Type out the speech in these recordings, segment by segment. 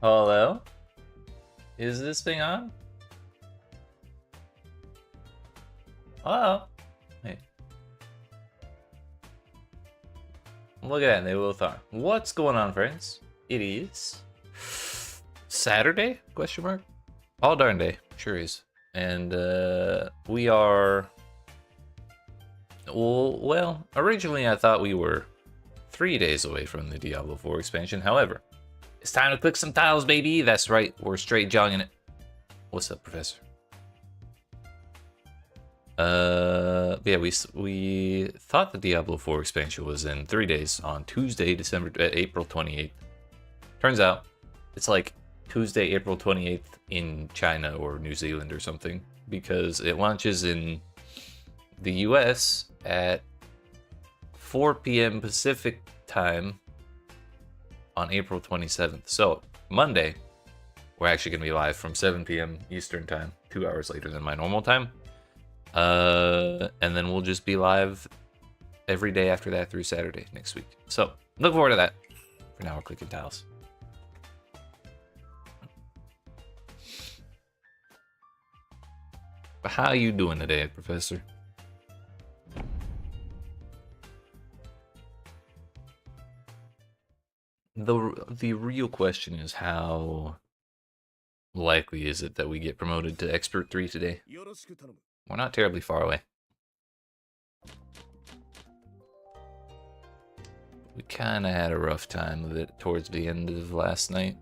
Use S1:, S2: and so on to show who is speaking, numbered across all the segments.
S1: Hello? Is this thing on? Hello? Hey. Look at that, they both are. What's going on, friends? It is Saturday? Question mark? All darn day. Sure is. And we are... Well, originally I thought we were 3 days away from the Diablo 4 expansion. However, it's time to click some tiles, baby. That's right, we're straight jogging it. What's up, Professor? Yeah, we thought the Diablo 4 expansion was in 3 days on Tuesday, April 28th. Turns out it's like Tuesday, April 28th in China or New Zealand or something, because it launches in the US at 4 p.m. Pacific time on April 27th. So Monday, we're actually going to be live from 7 p.m. Eastern time, 2 hours later than my normal time. And then we'll just be live every day after that through Saturday next week. So look forward to that. For now, we're clicking tiles. But how are you doing today, Professor? The real question is, how likely is it that we get promoted to Expert 3 today? We're not terribly far away. We kind of had a rough time of it towards the end of last night.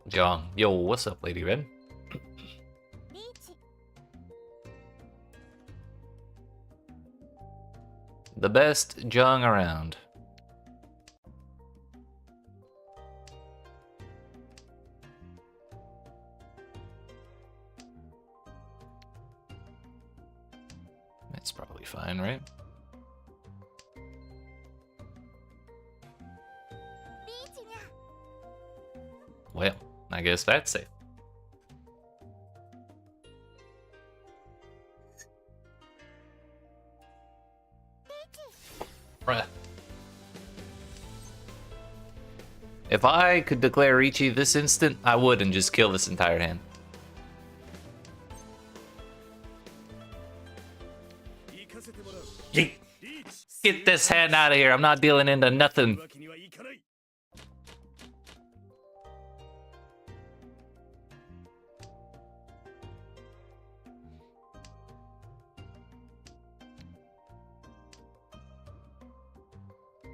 S1: John, yo, what's up, Lady Red? The best Jung around. That's probably fine, right? Well, I guess that's safe. Bruh. If I could declare Ichi this instant, I would and just kill this entire hand. Get this hand out of here. I'm not dealing into nothing.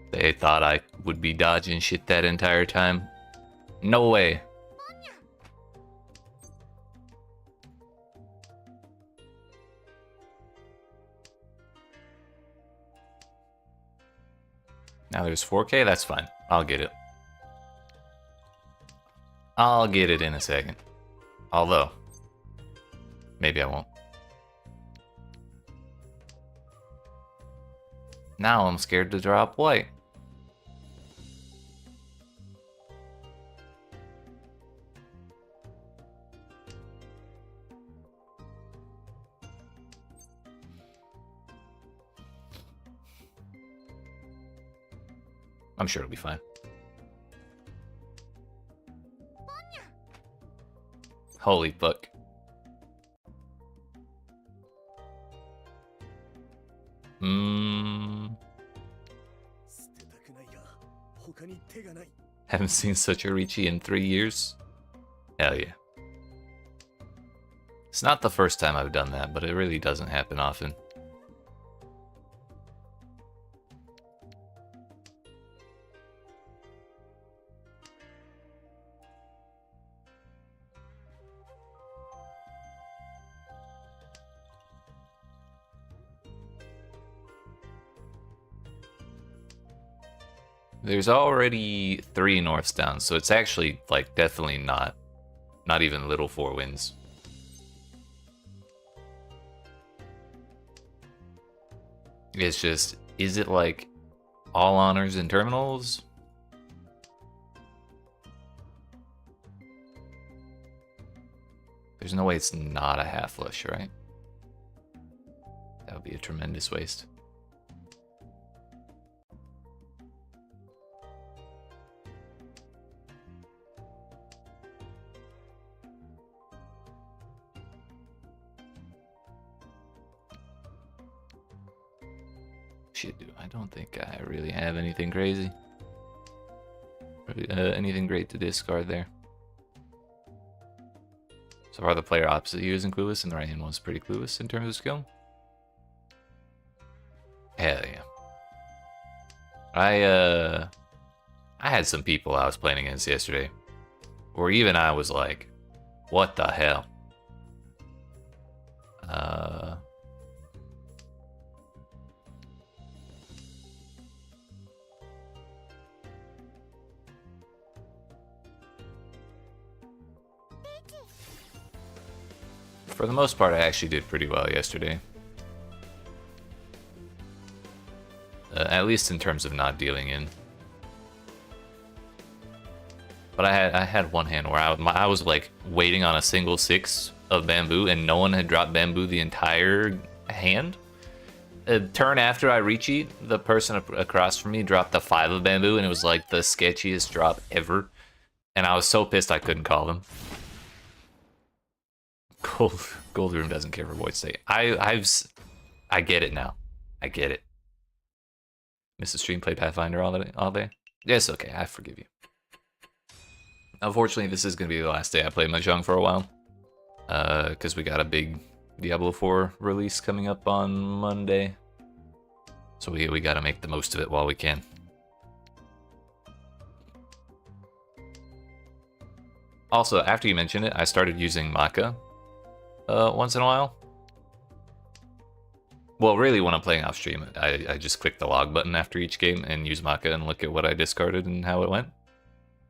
S1: They thought I would be dodging shit that entire time. No way. Now there's 4K, that's fine. I'll get it. I'll get it in a second. Although, maybe I won't. Now I'm scared to drop white. I'm sure it'll be fine. Holy fuck. Haven't seen such a Ricci in 3 years. Hell yeah. It's not the first time I've done that, but it really doesn't happen often. There's already 3 norths down, so it's actually like definitely not even little 4 wins. It's just, is it like all honors and terminals? There's no way it's not a half flush, right? That would be a tremendous waste. Shit, dude, I don't think I really have anything crazy. Anything great to discard there. So far, the player opposite you isn't clueless, and the right hand one's pretty clueless in terms of skill. Hell yeah. I had some people I was playing against yesterday, where even I was like, what the hell? For the most part, I actually did pretty well yesterday. At least in terms of not dealing in. But I had one hand where I was like waiting on a single 6 of bamboo, and no one had dropped bamboo the entire hand. A turn after I reach it, the person across from me dropped the 5 of bamboo, and it was like the sketchiest drop ever. And I was so pissed I couldn't call them. Gold Room doesn't care for void state. I get it now. I get it. Missed the stream, played Pathfinder all day. Yes, okay, I forgive you. Unfortunately, this is gonna be the last day I play Mahjong for a while, because we got a big Diablo 4 release coming up on Monday. So we gotta make the most of it while we can. Also, after you mentioned it, I started using Maca once in a while. Well, really, when I'm playing off stream, I just click the log button after each game and use Maca and look at what I discarded and how it went.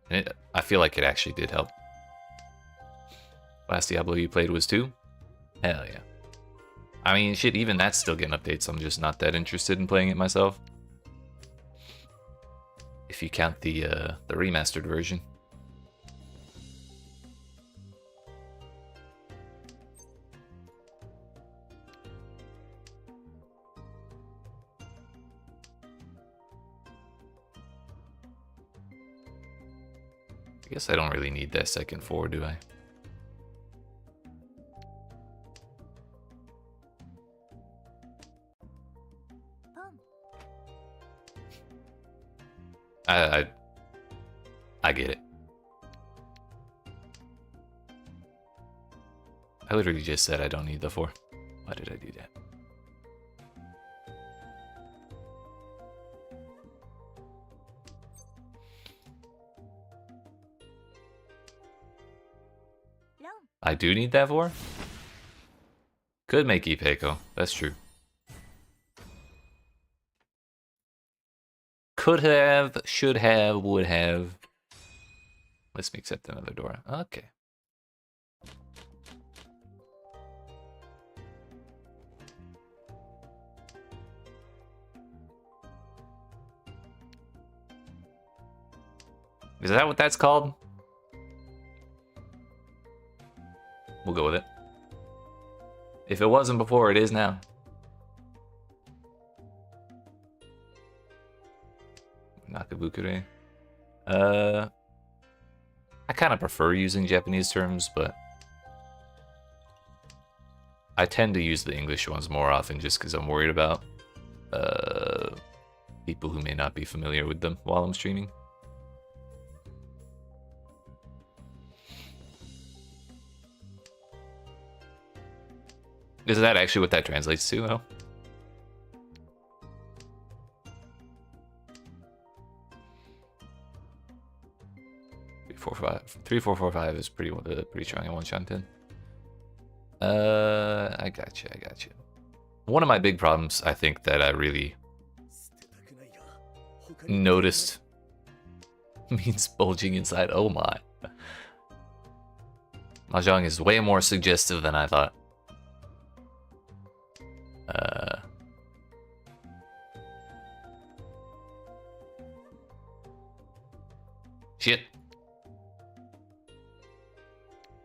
S1: And I feel like it actually did help. Last Diablo you played was 2? Hell yeah. I mean, shit, even that's still getting updates. I'm just not that interested in playing it myself. If you count the remastered version. I guess I don't really need that second 4, do I? I get it. I literally just said I don't need the 4. Why did I do that? I do need that 4? Could make Ipeco, that's true. Could have, should have, would have. Let's me accept another door. Okay. Is that what that's called? We'll go with it. If it wasn't before, it is now. Nakabukure. I kind of prefer using Japanese terms, but I tend to use the English ones more often just because I'm worried about people who may not be familiar with them while I'm streaming. Is that actually what that translates to, though? Three, four, four, five is pretty strong in one Shanten. I got you. One of my big problems, I think, that I really noticed means bulging inside. Oh my. Mahjong is way more suggestive than I thought. Shit.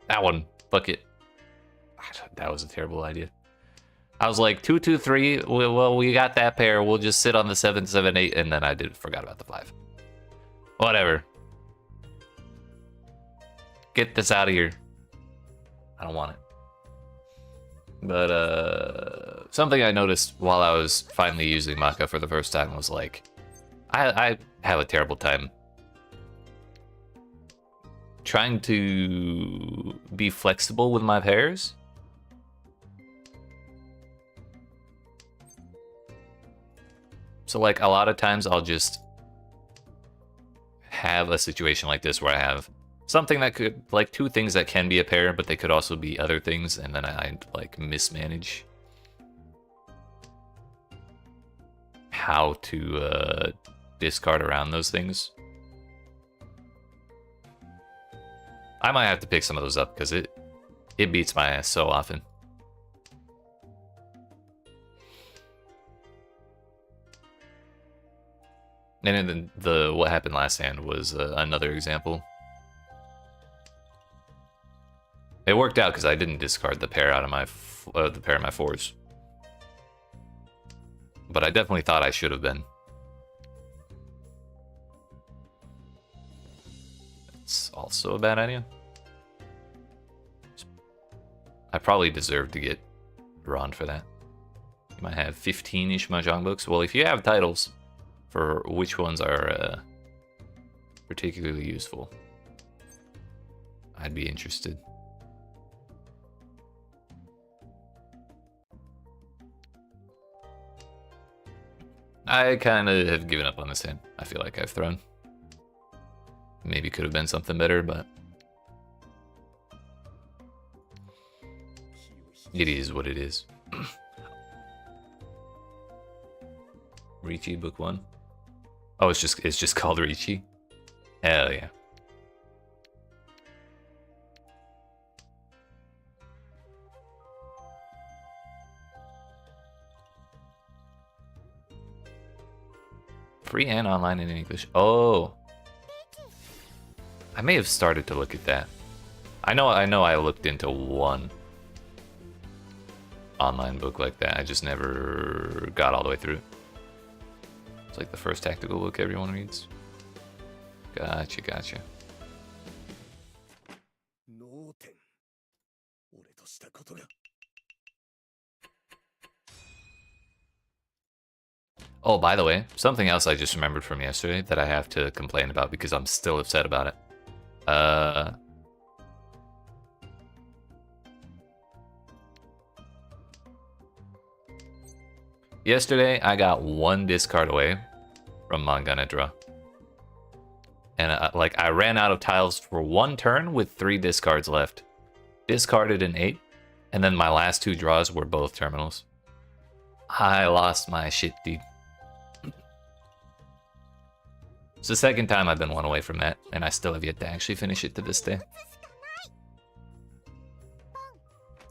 S1: That one. Fuck it. That was a terrible idea. I was like, 2, 2, 3. Well, we got that pair. We'll just sit on the 7, 7, 8. And then I forgot about the 5. Whatever. Get this out of here. I don't want it. But something I noticed while I was finally using Maka for the first time was like, I have a terrible time trying to be flexible with my pairs. So like a lot of times I'll just have a situation like this where I have something that could, like 2 things that can be a pair, but they could also be other things, and then I like mismanage how to discard around those things. I might have to pick some of those up because it beats my ass so often. And then the what happened last hand was another example. It worked out because I didn't discard the pair out of my the pair of my 4s, but I definitely thought I should have been. It's also a bad idea. I probably deserve to get drawn for that. You might have 15-ish Mahjong books. Well, if you have titles for which ones are particularly useful, I'd be interested. I kind of have given up on this hand. I feel like I've thrown. Maybe could have been something better, but it is what it is. Ricci book 1. Oh, it's just called Ricci. Hell yeah. Free and online and in English. Oh. I may have started to look at that. I know I looked into one online book like that. I just never got all the way through. It's like the first tactical book everyone reads. Gotcha. Oh, by the way, something else I just remembered from yesterday that I have to complain about because I'm still upset about it. Yesterday, I got 1 discard away from Mangane draw. And I ran out of tiles for 1 turn with 3 discards left. Discarded an 8, and then my last 2 draws were both terminals. I lost my shit, dude. It's the second time I've been 1 away from that, and I still have yet to actually finish it to this day.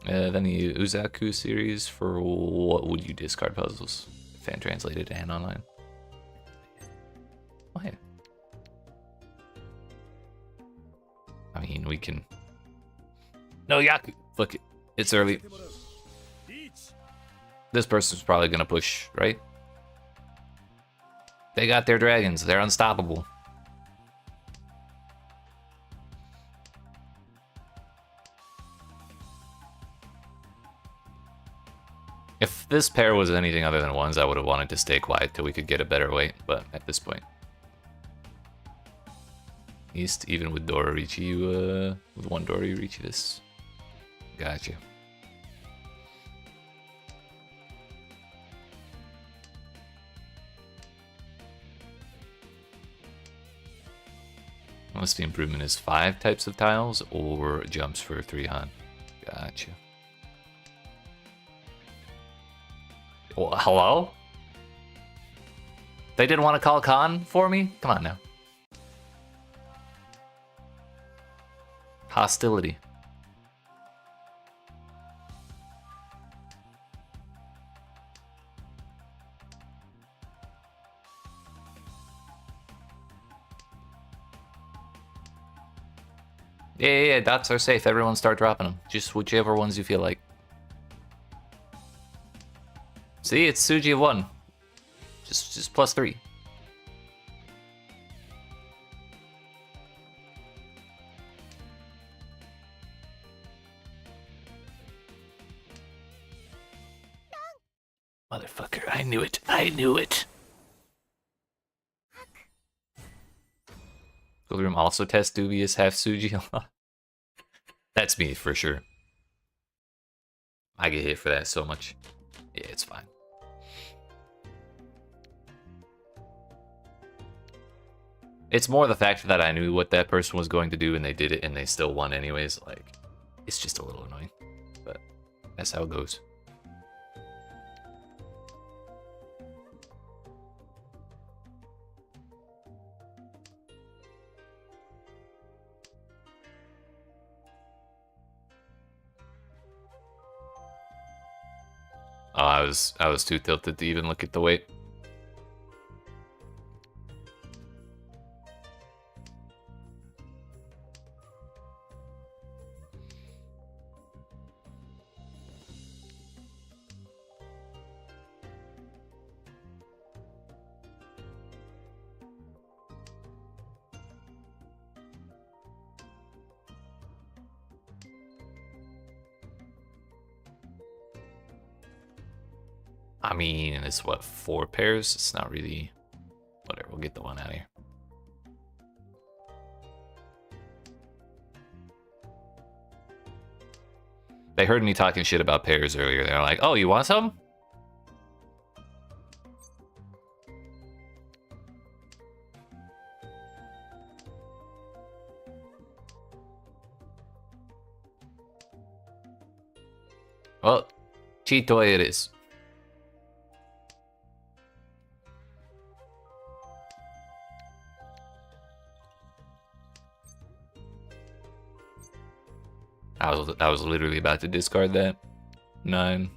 S1: Then the Uzaku series for what would you discard puzzles? Fan translated and online. Oh, yeah. I mean, we can... No, Yaku! Fuck it. It's early. This person's probably gonna push, right? They got their dragons. They're unstoppable. If this pair was anything other than 1s, I would have wanted to stay quiet till we could get a better weight, but at this point. East, even with Dora Ricci, you, with 1 Dora you reach this. Gotcha. Unless the improvement is 5 types of tiles or jumps for 3 Han. Gotcha. Well, hello? They didn't want to call Khan for me? Come on now. Hostility. Yeah, dots are safe. Everyone start dropping them. Just whichever ones you feel like. See, it's Suji of 1. Just +3. Motherfucker, I knew it. I knew it. Room also tests dubious half Suji a lot. That's me for sure. I get hit for that so much. Yeah, it's fine. It's more the fact that I knew what that person was going to do and they did it and they still won anyways. Like, it's just a little annoying. But that's how it goes. Oh, I was too tilted to even look at the weight. I mean, it's what, 4 pairs? It's not really... Whatever, we'll get the one out of here. They heard me talking shit about pairs earlier. They're like, oh, you want some? Well, cheat toy it is. I was literally about to discard that. 9.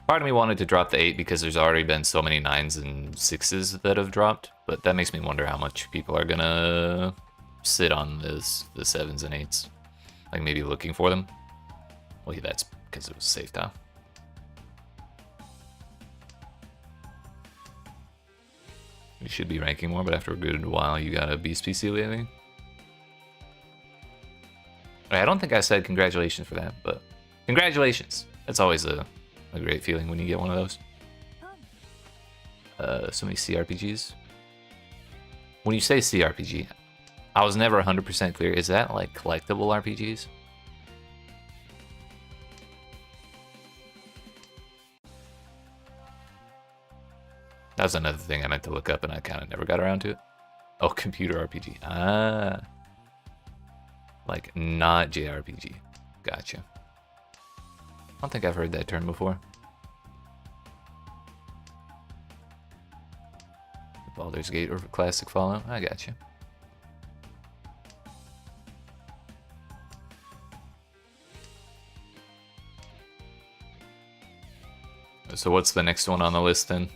S1: Part of me wanted to drop the 8 because there's already been so many 9s and 6s that have dropped, but that makes me wonder how much people are gonna sit on the 7s and 8s. Like maybe looking for them. Well, yeah, that's because it was safe time. You should be ranking more, but after a good while, you got a Beast PC lately. I don't think I said congratulations for that, but congratulations. That's always a great feeling when you get one of those. So many CRPGs. When you say CRPG, I was never 100% clear. Is that like collectible RPGs? That was another thing I meant to look up and I kind of never got around to it. Oh, computer RPG. Ah. Like not JRPG. Gotcha. I don't think I've heard that term before. Baldur's Gate or classic Fallout. I gotcha. So what's the next one on the list then?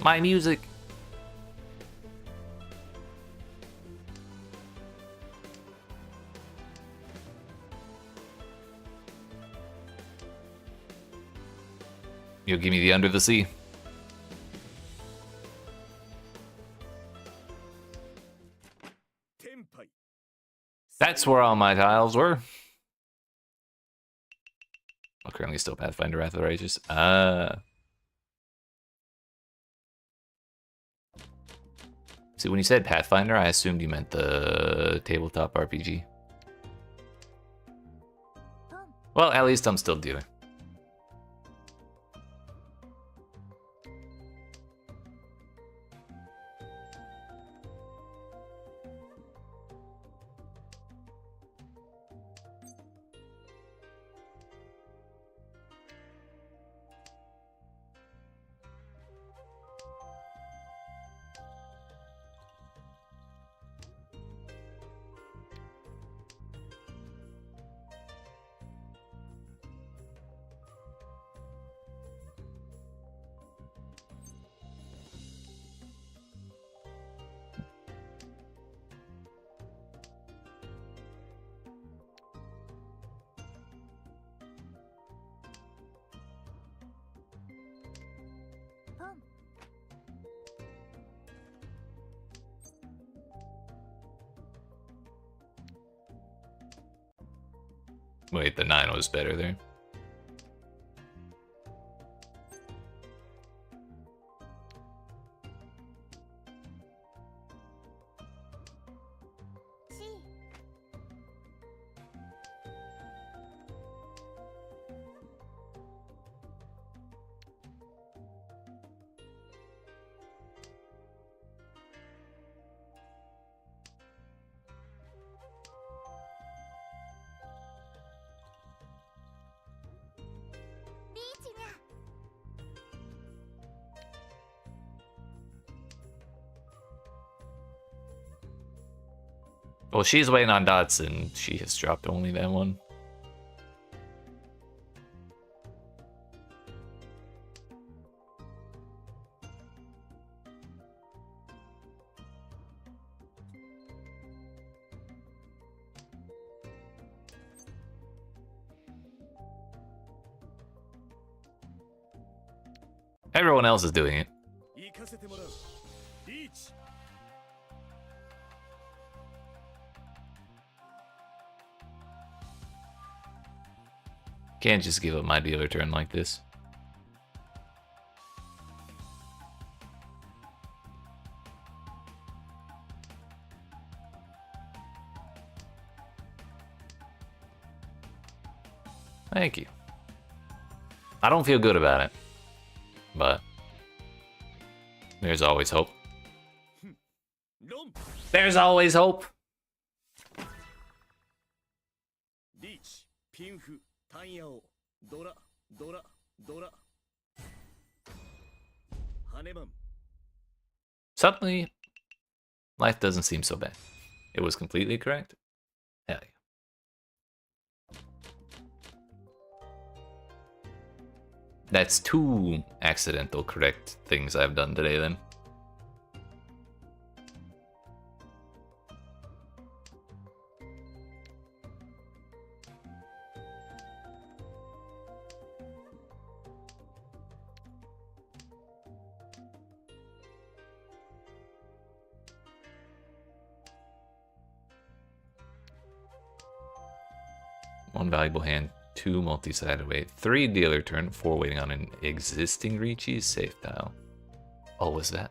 S1: My music. You'll give me the Under the Sea. That's where all my tiles were. I'm currently still Pathfinder Wrath of the Righteous. See, when you said Pathfinder, I assumed you meant the tabletop RPG. Well, at least I'm still dealing. Wait, the 9 was better there. Well, she's waiting on dots, and she has dropped only that one. Everyone else is doing it. Can't just give up my dealer turn like this. Thank you. I don't feel good about it, but there's always hope. There's always hope. Suddenly, life doesn't seem so bad. It was completely correct. Hell yeah. That's 2 accidental correct things I've done today then. One valuable hand, 2 multi-sided weight, 3 dealer turn, 4 waiting on an existing Richi's safe tile. Oh, was that?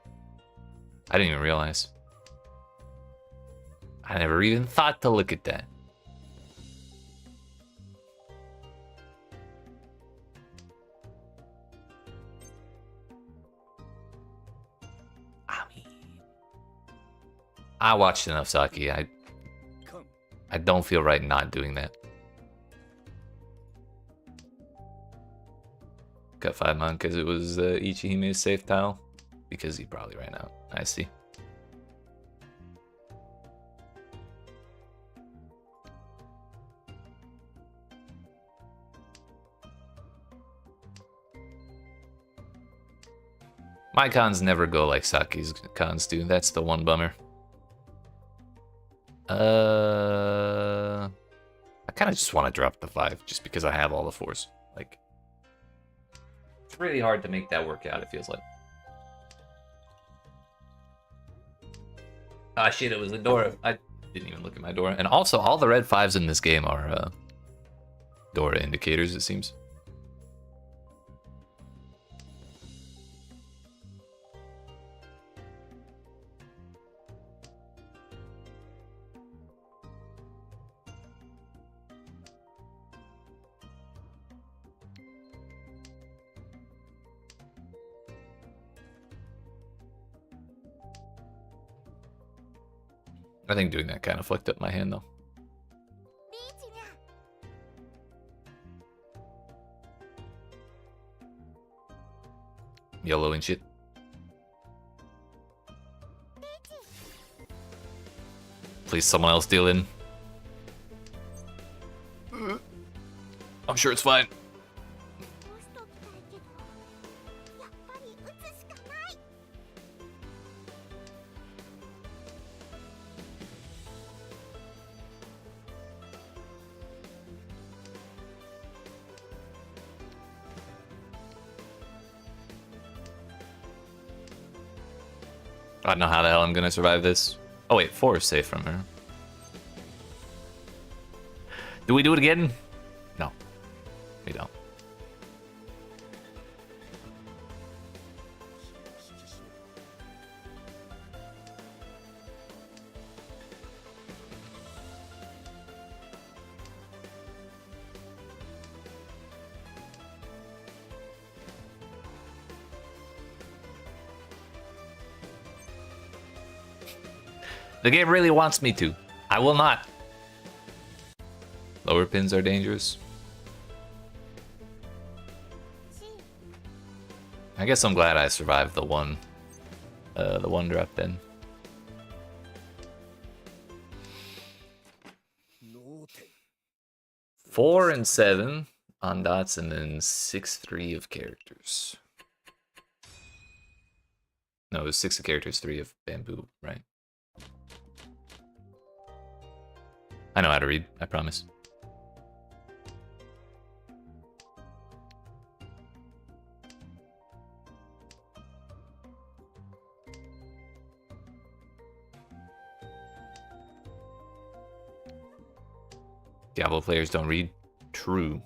S1: I didn't even realize. I never even thought to look at that. I mean, I watched enough Saki. I don't feel right not doing that. Got 5 mon because it was Ichihime's safe tile. Because he probably ran out. I see. My cons never go like Saki's cons do. That's the one bummer. I kind of just want to drop the 5 just because I have all the 4s. Like, it's really hard to make that work out, it feels like. Ah, shit, it was the Dora. I didn't even look at my Dora. And also, all the red 5s in this game are Dora indicators, it seems. I think doing that kind of flicked up my hand, though. Yellow and shit. Please, someone else deal in. I'm sure it's fine. I don't know how the hell I'm gonna survive this. Oh wait, 4 is safe from her. Do we do it again? No, we don't. The game really wants me to. I will not. Lower pins are dangerous. I guess I'm glad I survived the one drop then. 4 and 7 on dots, and then 6-3 of characters. No, it was 6 of characters, 3 of bamboo, right? I know how to read, I promise. Diablo players don't read. True.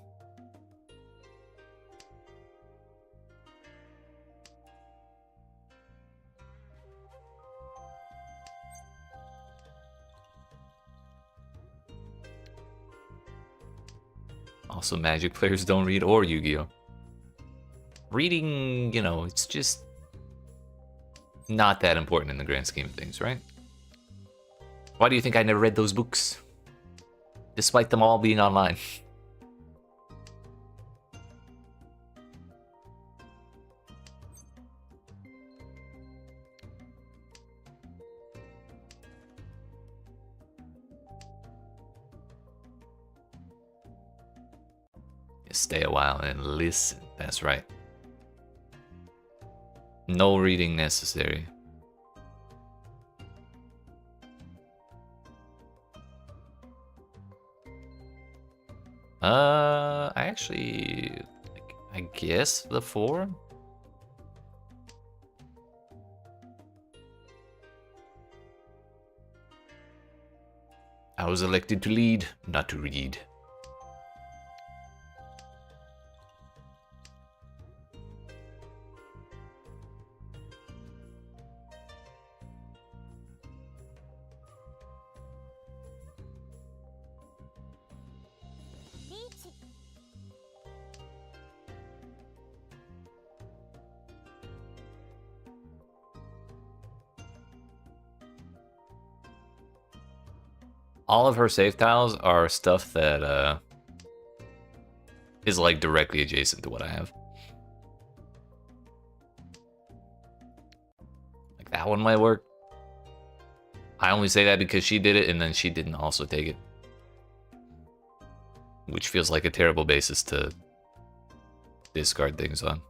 S1: Also, Magic players don't read, or Yu-Gi-Oh! Reading, you know, it's just not that important in the grand scheme of things, right? Why do you think I never read those books? Despite them all being online. Stay a while and listen. That's right. No reading necessary. I actually, I guess the 4. I was elected to lead, not to read. All of her save tiles are stuff that is like directly adjacent to what I have. Like that one might work. I only say that because she did it and then she didn't also take it. Which feels like a terrible basis to discard things on.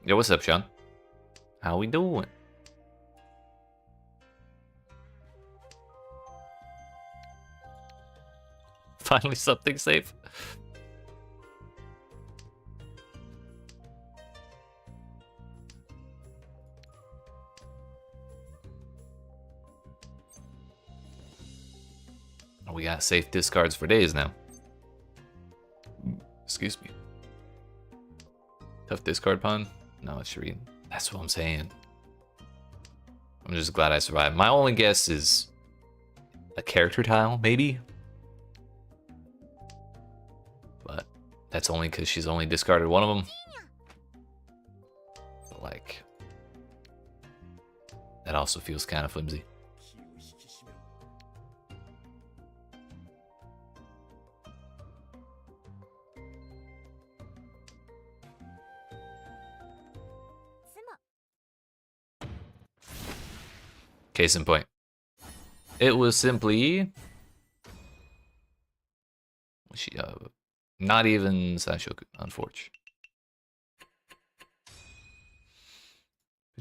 S1: Yo, what's up, Sean? How we doing? Finally something safe. We got safe discards for days now. Excuse me. Tough discard pun? No, it's Shireen. That's what I'm saying. I'm just glad I survived. My only guess is a character tile, maybe? But that's only because she's only discarded one of them. But like, that also feels kind of flimsy. Case in point. It was simply... She, not even Sanshoku, unfortunately.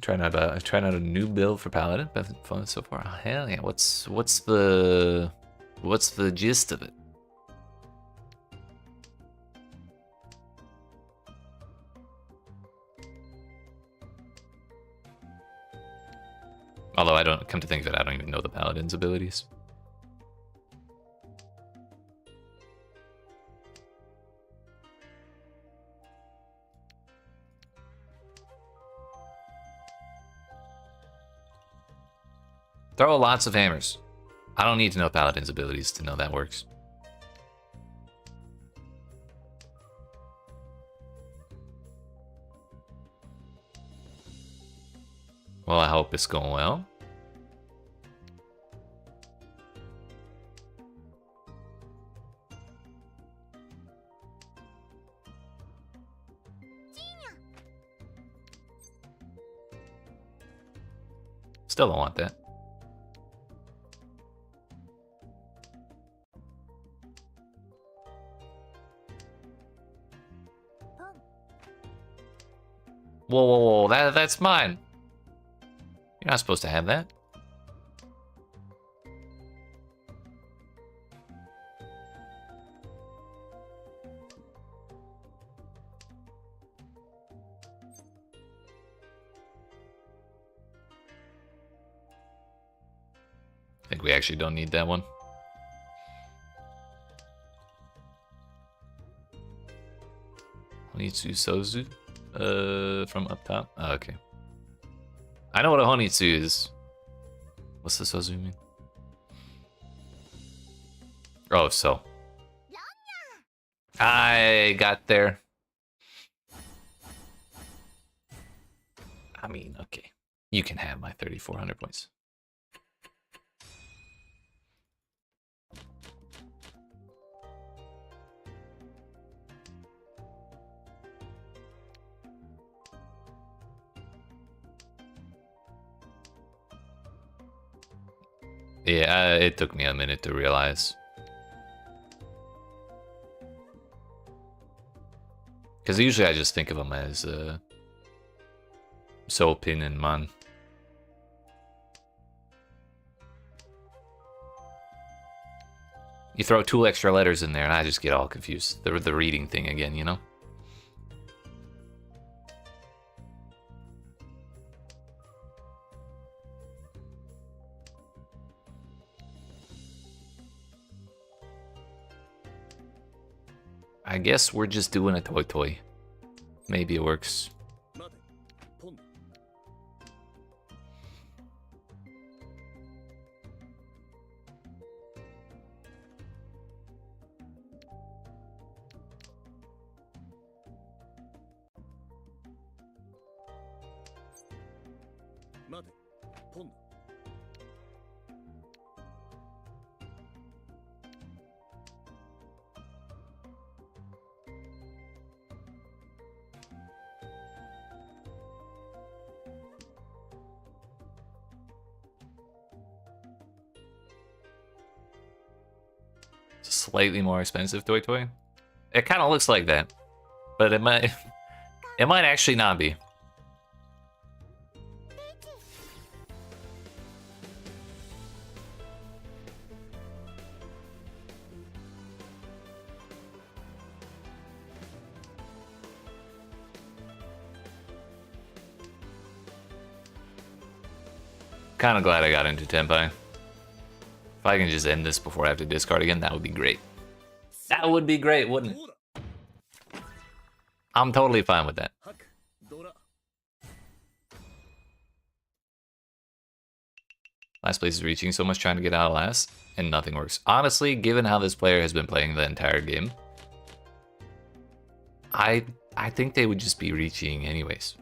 S1: Trying out a new build for Paladin. Been fun so far. Oh, hell yeah! What's the gist of it? Although I don't, come to think of it, I don't even know the paladin's abilities. Throw lots of hammers. I don't need to know paladin's abilities to know that works. Well, I hope it's going well. Still don't want that. Whoa, whoa, whoa, that's mine. You're not supposed to have that. I think we actually don't need that one. Honitsu Sozu? From up top? Oh, okay. I know what a Honitsu is. What's the Sozu mean? Oh, so. I got there. I mean, okay. You can have my 3,400 points. Yeah, it took me a minute to realize. Because usually I just think of them as Soul, Pin, and Man. You throw 2 extra letters in there and I just get all confused. The reading thing again, you know? I guess we're just doing a toy. Maybe it works. Slightly more expensive toy. It kind of looks like that, but it might actually not be. Kind of glad I got into Tenpai. If I can just end this before I have to discard again, that would be great. That would be great, wouldn't it? I'm totally fine with that. Last place is reaching so much trying to get out of last, and nothing works. Honestly, given how this player has been playing the entire game, I think they would just be reaching anyways.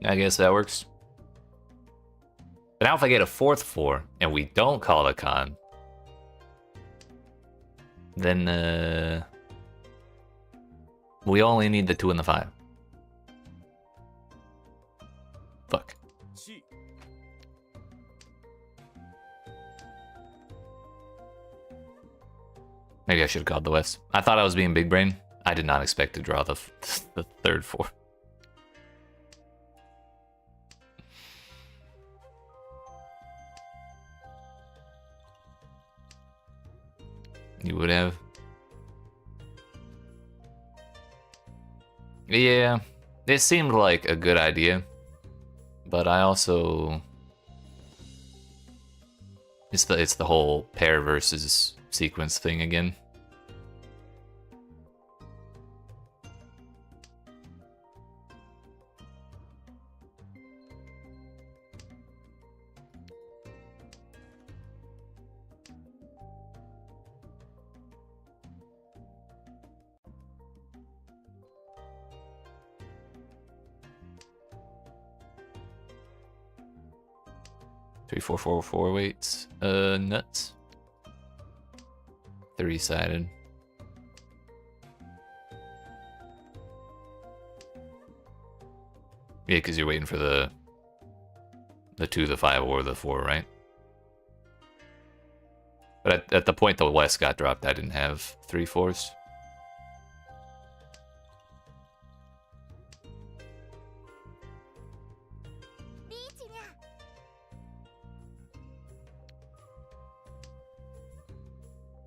S1: I guess that works. But now if I get a 4th 4 and we don't call it a con, then we only need the 2 and the 5. Fuck. Maybe I should have called the West. I thought I was being big brain. I did not expect to draw the 3rd 4. You would have. Yeah, it seemed like a good idea, but I also it's the whole pair versus sequence thing again. Three, four, four, four weights. Nuts. 3-sided. Yeah, because you're waiting for the 2, the 5, or the 4, right? But at the point the West got dropped, I didn't have 3 4s.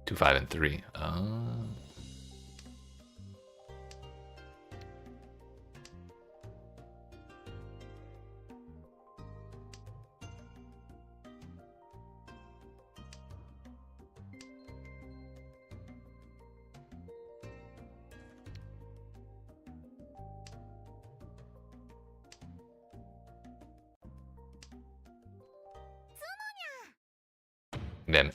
S1: Two, 5, and 3. Damn it.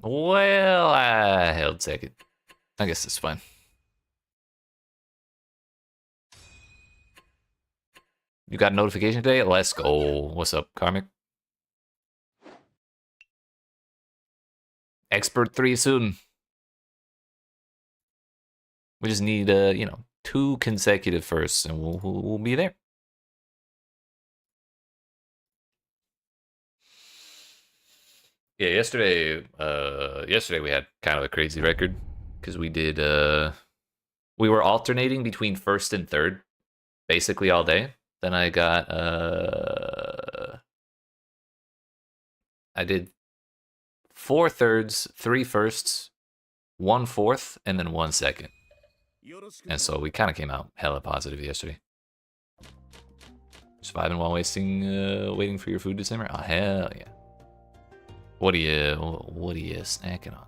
S1: Well, I held second. I guess it's fine. You got a notification today? Let's go. What's up, Karmic? Expert 3 soon. We just need, 2 consecutive firsts, and we'll be there. Yeah, yesterday we had kind of a crazy record because we did we were alternating between 1st and 3rd basically all day. Then I got I did 4 thirds, 3 firsts, 1 4th, and then 1 second. And so we kind of came out hella positive yesterday. Surviving while waiting for your food to simmer? Oh, hell yeah. What are you snacking on?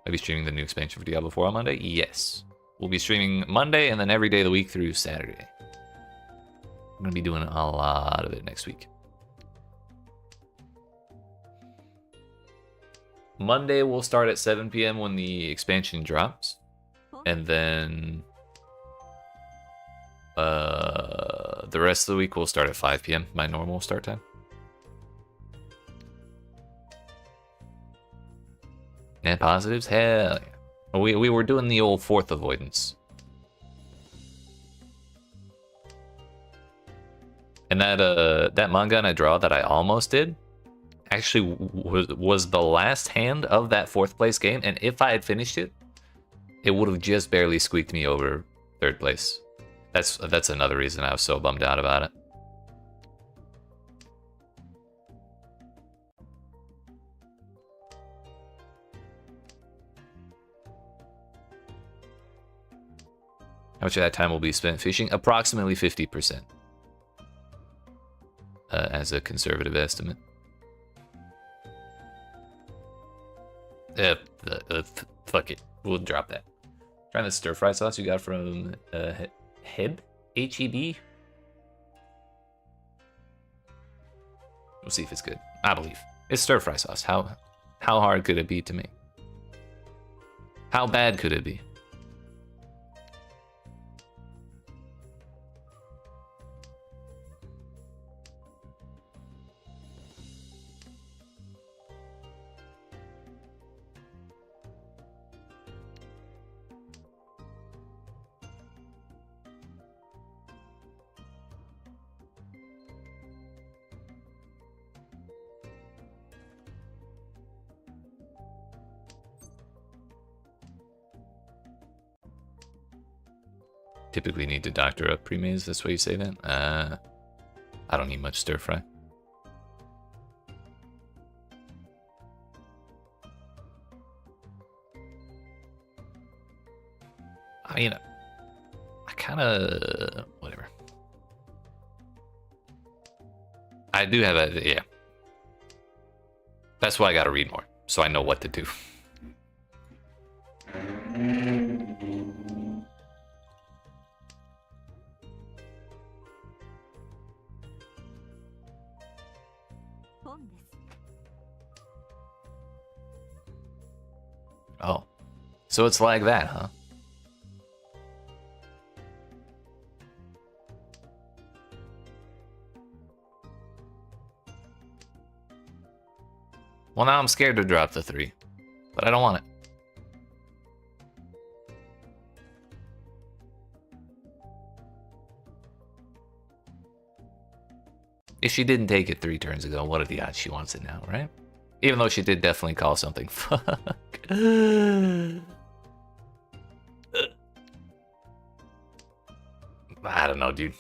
S1: I'll be streaming the new expansion for Diablo 4 on Monday? Yes. We'll be streaming Monday and then every day of the week through Saturday. I'm going to be doing a lot of it next week. Monday we'll start at 7 p.m. when the expansion drops. And then the rest of the week we'll start at 5 p.m. my normal start time. Net positives? Hell yeah. We were doing the old 4th avoidance. And that manga I draw that I almost did actually was the last hand of that 4th place game, and if I had finished it, it would have just barely squeaked me over 3rd place. That's another reason I was so bummed out about it. How much of that time will be spent fishing? Approximately 50%. As a conservative estimate. Fuck it. We'll drop that. Trying the stir fry sauce you got from Heb? H-E-B? We'll see if it's good. I believe. It's stir fry sauce. How hard could it be to make? How bad could it be? Typically need to doctor up pre-maze, that's why you say that? I don't need much stir fry. I mean, I kinda... whatever. I do have a... yeah. That's why I gotta read more, so I know what to do. Oh, so it's like that, huh? Well, now I'm scared to drop the 3, but I don't want it. If she didn't take it 3 turns ago, what are the odds she wants it now, right? Even though she did definitely call something. Fuck. I don't know, dude.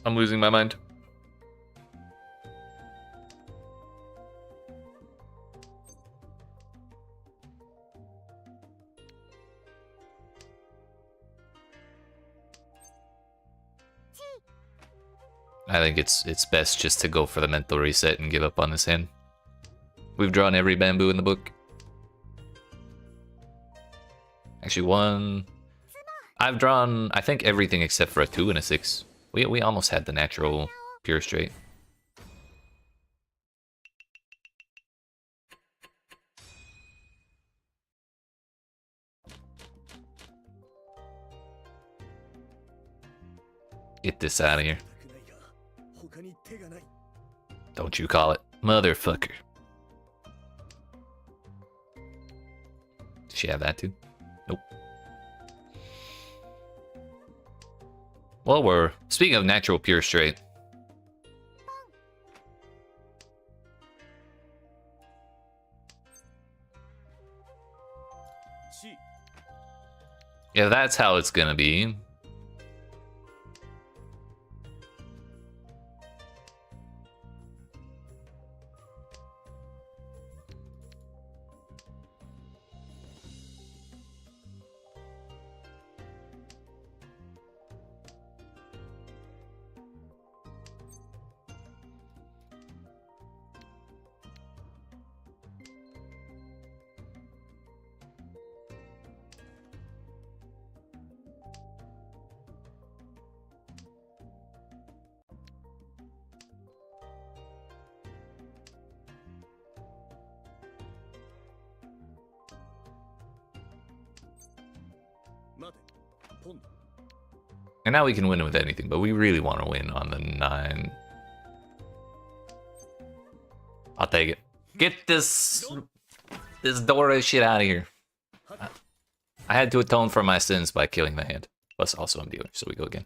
S1: I'm losing my mind. I think it's best just to go for the mental reset and give up on this hand. We've drawn every bamboo in the book. Actually, one... I've drawn, I think, everything except for a 2 and a 6. We almost had the natural pure straight. Get this out of here. Don't you call it. Motherfucker. Does she have that too? Nope. Well, we're... Speaking of natural pure straight. Yeah, that's how it's gonna be. And now we can win with anything, but we really want to win on the 9. I'll take it. Get this Dora shit out of here. I had to atone for my sins by killing the hand. Plus, also I'm dealer, so we go again.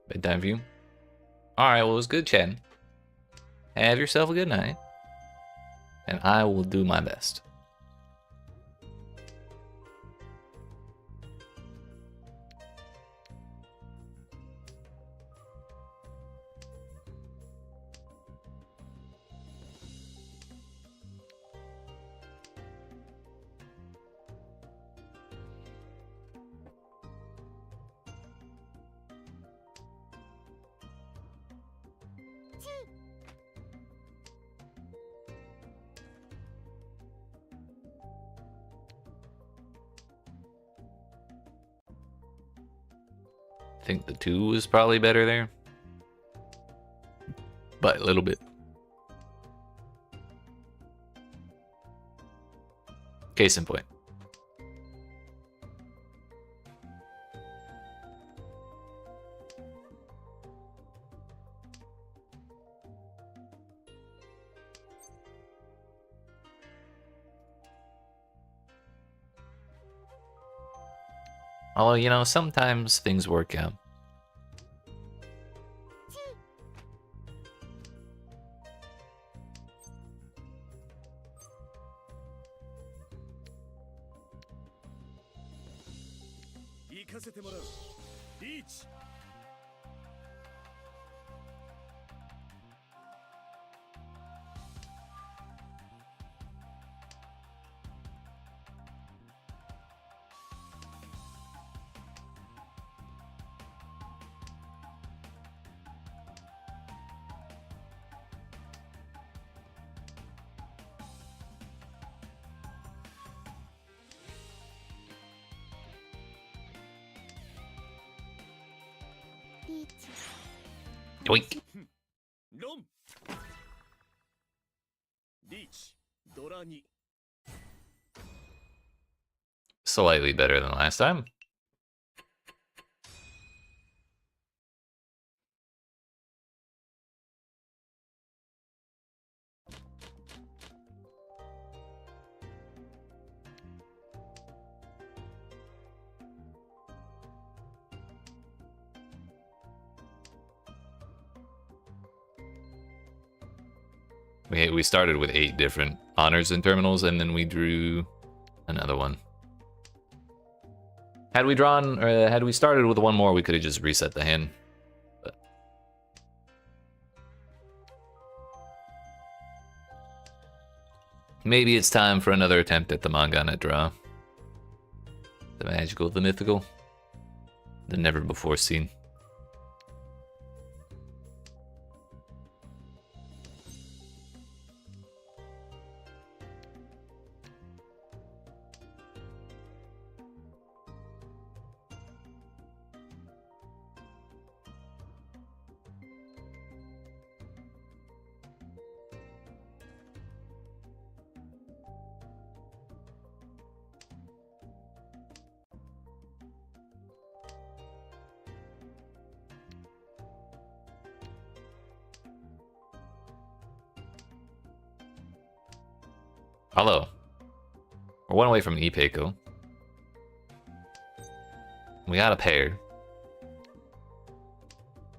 S1: Bedtime view. Alright, well, it was good chatting. Have yourself a good night. And I will do my best. think the 2 is probably better there. By a little bit. Case in point. Although, you know, sometimes things work out. Yoink. Slightly better than last time. We started with 8 different honors and terminals, and then we drew another one. Had we drawn, or had we started with one more, we could have just reset the hand. But maybe it's time for another attempt at the manga net draw. The magical, the mythical, the never before seen. Hello. We're one away from Ipeco. We got a pair.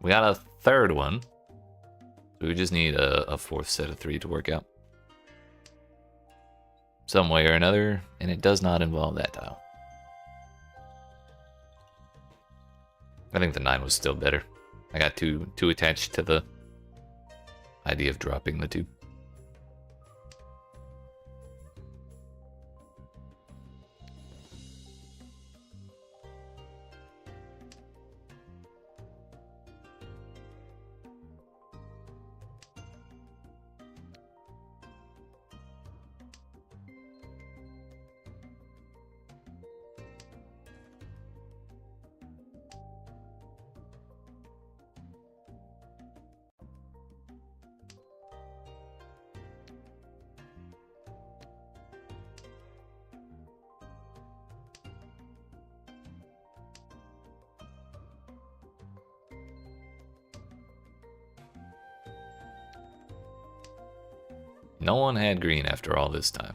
S1: We got a third one. So we just need a fourth set of 3 to work out. Some way or another, and it does not involve that tile. I think the 9 was still better. I got too attached to the idea of dropping the 2. No one had green after all this time.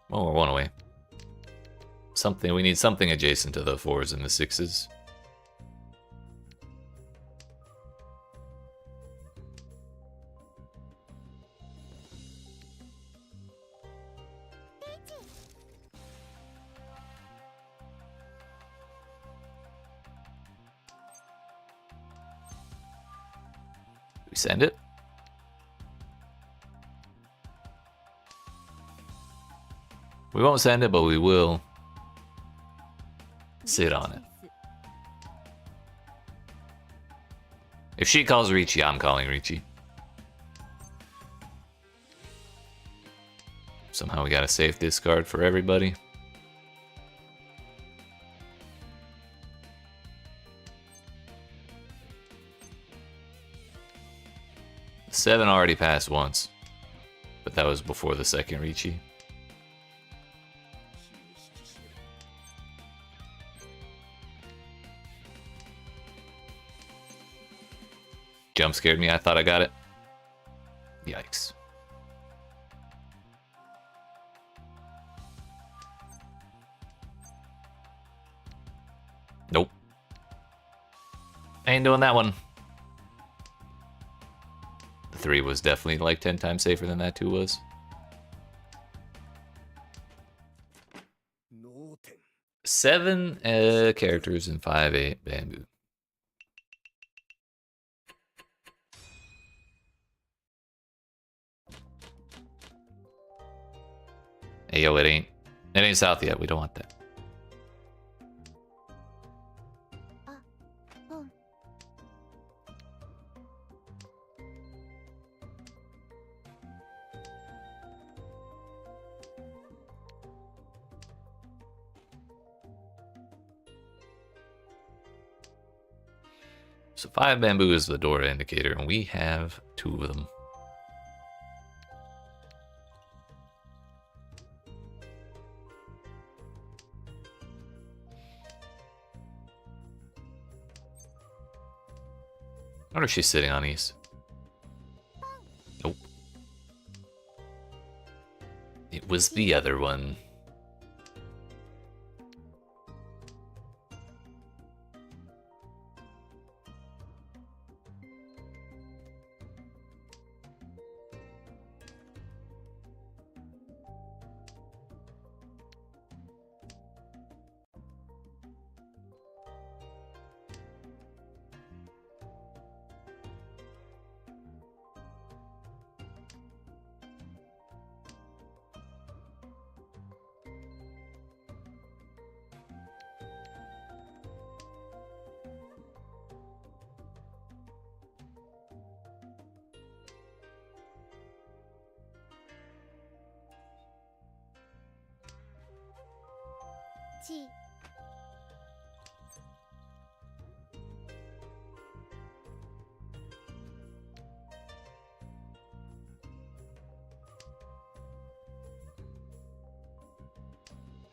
S1: Well, we're one away. We need something adjacent to the 4s and the 6s. We send it. We won't send it, but we will sit on it. If she calls Ricci, I'm calling Ricci. Somehow we got a safe discard for everybody. Seven already passed once, but that was before the second Ricci. Jump scared me. I thought I got it. Yikes. Nope. I ain't doing that one. The 3 was definitely like 10 times safer than that 2 was. Seven characters and 5 bamboo. Hey, yo, it ain't south yet. We don't want that. So 5 bamboo is the door indicator, and we have 2 of them. I wonder if she's sitting on east. Nope. It was the other one.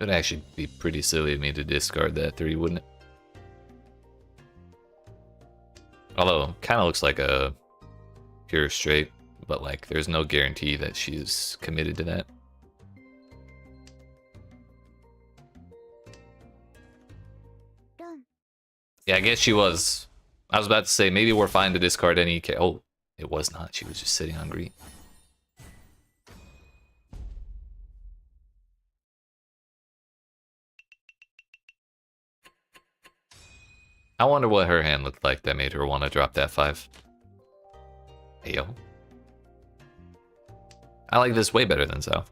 S1: It would actually be pretty silly of me to discard that 3, wouldn't it? Although, kind of looks like a pure straight, but like there's no guarantee that she's committed to that. Yeah, I guess she was. I was about to say, maybe we're fine to discard any... Oh, it was not. She was just sitting on green. I wonder what her hand looked like that made her want to drop that 5. Ayo. I like this way better than South.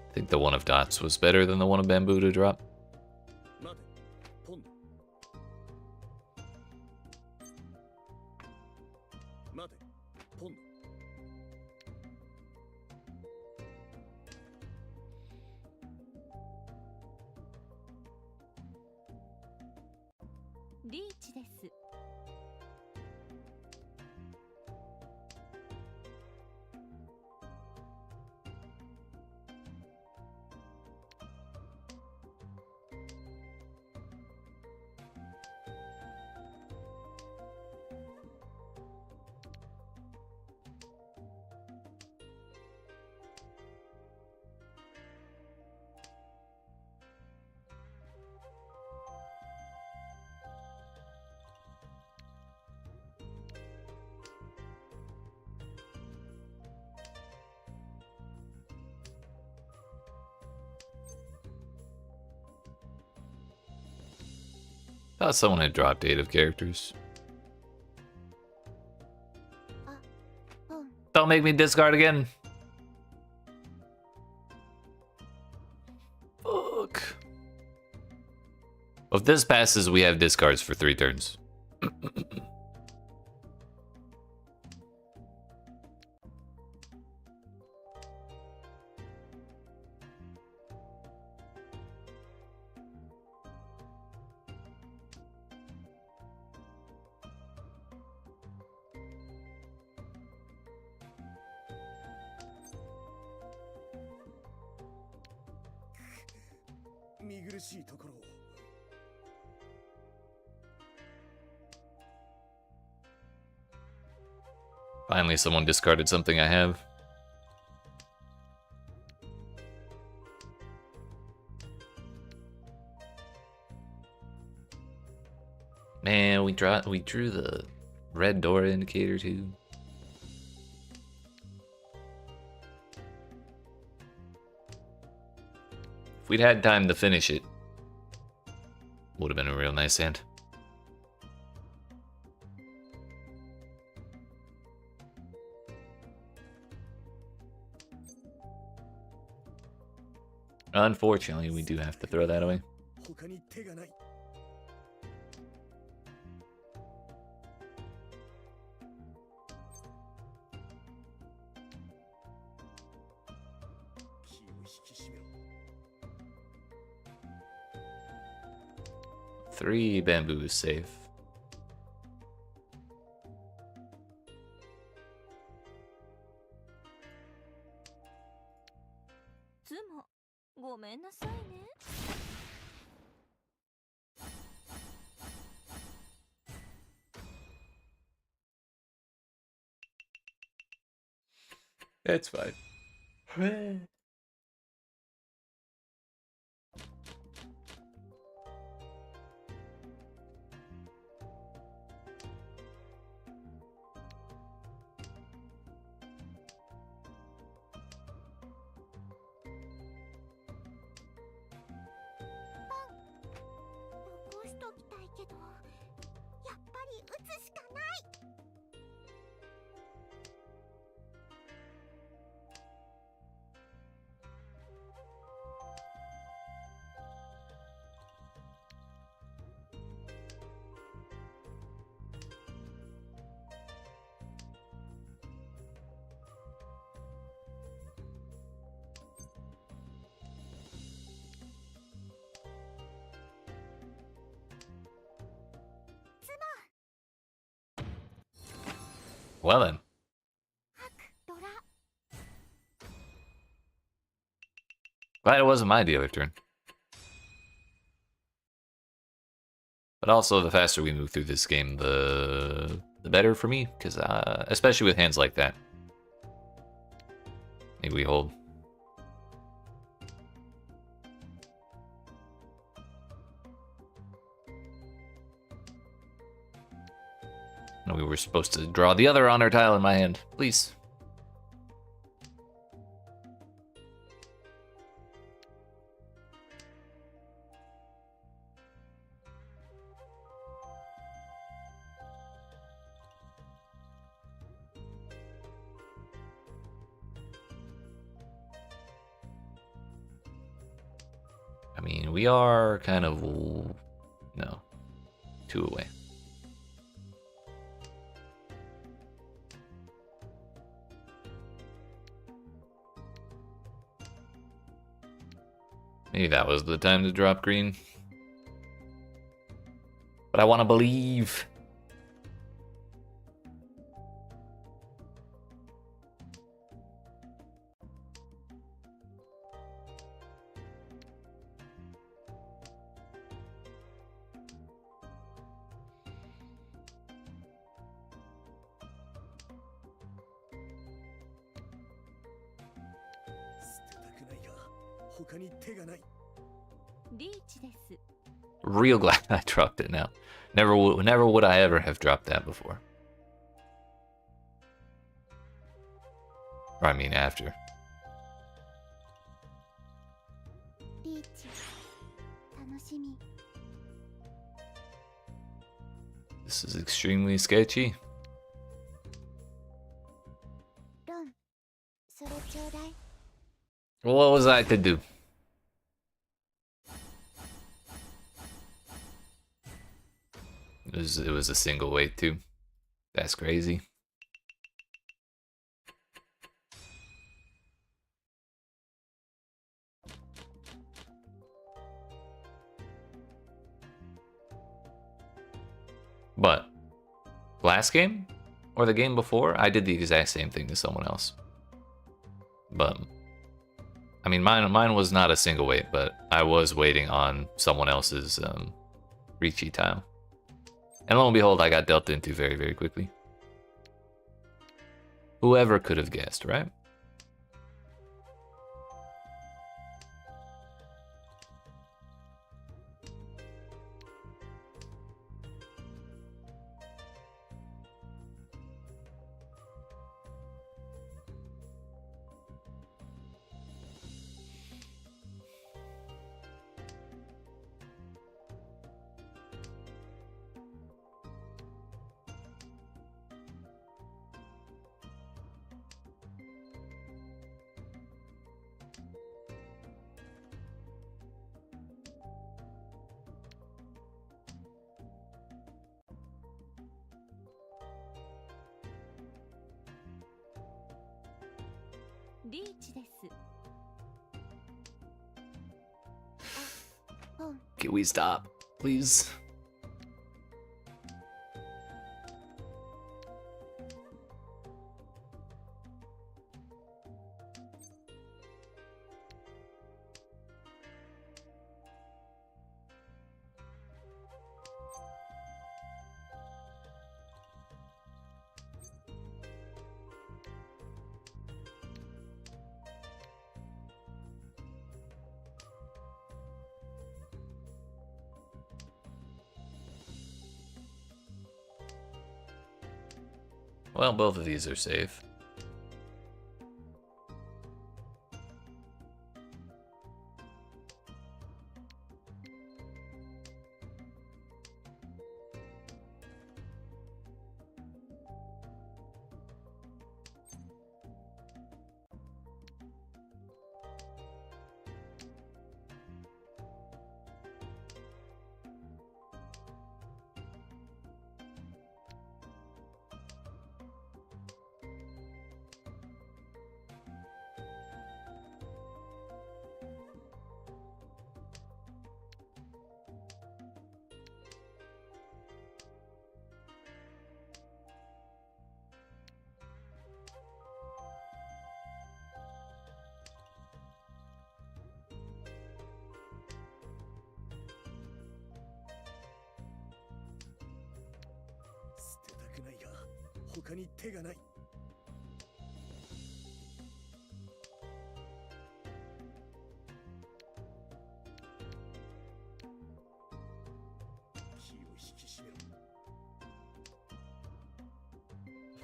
S1: I think the one of dots was better than the one of bamboo to drop. Thought someone had dropped 8 of characters. Don't make me discard again. Fuck. Well, if this passes, we have discards for 3 turns. Finally, someone discarded something I have. Man, we drew the red door indicator too. If we'd had time to finish it, would have been a real nice hand. Unfortunately, we do have to throw that away. Three bamboo is safe. That's fine. Well then. Glad it wasn't my dealer turn. But also, the faster we move through this game, the better for me, because especially with hands like that. Maybe we hold. No, we were supposed to draw the other honor tile in my hand. Please. I mean, we are kind of... No. 2 away. Maybe that was the time to drop green. But I want to believe. Real glad I dropped it now. Never would I ever have dropped that before. Or I mean after. This is extremely sketchy. What was I to do? It was a single weight too. That's crazy. But last game or the game before, I did the exact same thing to someone else. But I mean, mine was not a single weight, but I was waiting on someone else's Ricci tile. And lo and behold, I got dealt into very, very quickly. Whoever could have guessed, right? Can we stop, please? Well, both of these are safe.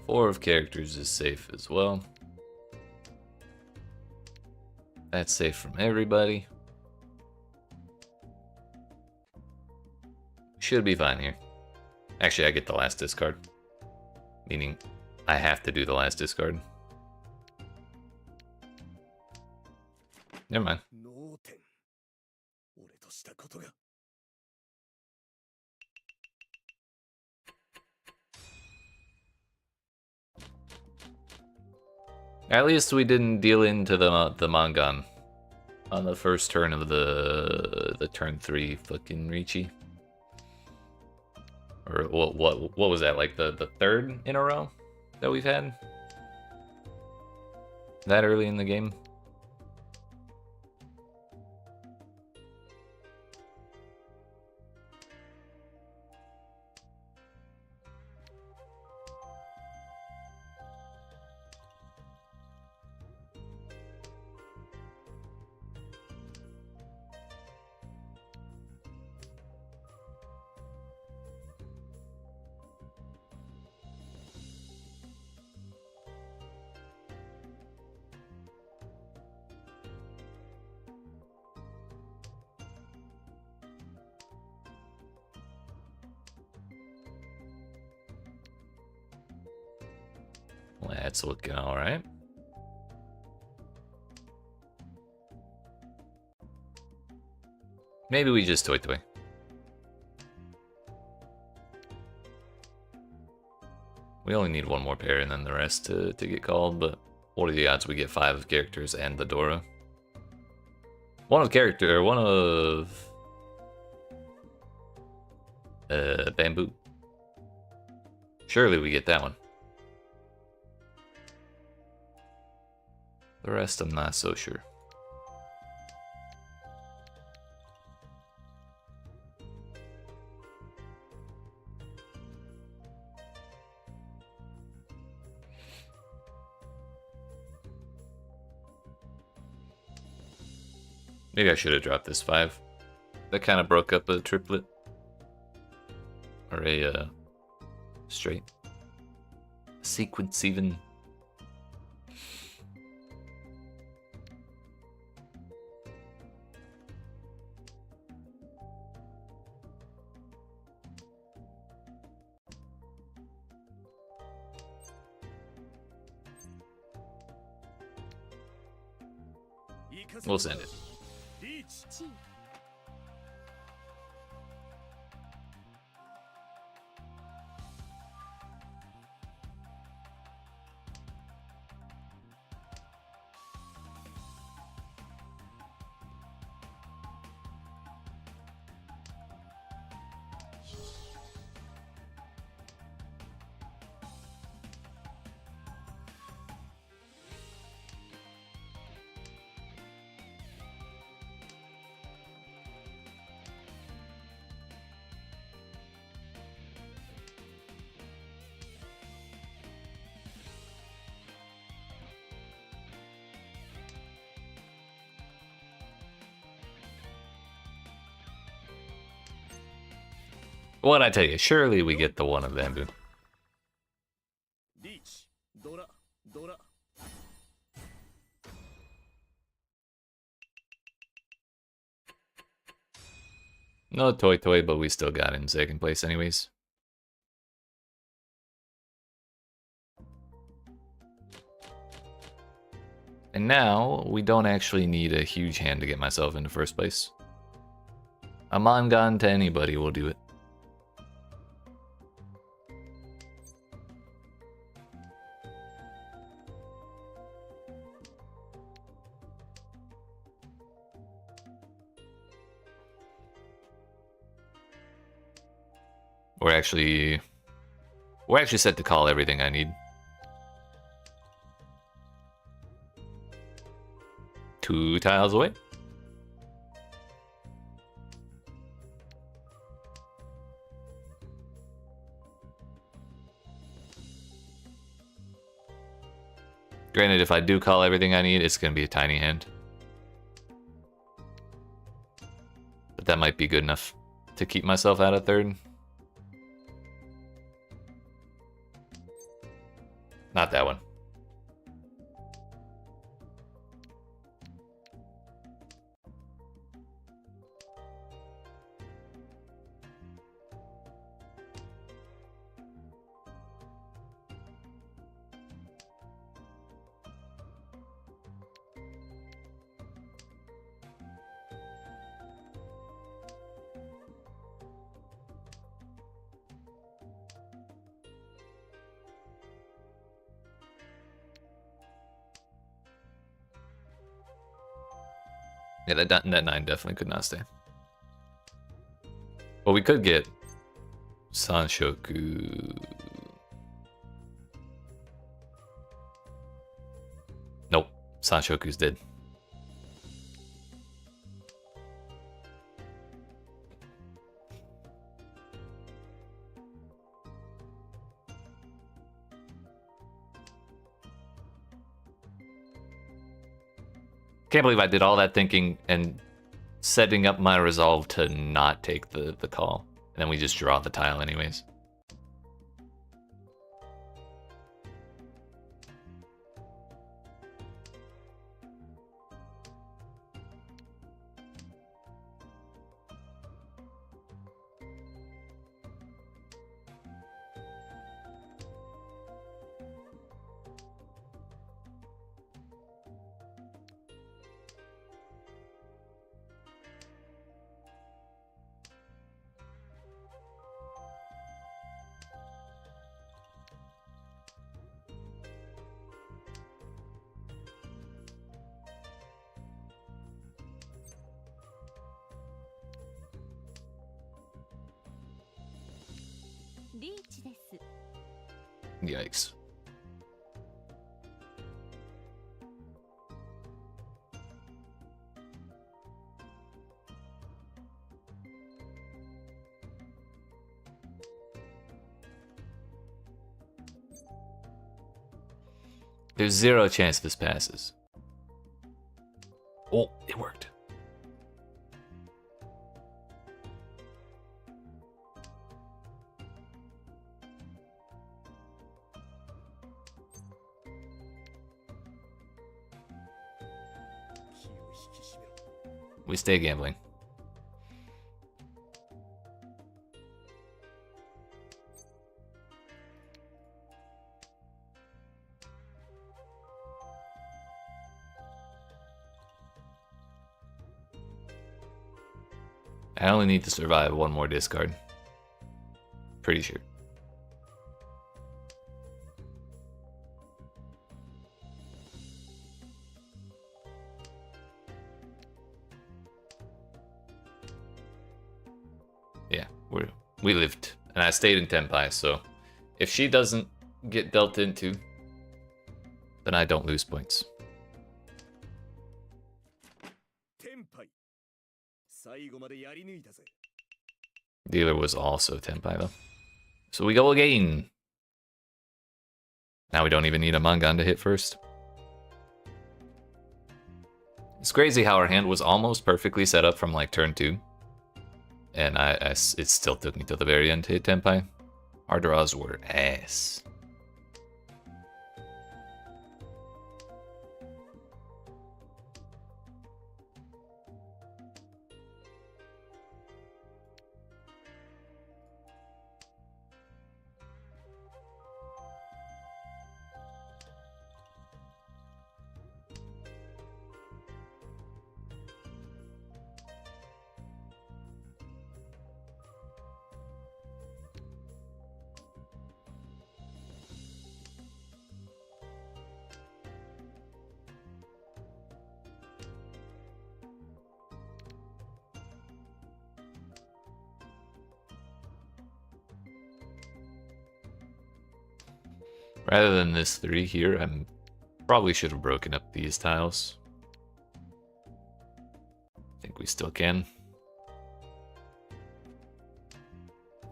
S1: Four of characters is safe as well. That's safe from everybody. Should be fine here. Actually, I get the last discard. Meaning, I have to do the last discard. Never mind. At least we didn't deal into the Mangan on the first turn of the turn 3 fucking Ricci. Or what was that, like the third in a row that we've had? That early in the game? That's looking alright. Maybe we just toy. We only need one more pair and then the rest to get called, but what are the odds we get 5 characters and the Dora? One of bamboo. Surely we get that one. The rest I'm not so sure. Maybe I should have dropped this 5. That kind of broke up a triplet. Or a straight. Sequence even. We'll send it. What'd I tell you? Surely we get the one of bamboo. No toy, but we still got in second place anyways. And now, we don't actually need a huge hand to get myself into first place. A Mangan to anybody will do it. We're actually set to call everything I need. 2 tiles away. Granted, if I do call everything I need, it's going to be a tiny hand. But that might be good enough to keep myself out of third. Not that one. Yeah, that 9 definitely could not stay. But we could get Sanshoku. Nope, Sanshoku's dead. Can't believe I did all that thinking and setting up my resolve to not take the call. And then we just draw the tile anyways. Yikes. There's 0 chance this passes. Oh, it worked. We stay gambling. I only need to survive 1 more discard. Pretty sure. Yeah, we lived. And I stayed in Tenpai, so if she doesn't get dealt into, then I don't lose points. Dealer was also Tenpai though. So we go again. Now we don't even need a Mangan to hit first. It's crazy how our hand was almost perfectly set up from like turn 2. And it still took me till the very end to hit Tenpai. Our draws were ass. Rather than this 3 here, I probably should have broken up these tiles. I think we still can.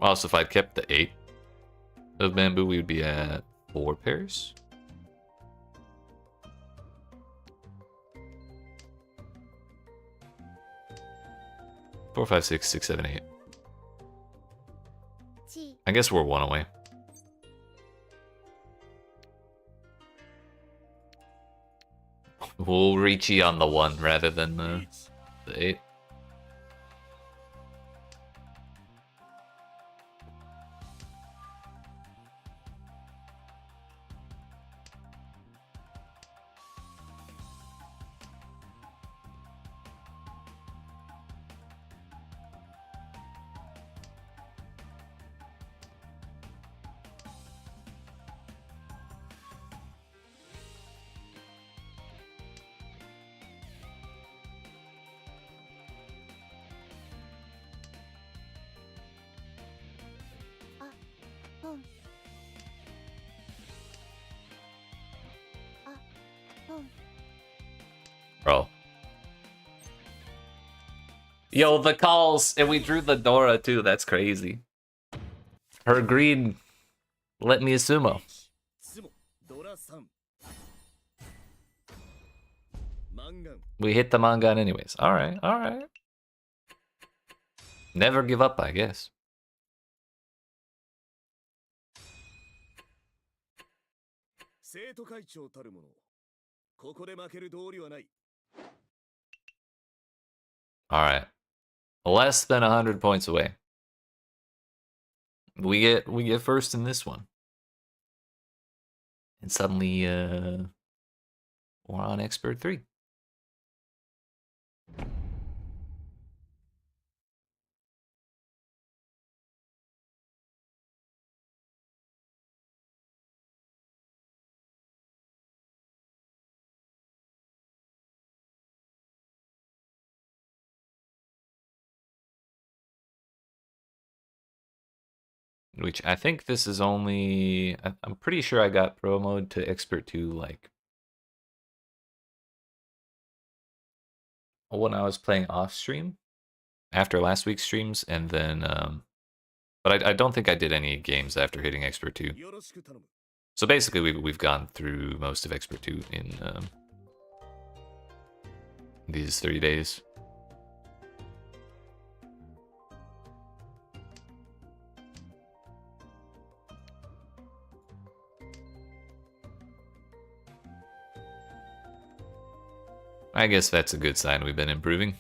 S1: Also, if I'd kept the 8 of bamboo, we would be at 4 pairs. Four, five, six, 7, 8. I guess we're 1 away. We'll reach E on the 1 rather than the 8. Bro. Yo, the calls, and we drew the Dora too, that's crazy. Her green let me a sumo. We hit the Mangan anyways. Alright, alright. Never give up, I guess. Alright. Less than 100 points away. We get first in this one. And suddenly we're on expert 3. Which I think this is only... I'm pretty sure I got pro mode to Expert 2, like... when I was playing off stream, after last week's streams, and then... but I don't think I did any games after hitting Expert 2. So basically, we've gone through most of Expert 2 in these 30 days. I guess that's a good sign we've been improving.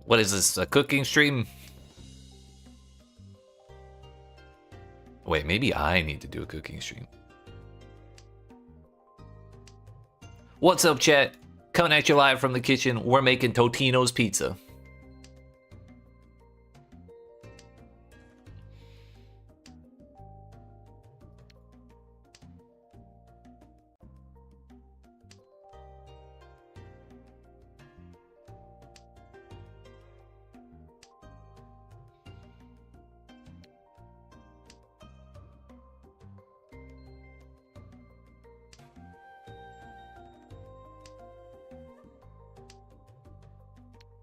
S1: What is this, a cooking stream? Wait, maybe I need to do a cooking stream. What's up, chat? Coming at you live from the kitchen. We're making Totino's pizza.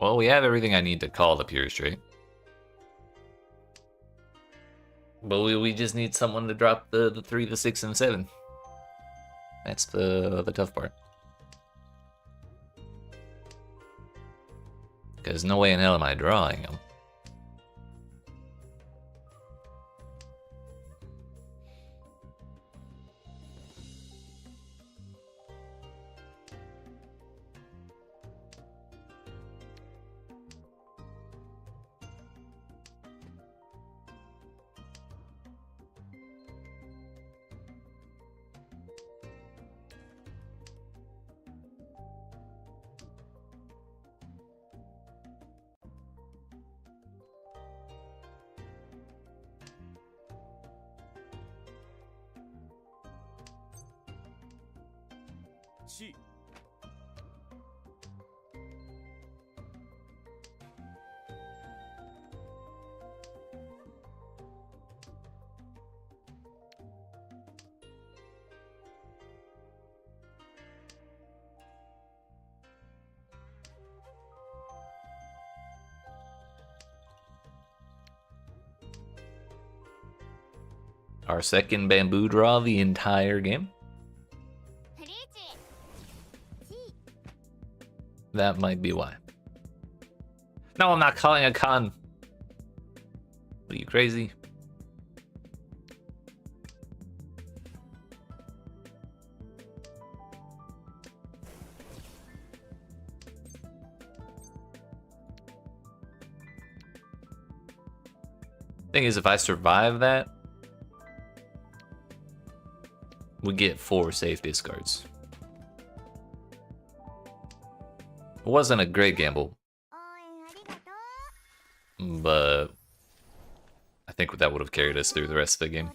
S1: Well, we have everything I need to call the purist, right? But we just need someone to drop the 3, the 6, and 7. That's the tough part. Because no way in hell am I drawing them. Our second bamboo draw the entire game. That might be why. No, I'm not calling a con. What are you, crazy? Thing is, if I survive that, we get 4 safe discards. It wasn't a great gamble, but I think that would have carried us through the rest of the game.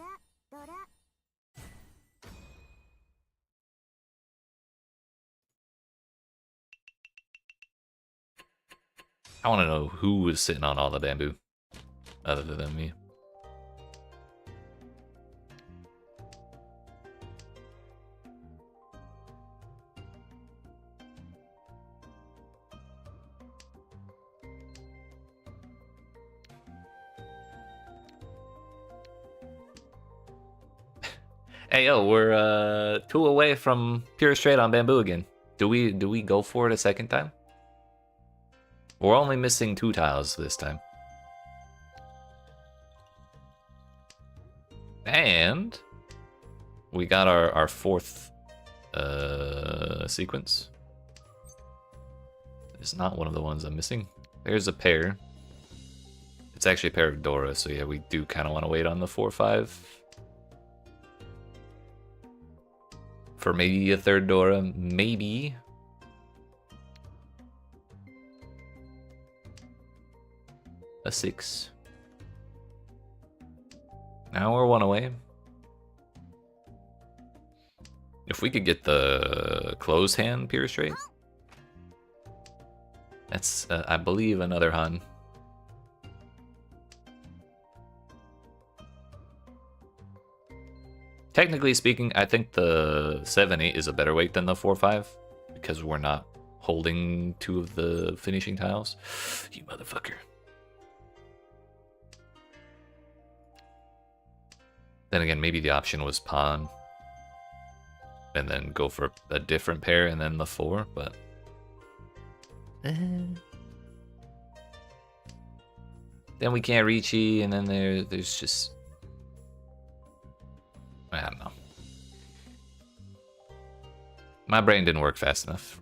S1: I want to know who was sitting on all the bamboo, other than me. Hey yo, we're 2 away from pure straight on bamboo again. Do we go for it a second time? We're only missing 2 tiles this time. And we got our 4th sequence. It's not one of the ones I'm missing. There's a pair. It's actually a pair of Dora, so yeah, we do kind of want to wait on the 4-5. For maybe a 3rd Dora, maybe. a 6. Now we're 1 away. If we could get the closed hand pierce rate, that's, I believe, another Hun. Technically speaking, I think the 7-8 is a better weight than the 4-5 because we're not holding 2 of the finishing tiles. You motherfucker. Then again, maybe the option was pawn and then go for a different pair and then the 4, but then we can't reach E, and then there's just, I don't know. My brain didn't work fast enough.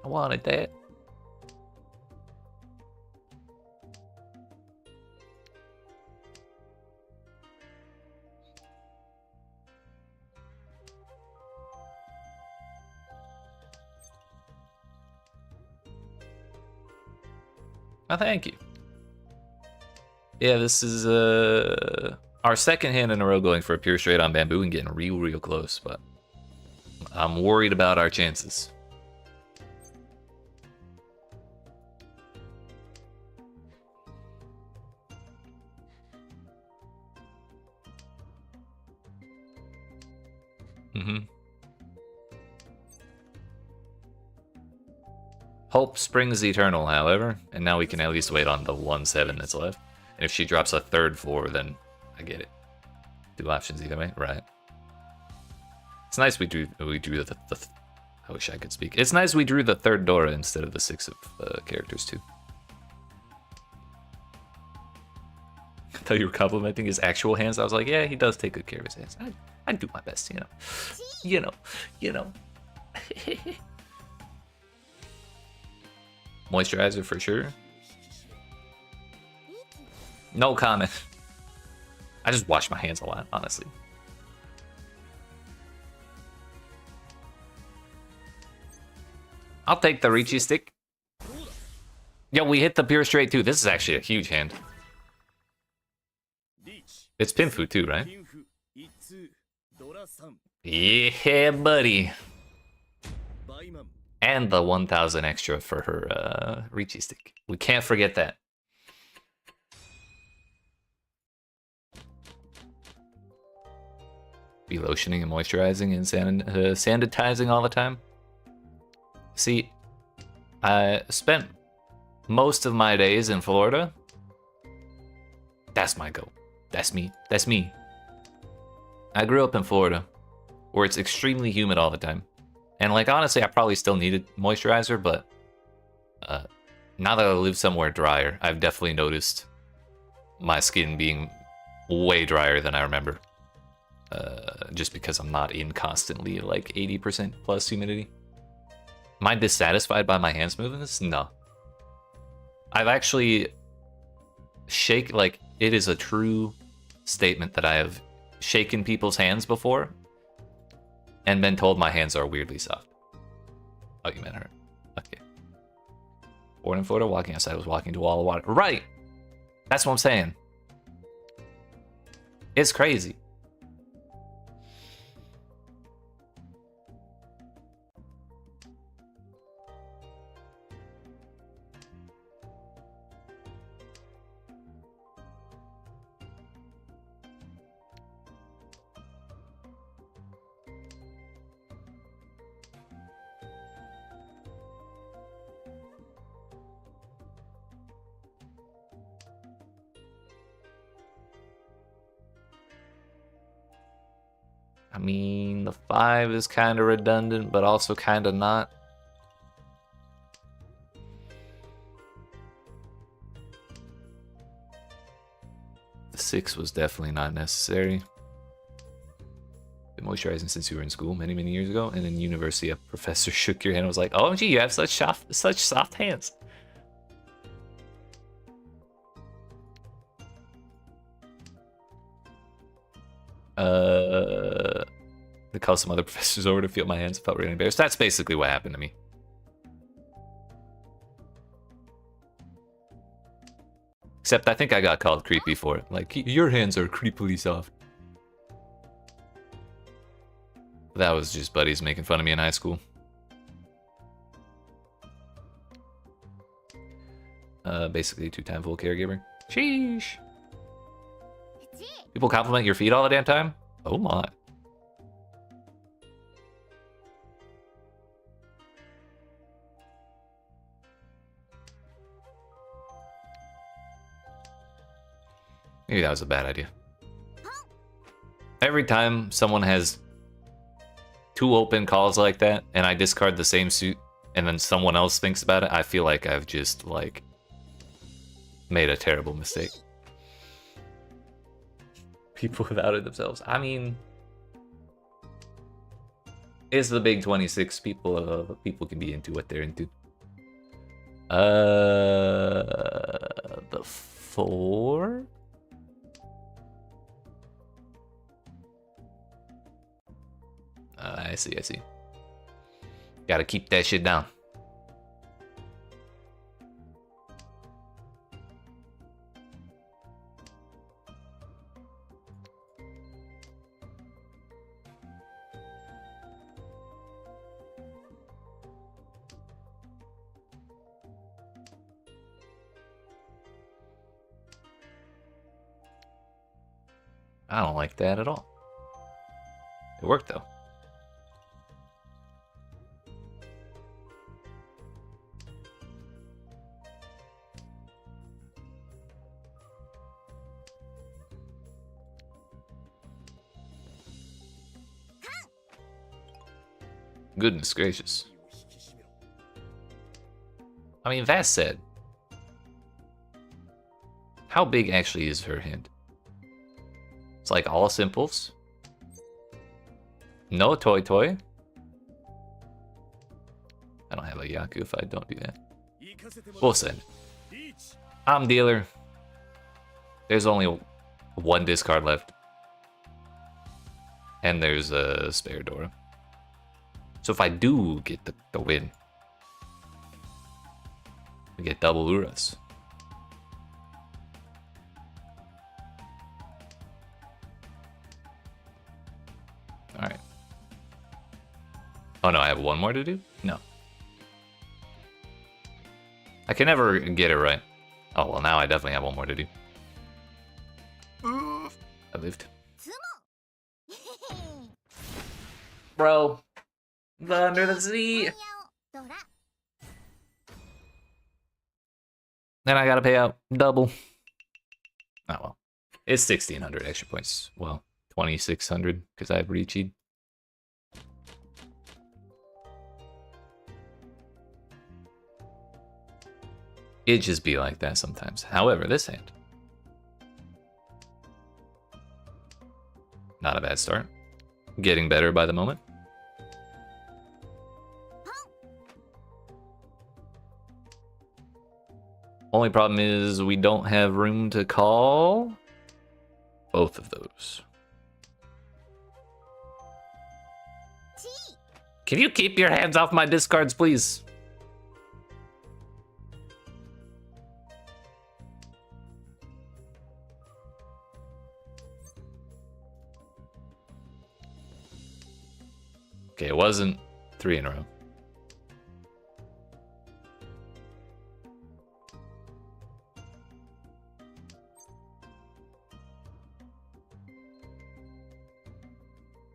S1: I wanted that. Oh, thank you. Yeah, this is our second hand in a row going for a pure straight on bamboo and getting real close, but I'm worried about our chances. Hope springs eternal, however, and now we can at least wait on the 1-7 that's left. And if she drops a third 4, then I get it. 2 options either way, right? It's nice we drew the I wish I could speak. It's nice we drew the third Dora instead of the 6 of characters too. I thought you were complimenting his actual hands. I was like, yeah, he does take good care of his hands. I do my best, you know. Moisturizer for sure. No comment. I just wash my hands a lot, honestly. I'll take the Ricci stick. Yo, we hit the pure straight too. This is actually a huge hand. It's Pinfu too, right? Yeah, buddy. And the 1,000 extra for her Ricci stick. We can't forget that. Be lotioning and moisturizing and sanitizing all the time. See, I spent most of my days in Florida. That's my goal. That's me. That's me. I grew up in Florida, where it's extremely humid all the time. And like, honestly, I probably still needed moisturizer, but now that I live somewhere drier, I've definitely noticed my skin being way drier than I remember. Just because I'm not in constantly like 80% plus humidity. Am I dissatisfied by my hand smoothness? No. I've actually it is a true statement that I have shaken people's hands before and been told my hands are weirdly soft. Oh, you meant her. Okay. Born in Florida, walking outside was walking to a wall of water. Right! That's what I'm saying. It's crazy. I mean, the 5 is kind of redundant, but also kind of not. 6 was definitely not necessary. Been moisturizing since you were in school many, many years ago. And in university, a professor shook your hand and was like, "OMG, you have such soft hands." They called some other professors over to feel my hands. Felt really embarrassed. That's basically what happened to me. Except I think I got called creepy for it. Like, your hands are creepily soft. That was just buddies making fun of me in high school. Basically two-time full caregiver. Sheesh. People compliment your feet all the damn time? Oh my. Maybe that was a bad idea. Every time someone has 2 open calls like that, and I discard the same suit, and then someone else thinks about it, I feel like I've just, like, made a terrible mistake. People have outed themselves. I mean, it's the big 26. People can be into what they're into. The 4? I see. Gotta keep that shit down. I don't like that at all. It worked though. Goodness gracious. I mean, that said, how big actually is her hand? It's like all simples. No toy. I don't have a Yaku if I don't do that. We'll send. I'm dealer. There's only 1 discard left. And there's a spare Dora. So if I do get the win, we get double Uras. Alright. Oh no, I have 1 more to do? No. I can never get it right. Oh well, now I definitely have 1 more to do. I lived. Bro. Under the sea. Then I gotta pay out double. Oh well. It's 1,600 extra points. Well, 2,600 because I have Reaching. It just be like that sometimes. However, this hand. Not a bad start. Getting better by the moment. Only problem is we don't have room to call both of those. Can you keep your hands off my discards, please? Okay, it wasn't 3 in a row.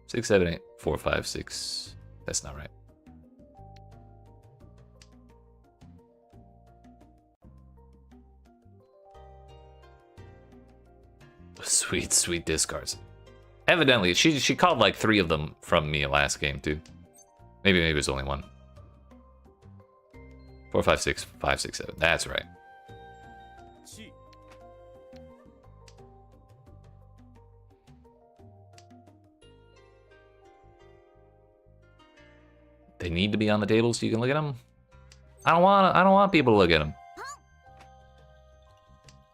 S1: Six, 7, 8, 4, 5, 6. That's not right. Sweet, sweet discards. Evidently, she called like 3 of them from me last game too. Maybe it was only 1. 4, 5, 6, 5, 6, 7. That's right. They need to be on the table so you can look at them. I don't want people to look at them.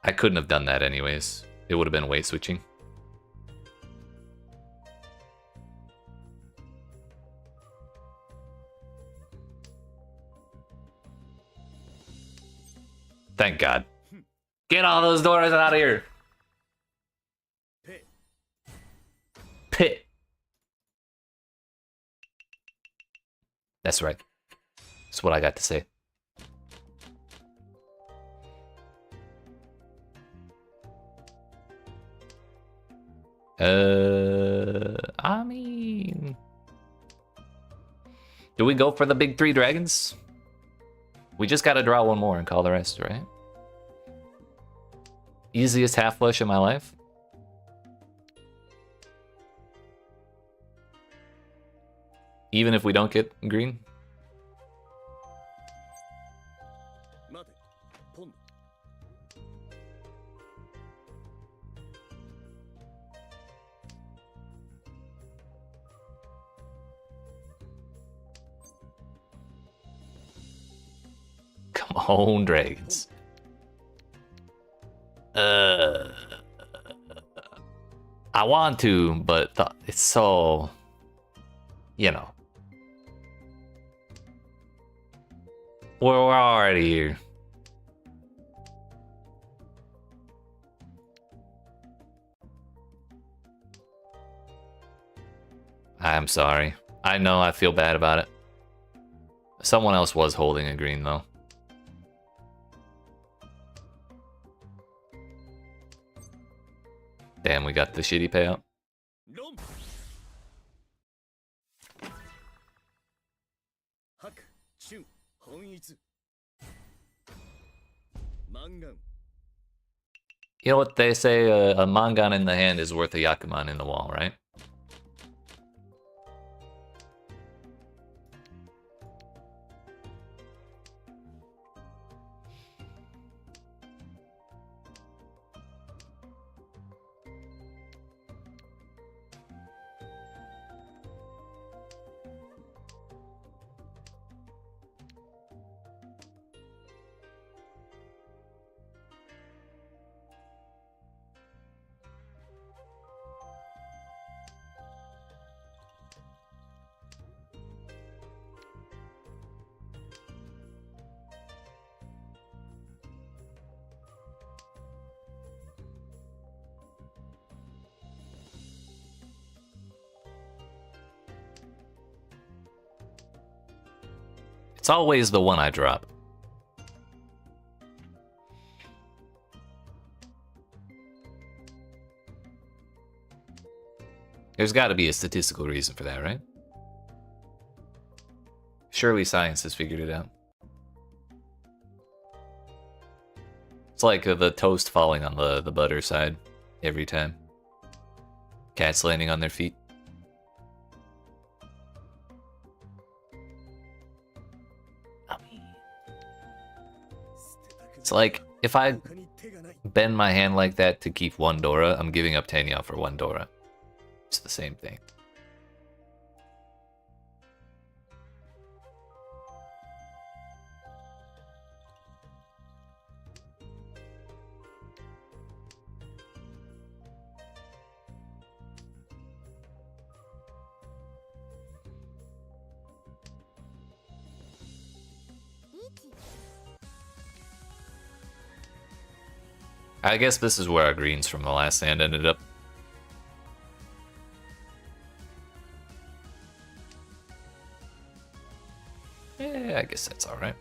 S1: I couldn't have done that anyways. It would have been weight switching. Thank God. Get all those doors out of here. Pit. That's right. That's what I got to say. I mean... Do we go for the big 3 dragons? We just gotta draw one more and call the rest, right? Easiest half flush in my life. Even if we don't get green. Come on, dragons. I want to, but it's so, you know. We're already here. I'm sorry. I know I feel bad about it. Someone else was holding a green though. Damn, we got the shitty payout. You know what they say, a mangan in the hand is worth a Yakuman in the wall, right? It's always the one I drop. There's got to be a statistical reason for that, right? Surely science has figured it out. It's like the toast falling on the butter side every time. Cats landing on their feet. It's like, if I bend my hand like that to keep one Dora, I'm giving up Tanya for one Dora. It's the same thing. I guess this is where our greens from the last hand ended up. Yeah, I guess that's alright.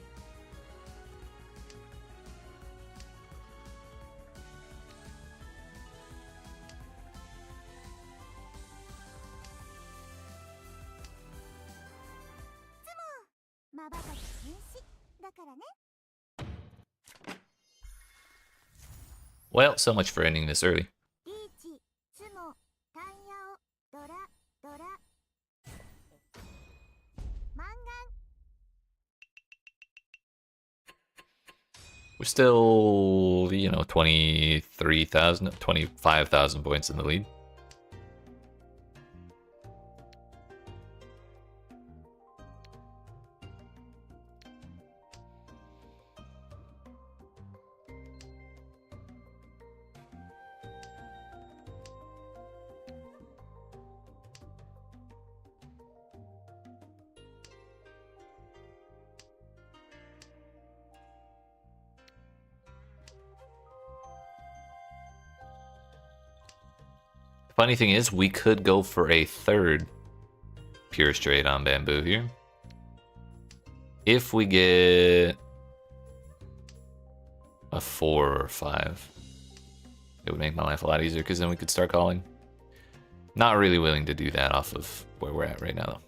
S1: Well, so much for ending this early. We're still, you know, 23,000, 25,000 points in the lead. Funny thing is, we could go for a third pure straight on bamboo here. If we get a 4 or 5, it would make my life a lot easier because then we could start calling. Not really willing to do that off of where we're at right now, though.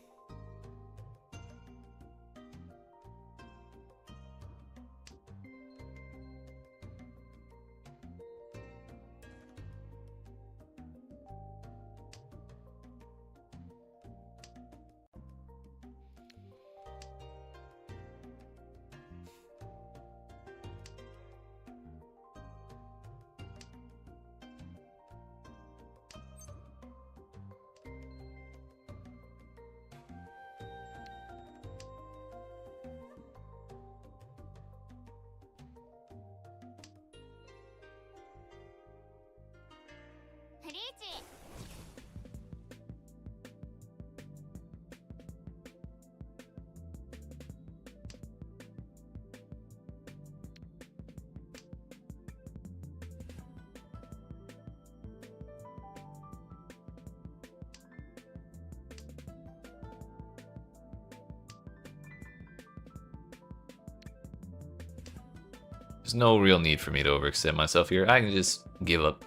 S1: There's no real need for me to overextend myself here. I can just give up.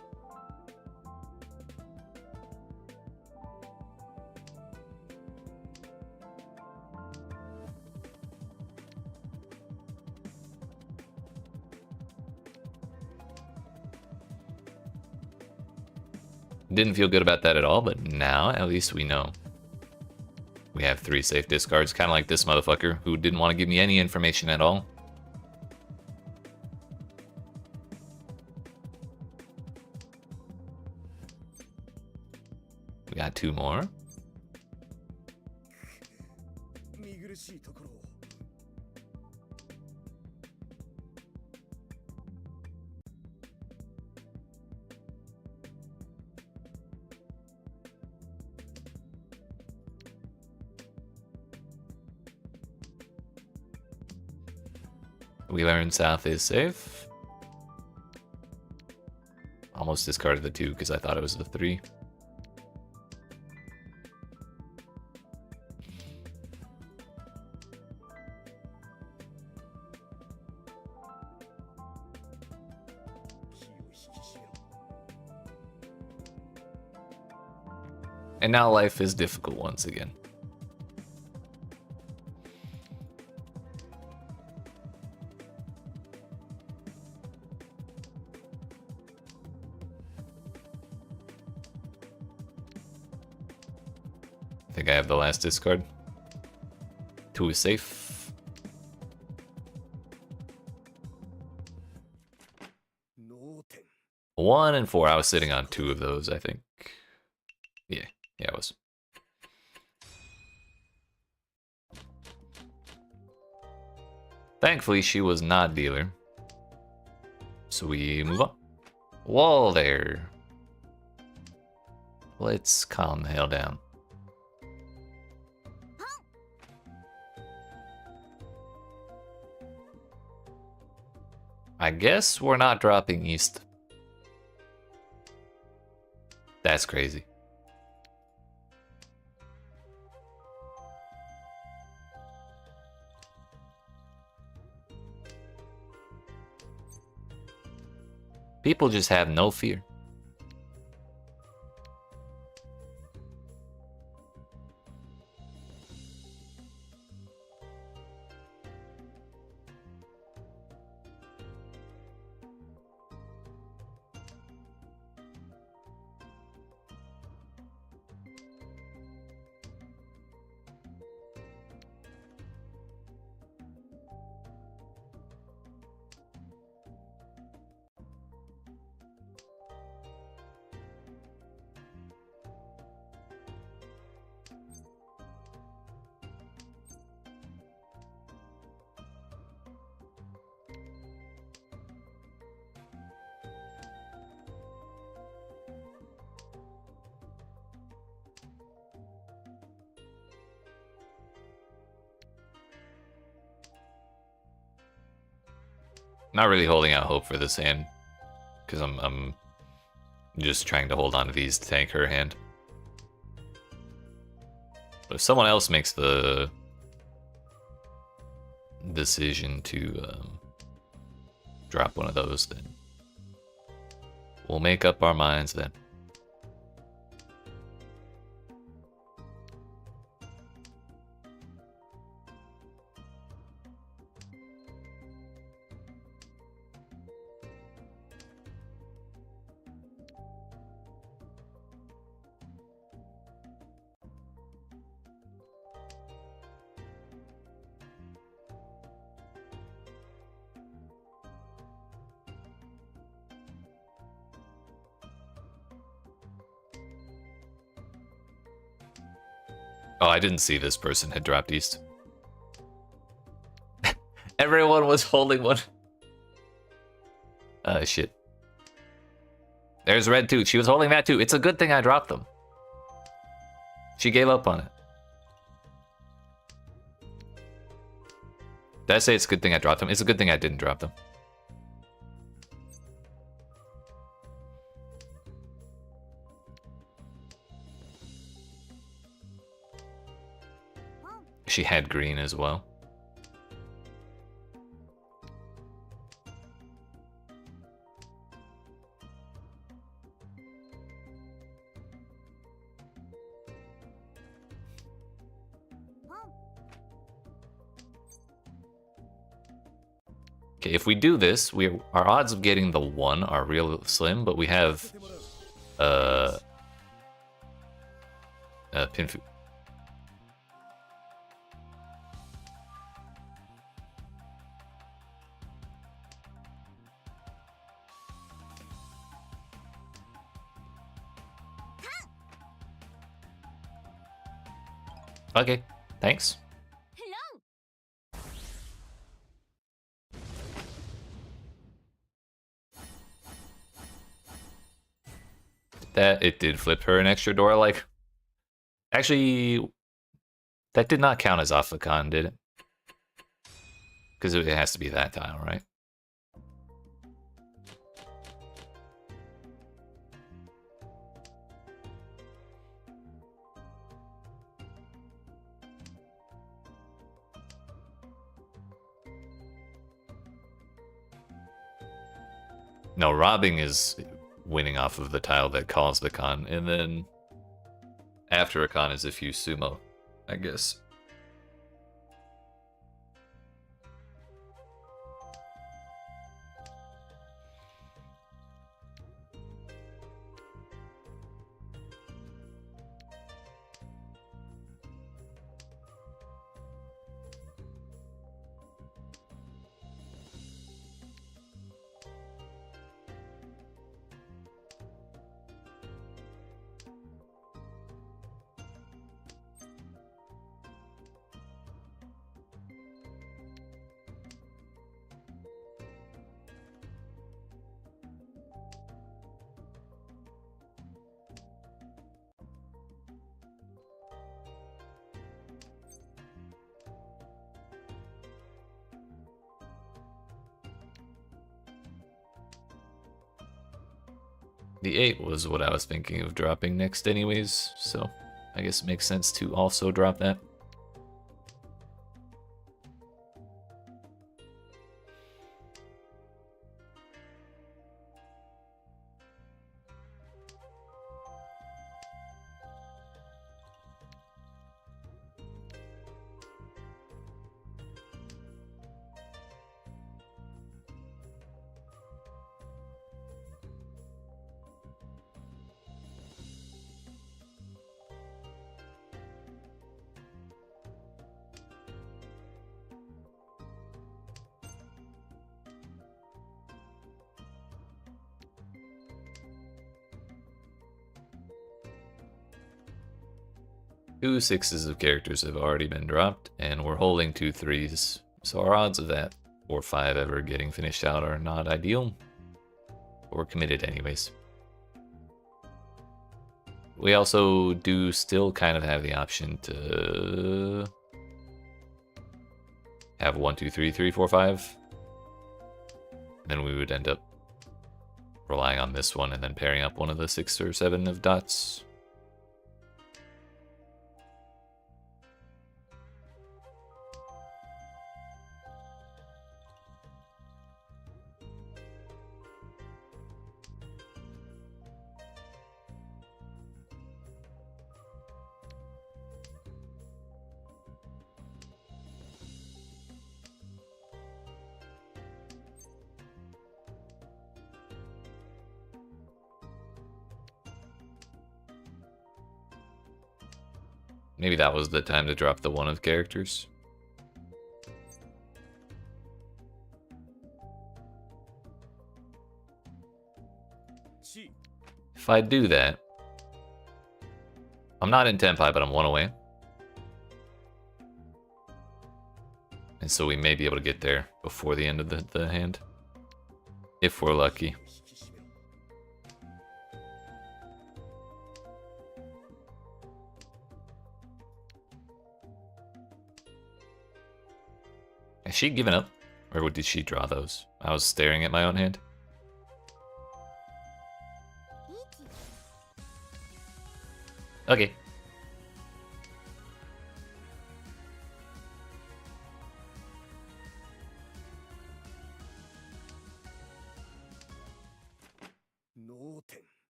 S1: Didn't feel good about that at all, but now at least we know. We have 3 safe discards, kind of like this motherfucker who didn't want to give me any information at all. We got 2 more. We learned south is safe. Almost discarded the 2 because I thought it was the 3. And now life is difficult once again. I think I have the last discard. 2 is safe. One and 4. I was sitting on 2 of those, I think. Yeah, it was. Thankfully, she was not dealer. So we move on. Wall there. Let's calm the hell down. I guess we're not dropping east. That's crazy. People just have no fear. Not really holding out hope for this hand, because I'm Just trying to hold on to these to tank her hand. But if someone else makes the decision to drop one of those, then we'll make up our minds then. Oh, I didn't see this person had dropped east. Everyone was holding one. Shit. There's red too. She was holding that too. It's a good thing I dropped them. She gave up on it. Did I say it's a good thing I dropped them? It's a good thing I didn't drop them. She had green as well. Okay, if we do this, our odds of getting the 1 are real slim, but we have Pinfu. Okay, thanks. That it did flip her an extra door, like... Actually, that did not count as off the con, did it? Because it has to be that tile, right? No, robbing is winning off of the tile that caused the con, and then after a con is if you sumo, I guess. The 8 was what I was thinking of dropping next anyways, so I guess it makes sense to also drop that. Two 6s of characters have already been dropped, and we're holding 2 3s, so our odds of that 4 5 ever getting finished out are not ideal. We're committed anyways. We also do still kind of have the option to have 1 2 3 3 4 5. Then we would end up relying on this one and then pairing up one of the 6 or 7 of dots. Maybe that was the time to drop the 1 of characters. If I do that, I'm not in Tenpai, but I'm 1 away. And so we may be able to get there before the end of the hand. If we're lucky. Has she given up? Or did she draw those? I was staring at my own hand. Okay.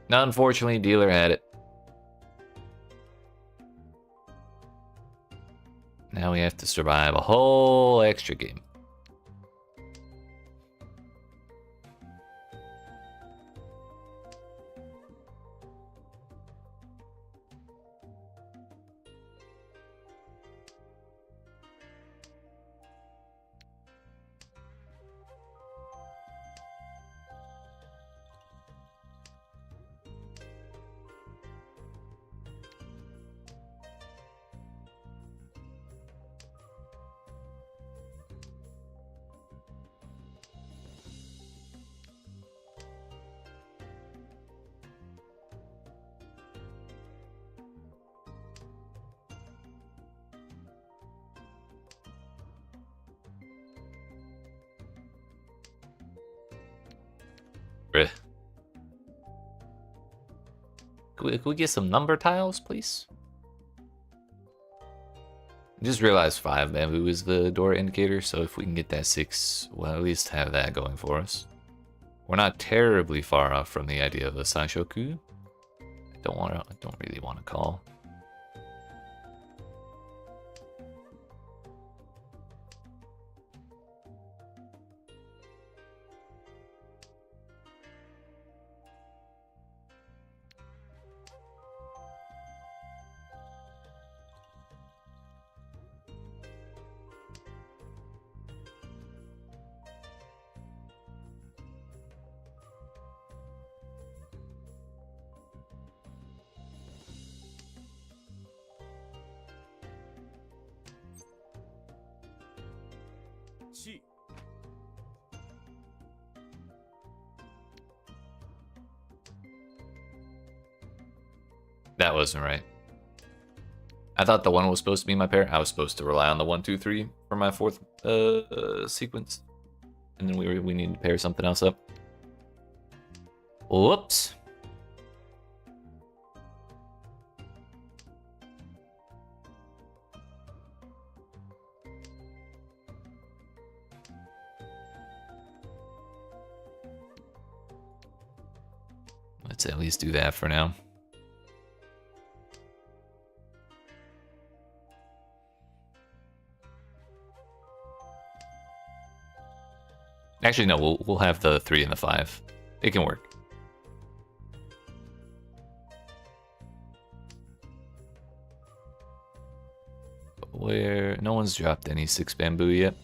S1: Now, unfortunately, dealer had it. Now we have to survive a whole extra game. Can we get some number tiles, please? I just realized 5 bamboo is the door indicator, so if we can get that 6, we'll at least have that going for us. We're not terribly far off from the idea of a Sanshoku. I don't really want to call. That wasn't right. I thought the 1 was supposed to be my pair. I was supposed to rely on the 1, 2, 3 for my 4th sequence. And then we need to pair something else up. Whoops. Let's at least do that for now. Actually, no, we'll have the 3 and the 5. It can work. Where no one's dropped any 6 bamboo yet.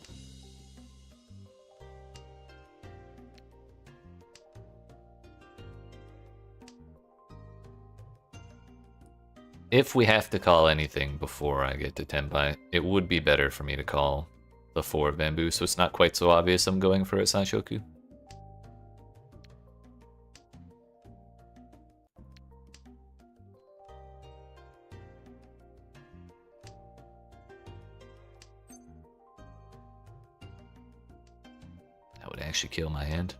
S1: If we have to call anything before I get to Tenpai, it would be better for me to call the 4 bamboo, so it's not quite so obvious I'm going for a Sanshoku. actually kill my hand.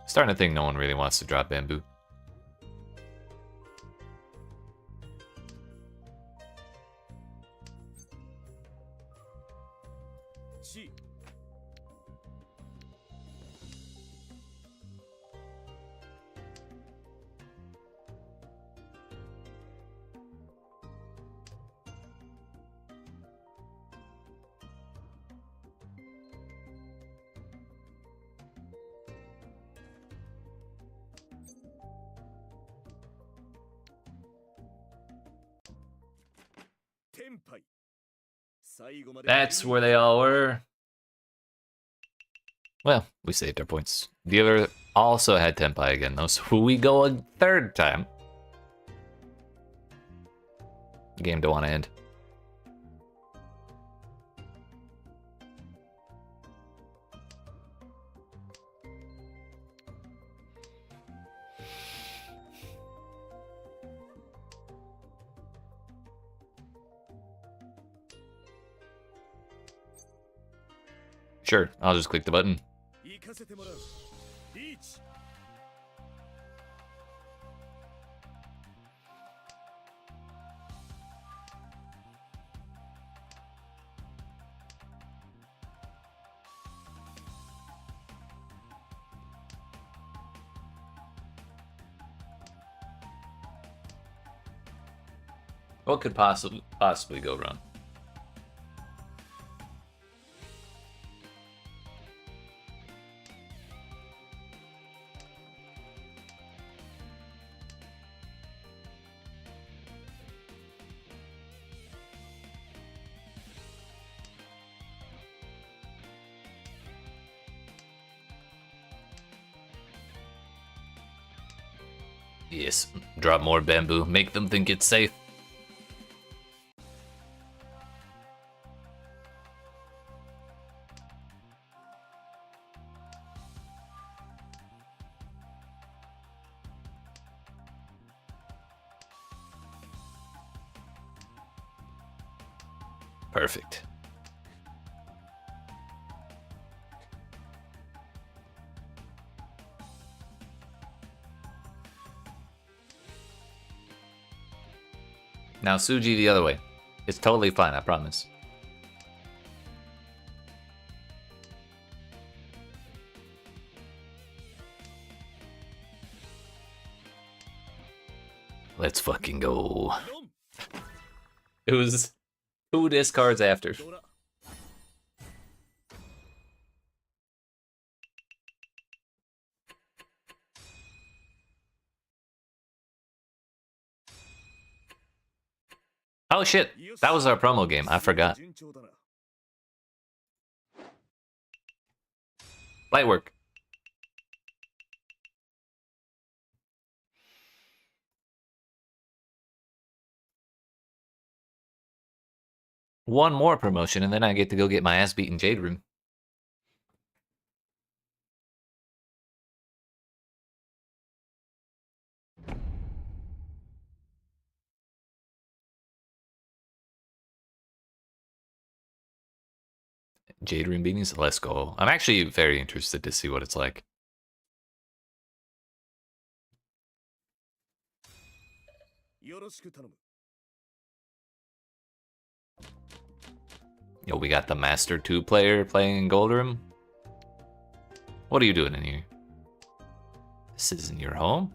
S1: Starting to think no one really wants to drop bamboo. That's where they all were. Well, we saved our points. The other also had Tenpai again, though, so we go a third time. The game don't want to end. Sure, I'll just click the button. What could possibly go wrong? Yes, drop more bamboo, make them think it's safe. Perfect. Now Suji the other way. It's totally fine, I promise. Let's fucking go. It was 2 discards after. Oh shit, that was our promo game, I forgot. Light work. One more promotion and then I get to go get my ass beat in Jade Room. Jade Room beatings, let's go. I'm actually very interested to see what it's like. Yo, we got the Master 2 player playing in Gold Room. What are you doing in here? This isn't your home?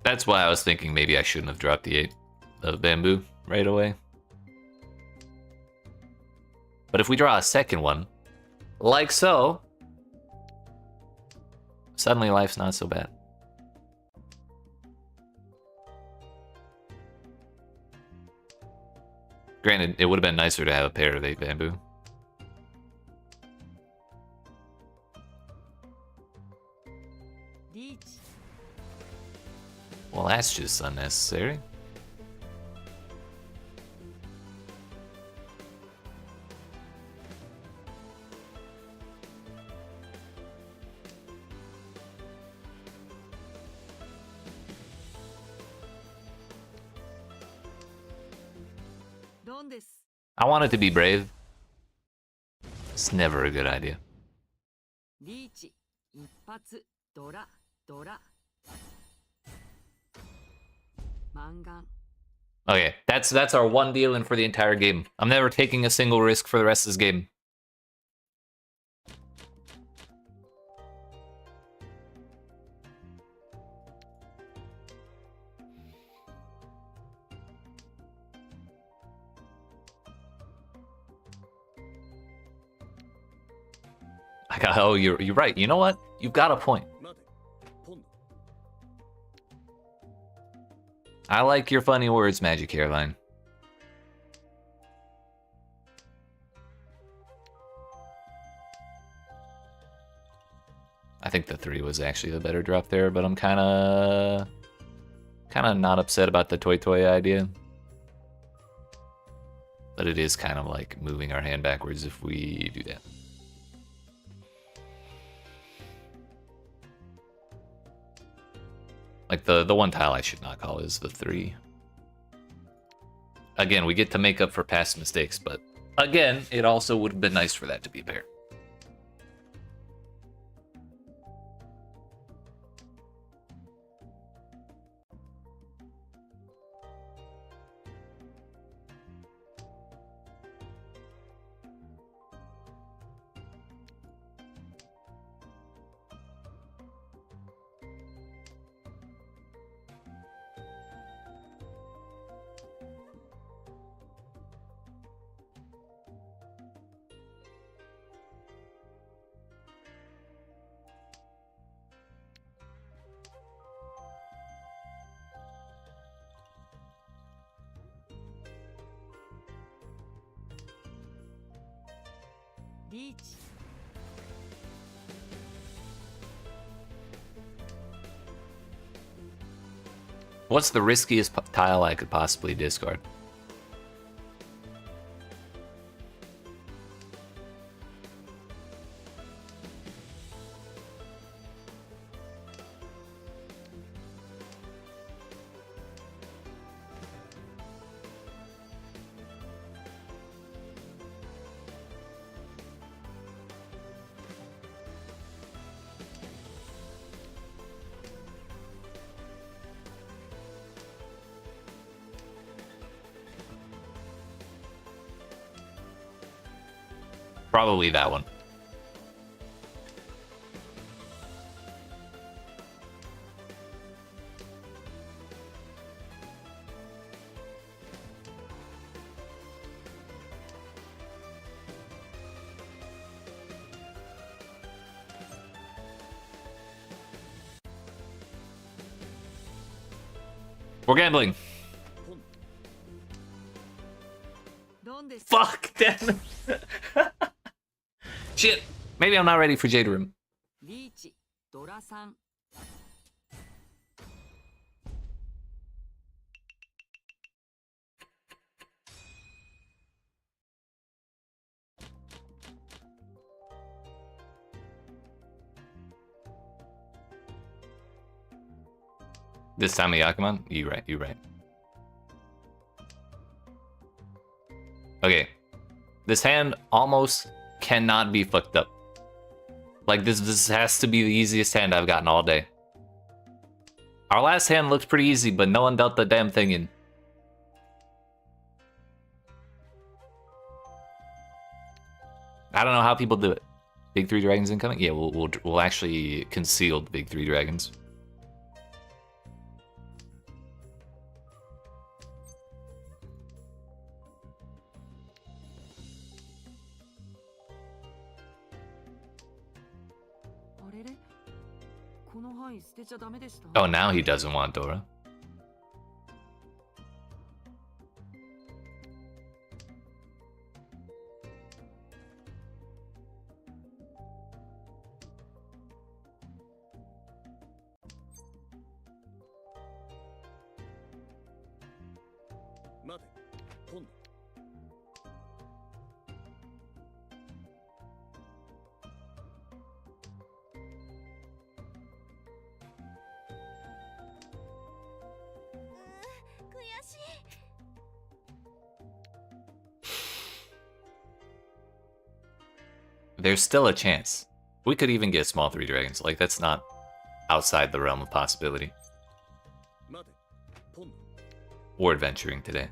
S1: That's why I was thinking maybe I shouldn't have dropped the 8 of bamboo right away. But if we draw a second one, like so, suddenly life's not so bad. Granted, it would have been nicer to have a pair of 8 bamboo. Well, that's just unnecessary. I want it to be brave. It's never a good idea. Okay, that's our one deal in for the entire game. I'm never taking a single risk for the rest of this game. Oh, you're right. You know what? You've got a point. I like your funny words, Magic Hairline. I think the 3 was actually the better drop there, but I'm kind of not upset about the toy idea. But it is kind of like moving our hand backwards if we do that. Like the one tile I should not call is the 3. Again, we get to make up for past mistakes, but again, it also would have been nice for that to be a pair. What's the riskiest tile I could possibly discard? Probably that one. We're gambling. Fuck, damn it. Shit, maybe I'm not ready for Jade Room. This time of Yakuman? You're right. Okay. This hand almost cannot be fucked up. Like, this has to be the easiest hand I've gotten all day. Our last hand looked pretty easy, but no one dealt the damn thing in. I don't know how people do it. Big 3 dragons incoming? Yeah, we'll actually conceal the big 3 dragons. Oh, now he doesn't want Dora. There's still a chance. We could even get small 3 dragons. Like, that's not outside the realm of possibility. We're adventuring today.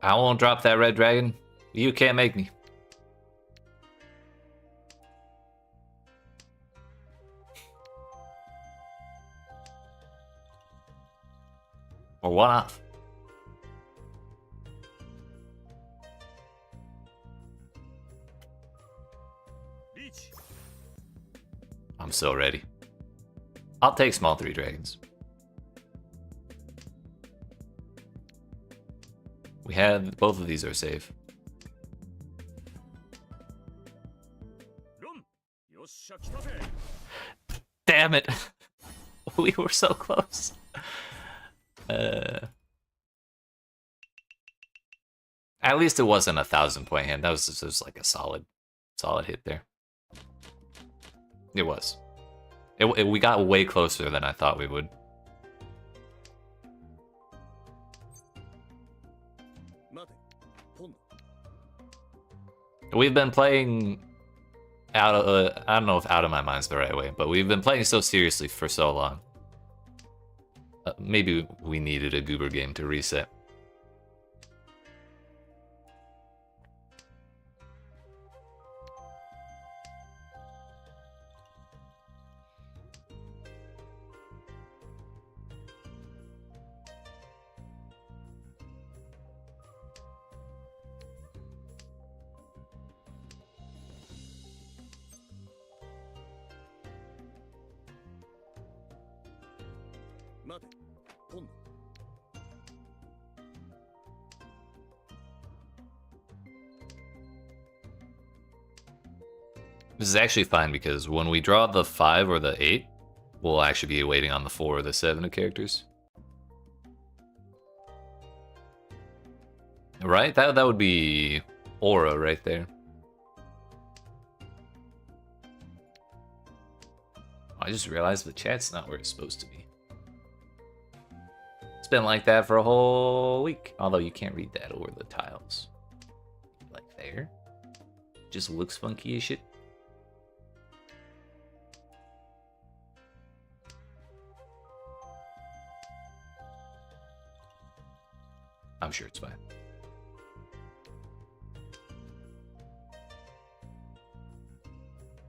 S1: I won't drop that red dragon. You can't make me. Or one off. I'm so ready. I'll take small 3 dragons. We have both of these are safe. Damn it! We were so close. At least it wasn't a 1,000-point hand. That was just like a solid hit there. It was. We got way closer than I thought we would. We've been playing out of, I don't know if out of my mind's the right way, but we've been playing so seriously for so long. Maybe we needed a goober game to reset. This is actually fine because when we draw the 5 or the 8, we'll actually be waiting on the 4 or the 7 of characters. Right? That would be aura right there. I just realized the chat's not where it's supposed to be. It's been like that for a whole week. Although you can't read that over the tiles. Like there. Just looks funky as shit. I'm sure it's fine.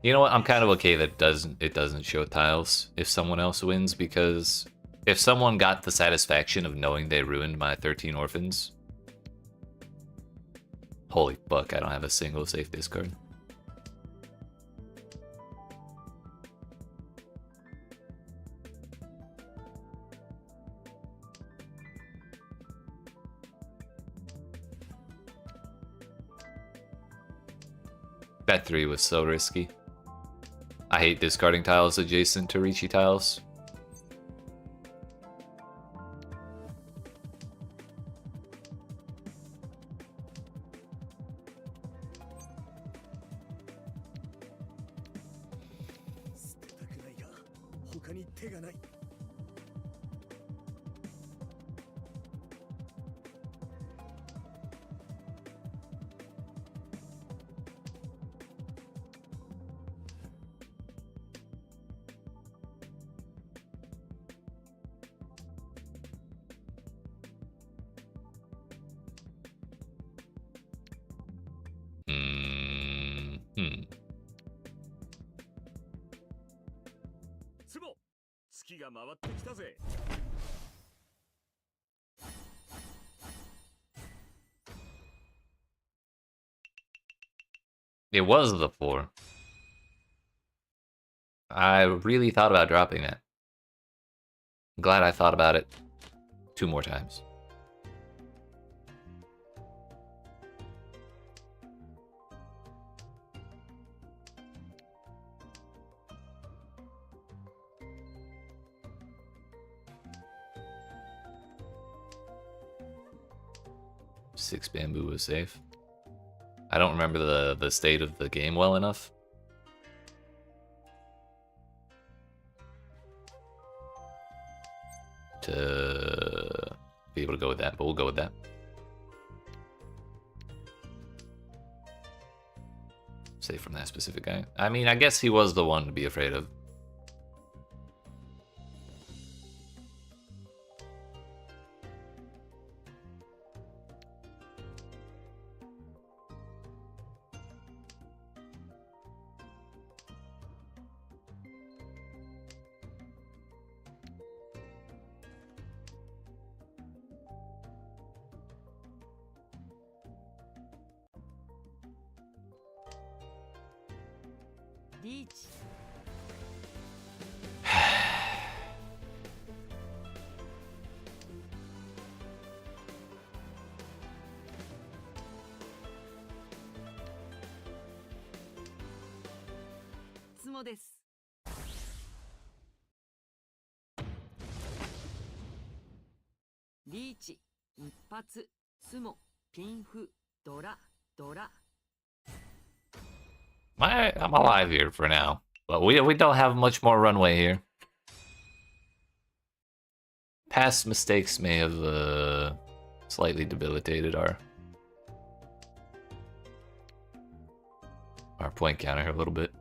S1: You know what? I'm kind of okay that it doesn't show tiles if someone else wins, because if someone got the satisfaction of knowing they ruined my 13 orphans, holy fuck, I don't have a single safe discard. That 3 was so risky. I hate discarding tiles adjacent to Ricci tiles. It was the 4. I really thought about dropping that. I'm glad I thought about it 2 more times. Six bamboo was safe. I don't remember the state of the game well enough. To be able to go with that, but we'll go with that. Safe from that specific guy. I mean, I guess he was the one to be afraid of. I'm alive here for now, but we don't have much more runway here. Past mistakes may have slightly debilitated our point counter a little bit.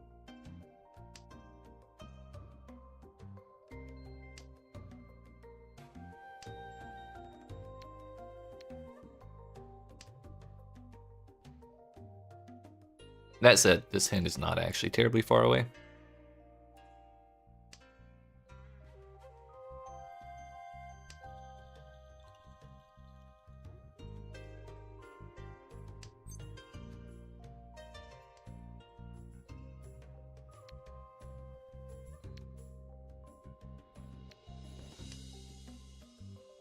S1: That said, this hand is not actually terribly far away.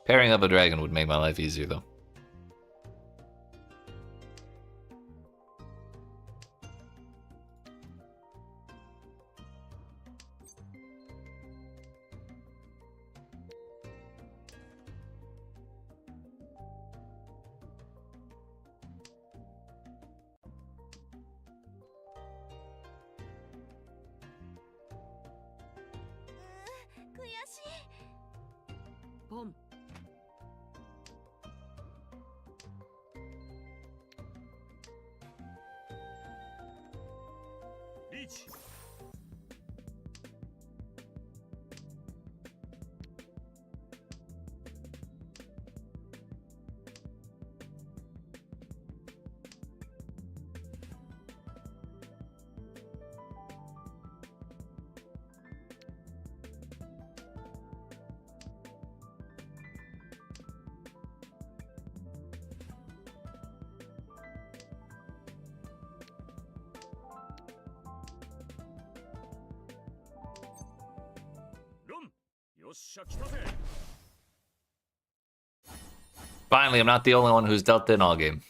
S1: Pairing up a dragon would make my life easier, though. Finally, I'm not the only one who's dealt in all game.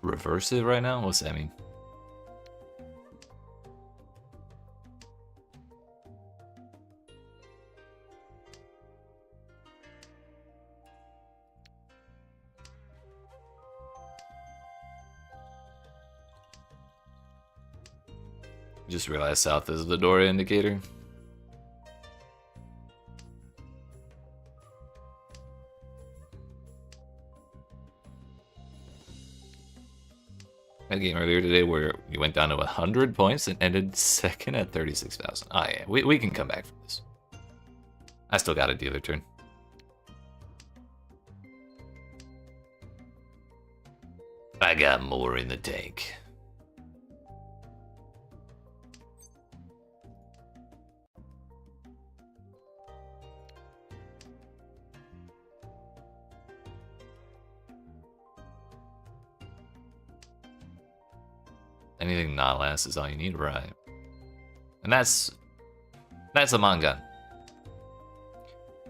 S1: Reverse it right now? What's that mean? Just realized south is the door indicator. A game earlier today where you went down to 100 points and ended second at 36,000. Oh yeah, we can come back from this. I still got a dealer turn. I got more in the tank. Anything not last is all you need, right? And that's a manga.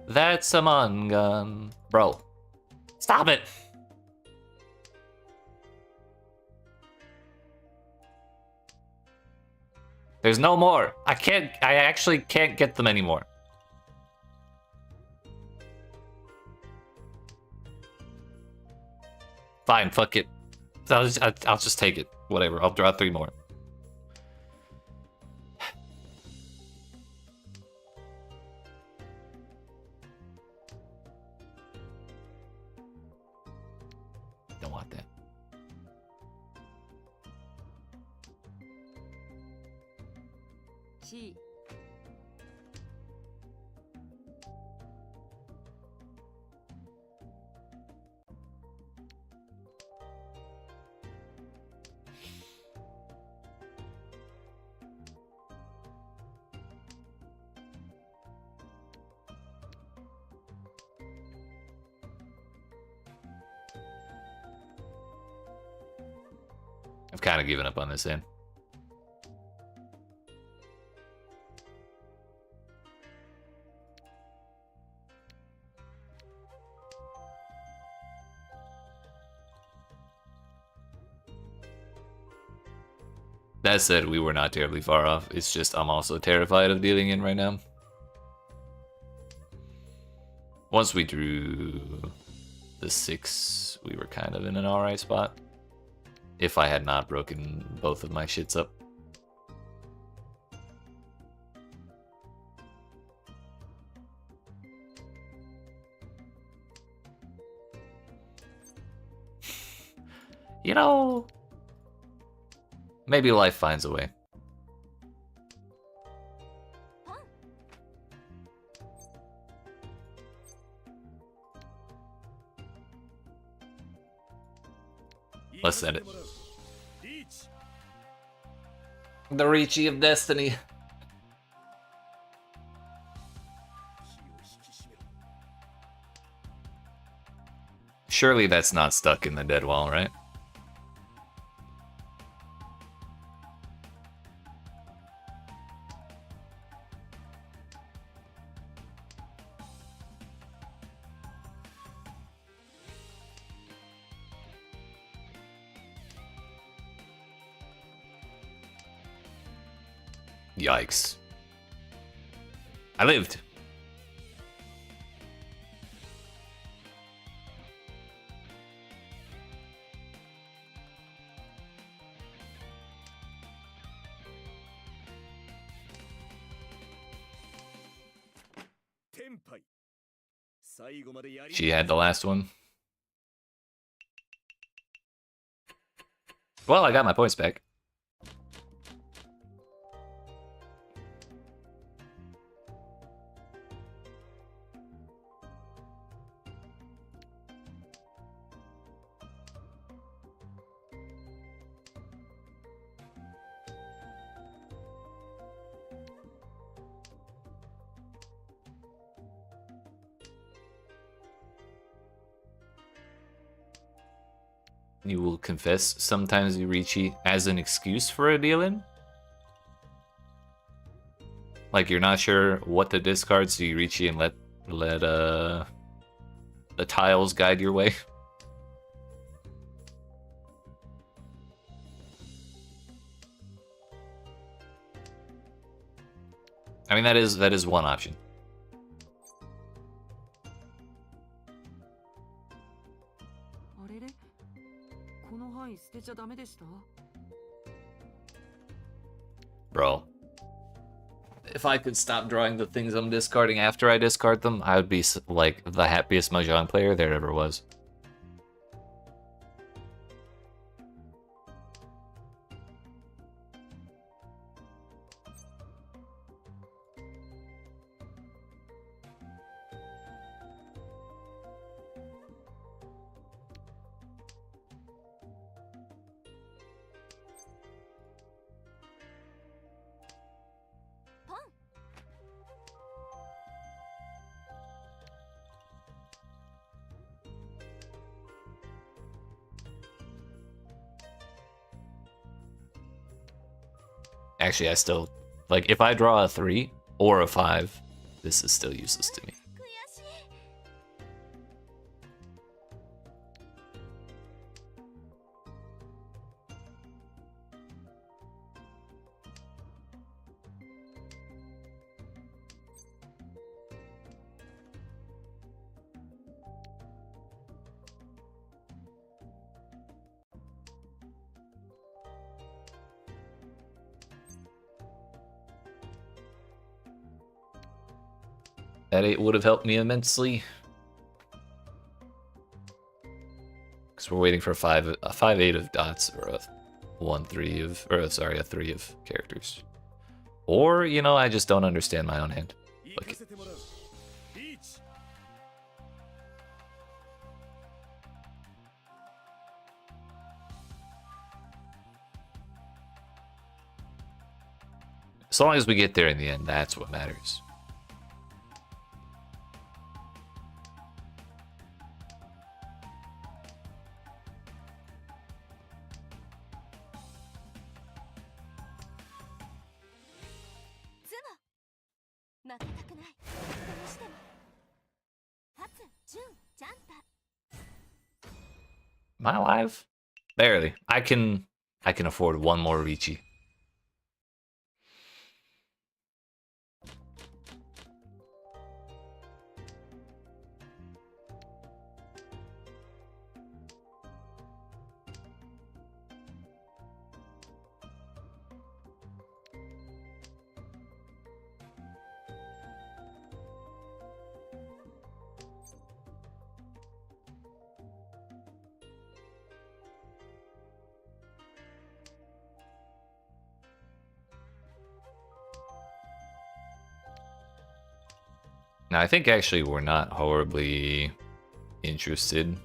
S1: That's a manga. Bro. Stop it! There's no more. I actually can't get them anymore. Fine, fuck it. I'll just take it. Whatever, I'll draw 3 more. Don't want that.
S2: G.
S1: I've kind of given up on this end. That said, we were not terribly far off. It's just I'm also terrified of dealing in right now. Once we drew the 6, we were kind of in an alright spot. If I had not broken both of my shits up. You know, maybe life finds a way. Let's send it. The Ricci of Destiny. Surely that's not stuck in the dead wall, right? Yikes. I lived. She had the last one. Well, I got my points back. You will confess sometimes you Ricci as an excuse for a deal-in? Like you're not sure what to discard, so you Ricci and let the tiles guide your way? I mean, that is one option. Bro. If I could stop drawing the things I'm discarding after I discard them, I would be like the happiest Mahjong player there ever was. Actually, I still, like, if I draw a 3 or a 5, this is still useless to me. That 8 would have helped me immensely. Because we're waiting for a 5-8 of dots, or a 1-3 of, or sorry, a 3 of characters. Or, you know, I just don't understand my own hand. Look. As long as we get there in the end, that's what matters. Am I alive? Barely. I can afford one more Ricci. Now, I think actually we're not horribly interested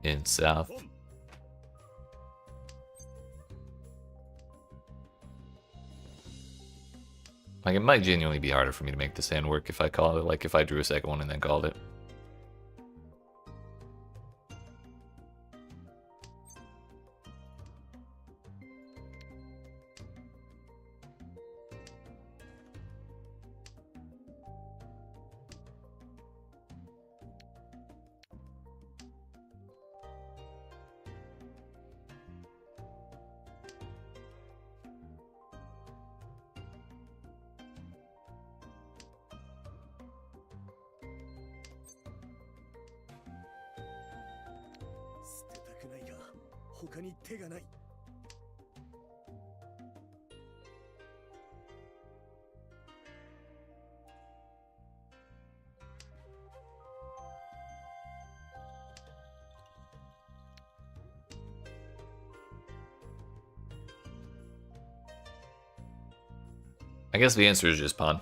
S1: in South. Like, it might genuinely be harder for me to make this hand work if I call it, like if I drew a second one and then called it. I guess the answer is just pawn.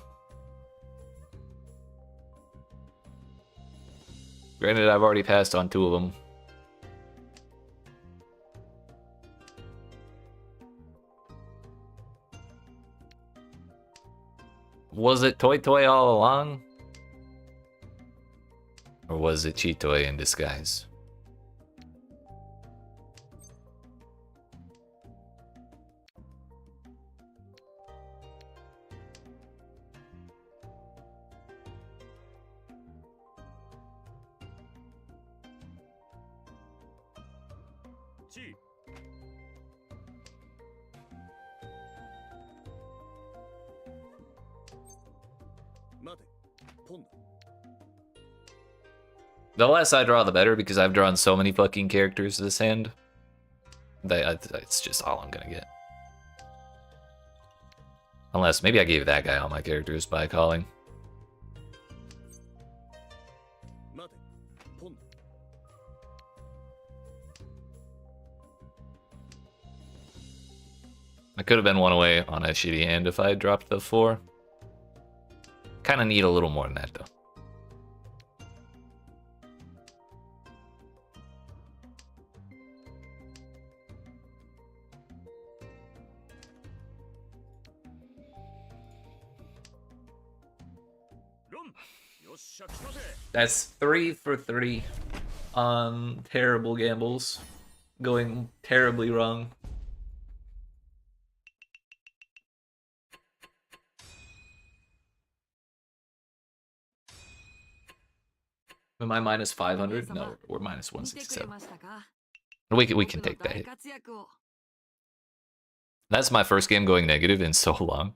S1: Granted, I've already passed on 2 of them. Was it Toy Toy all along? Or was it Cheetoy in disguise? The less I draw, the better, because I've drawn so many fucking characters this hand. It's just all I'm gonna get. Unless, maybe I gave that guy all my characters by calling. I could have been one away on a shitty hand if I had dropped the 4. Kind of need a little more than that, though. That's 3 for 3 on terrible gambles. Going terribly wrong. Am I minus 500? No, we're minus 167. We can take that hit. That's my first game going negative in so long.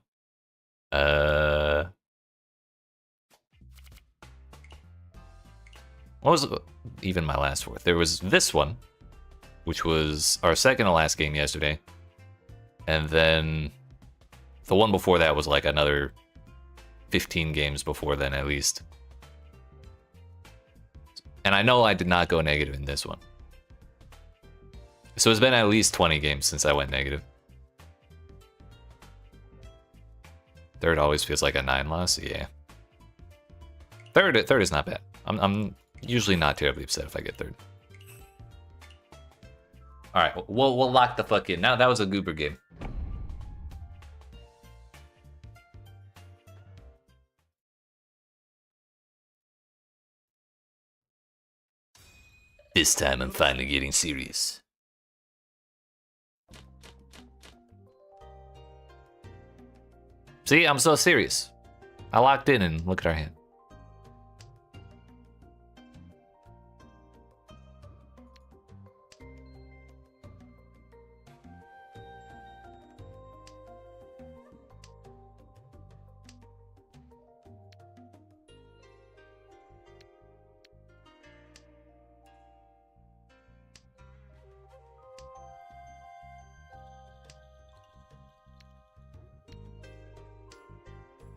S1: What was even my last fourth? There was this one, which was our second to last game yesterday. And then the one before that was like another 15 games before then at least. And I know I did not go negative in this one. So it's been at least 20 games since I went negative. Third always feels like a 9 loss, yeah. Third is not bad. I'm usually not terribly upset if I get third. All right, we'll lock the fuck in. Now that was a goober game. This time I'm finally getting serious. See, I'm so serious. I locked in and look at our hand.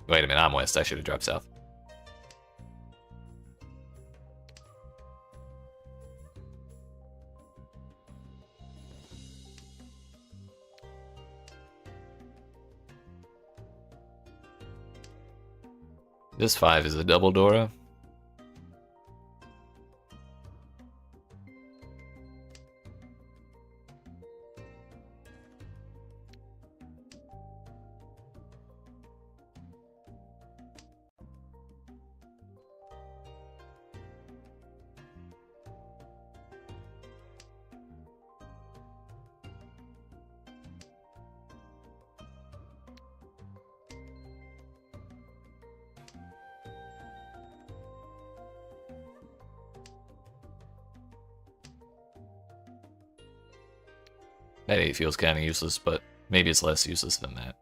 S1: Wait a minute, I'm west. I should have dropped south. This 5 is a double Dora. That 8 feels kind of useless, but maybe it's less useless than that.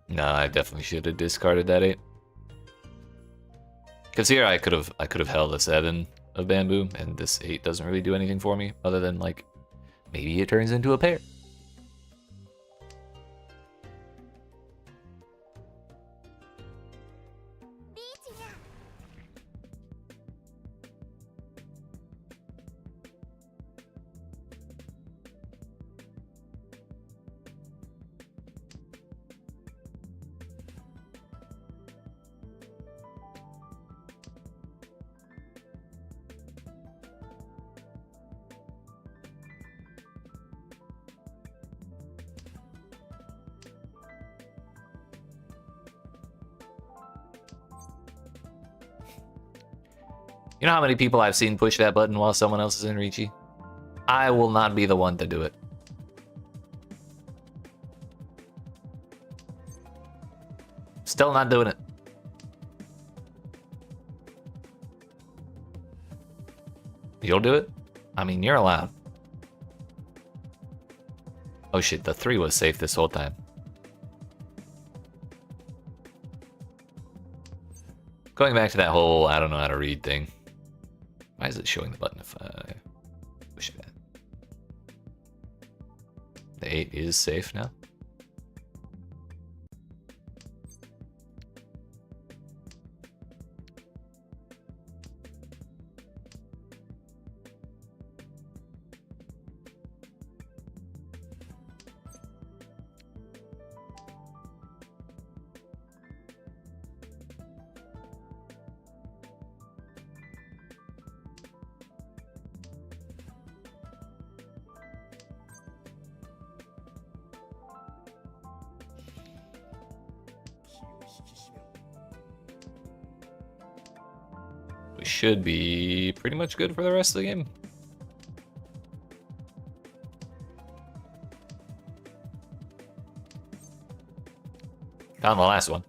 S1: No, I definitely should have discarded that 8. Because here I could have held a 7 of bamboo, and this 8 doesn't really do anything for me, other than like maybe it turns into a pair. You know how many people I've seen push that button while someone else is in Ricci? I will not be the one to do it. Still not doing it. You'll do it? I mean, you're allowed. Oh shit, the 3 was safe this whole time. Going back to that whole I don't know how to read thing. Why is it showing the button if I push that? 8 is safe now. We should be pretty much good for the rest of the game. Found the last one.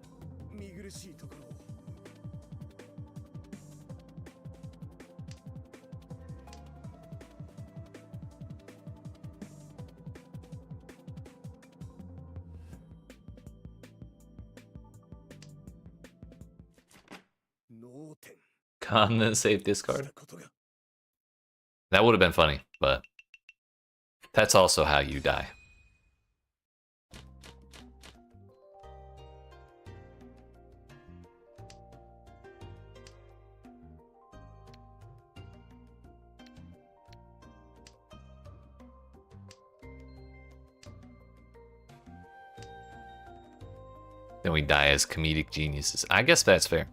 S1: Continent save discard. That would have been funny, but that's also how you die. Then we die as comedic geniuses. I guess that's fair.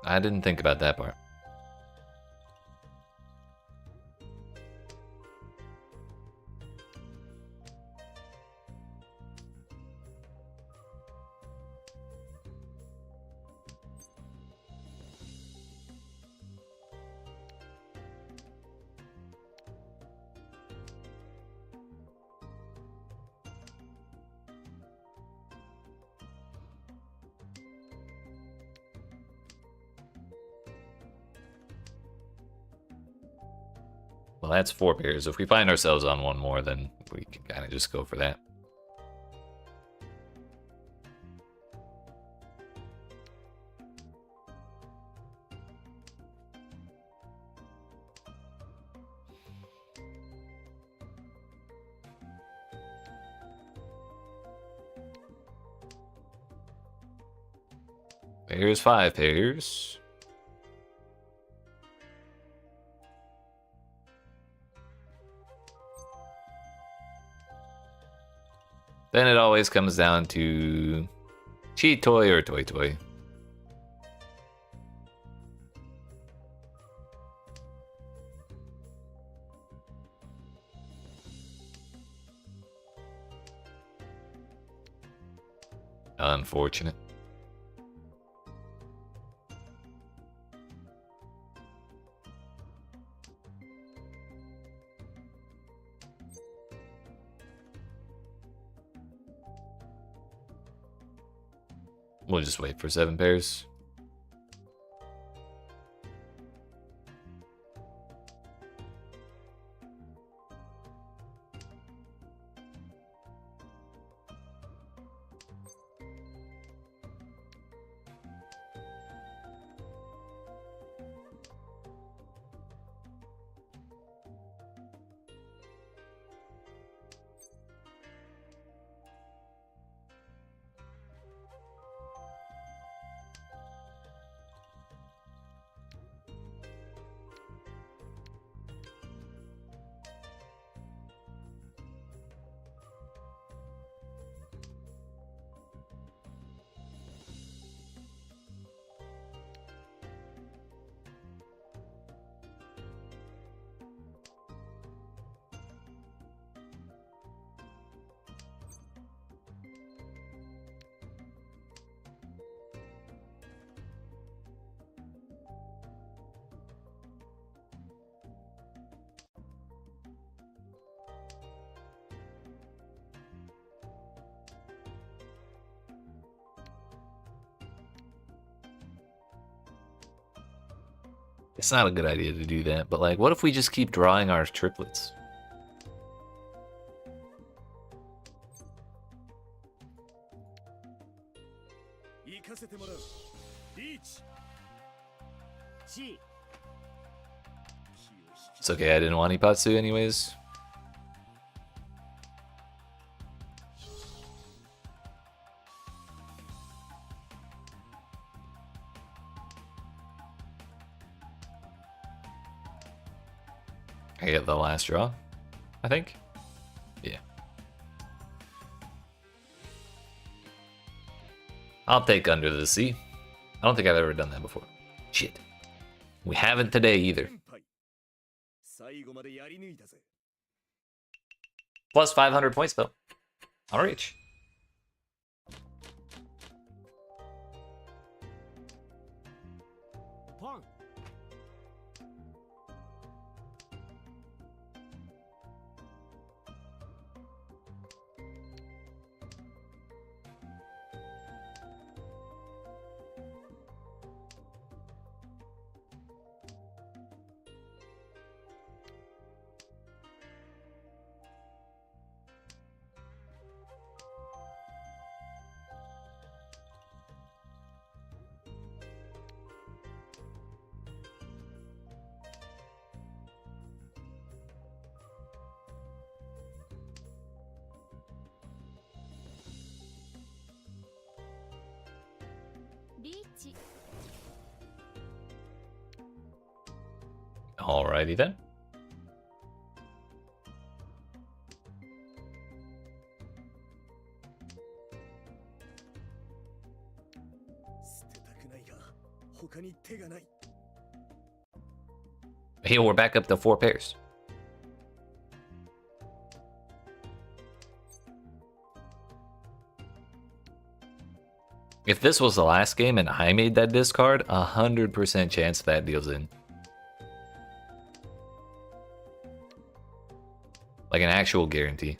S1: I didn't think about that part. Well, that's 4 pairs. If we find ourselves on one more, then we can kind of just go for that. Here's 5 pairs. Then it always comes down to cheat toy or toy toy. Unfortunate. We'll just wait for 7 pairs. It's not a good idea to do that, but like, what if we just keep drawing our triplets? It's okay, I didn't want Ipatsu anyways. I get the last draw, I think. Yeah. I'll take Under the Sea. I don't think I've ever done that before. Shit. We haven't today either. Plus 500 points though. I'll reach. Alrighty then. Hey, we're back up to 4 pairs. If this was the last game and I made that discard, 100% chance that deal's in. Like an actual guarantee.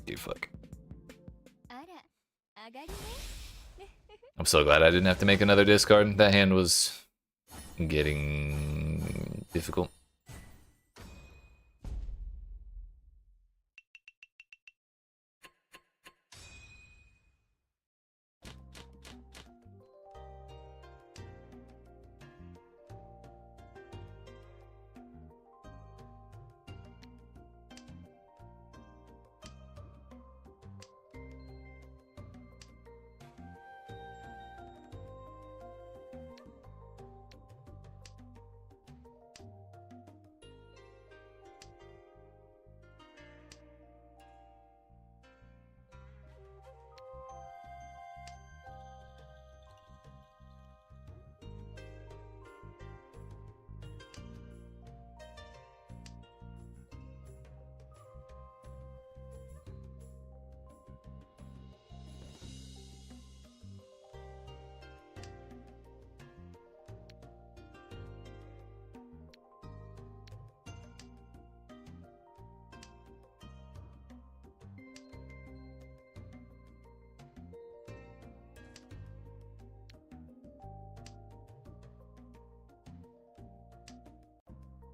S1: You fuck. I'm so glad I didn't have to make another discard. That hand was getting difficult.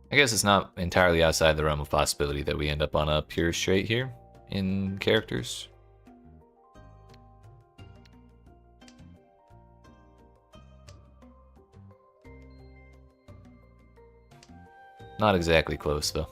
S1: I guess it's not entirely outside the realm of possibility that we end up on a pure straight here in characters. Not exactly close though.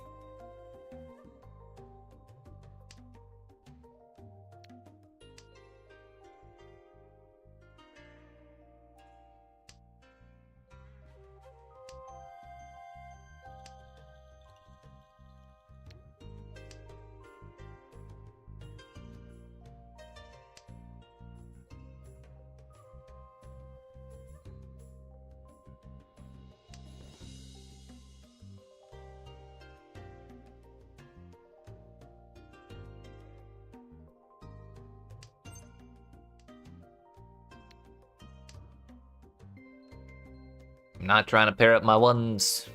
S1: I'm not trying to pair up my ones.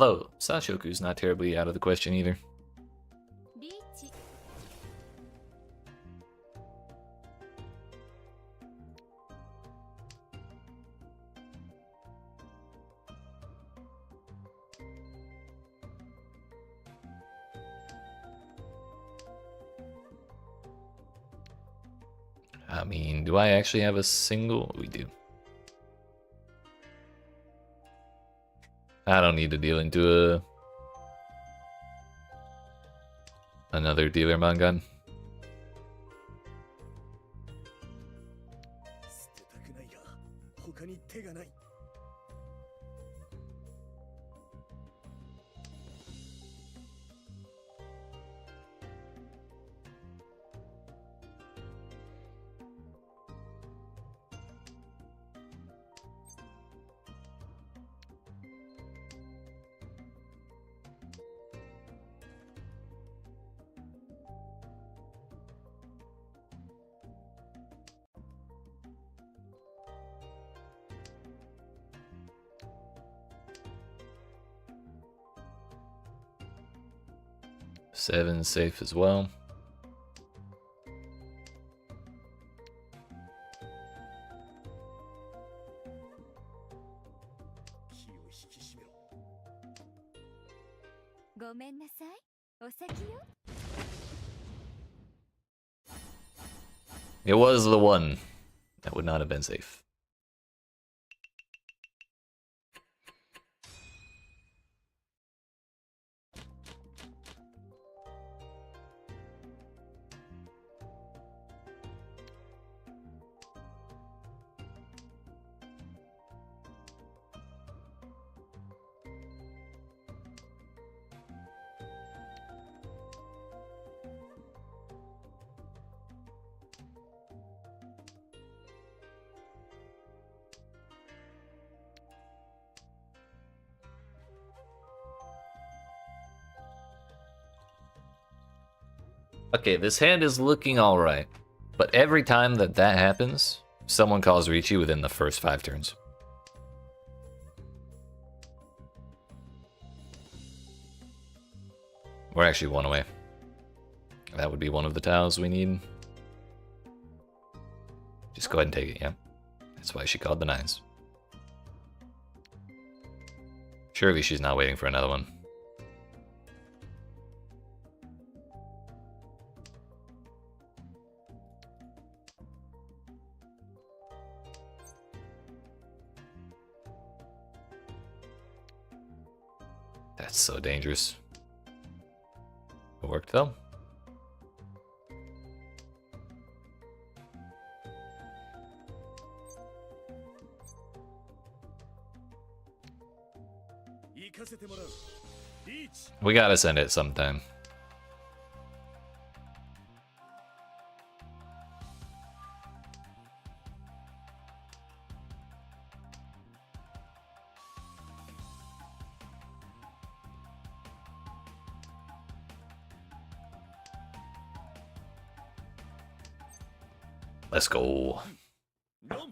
S1: Although, Sashoku's not terribly out of the question either. I mean, do I actually have a single? We do. I don't need to deal into another dealer mangan. Seven safe as well. It was the one that would not have been safe. Okay, this hand is looking alright, but every time that happens, someone calls Ricci within the first 5 turns. We're actually 1 away. That would be one of the tiles we need. Just go ahead and take it, yeah. That's why she called the 9s. Surely she's not waiting for another one. That's so dangerous. It worked though. We gotta send it sometime. Let's go.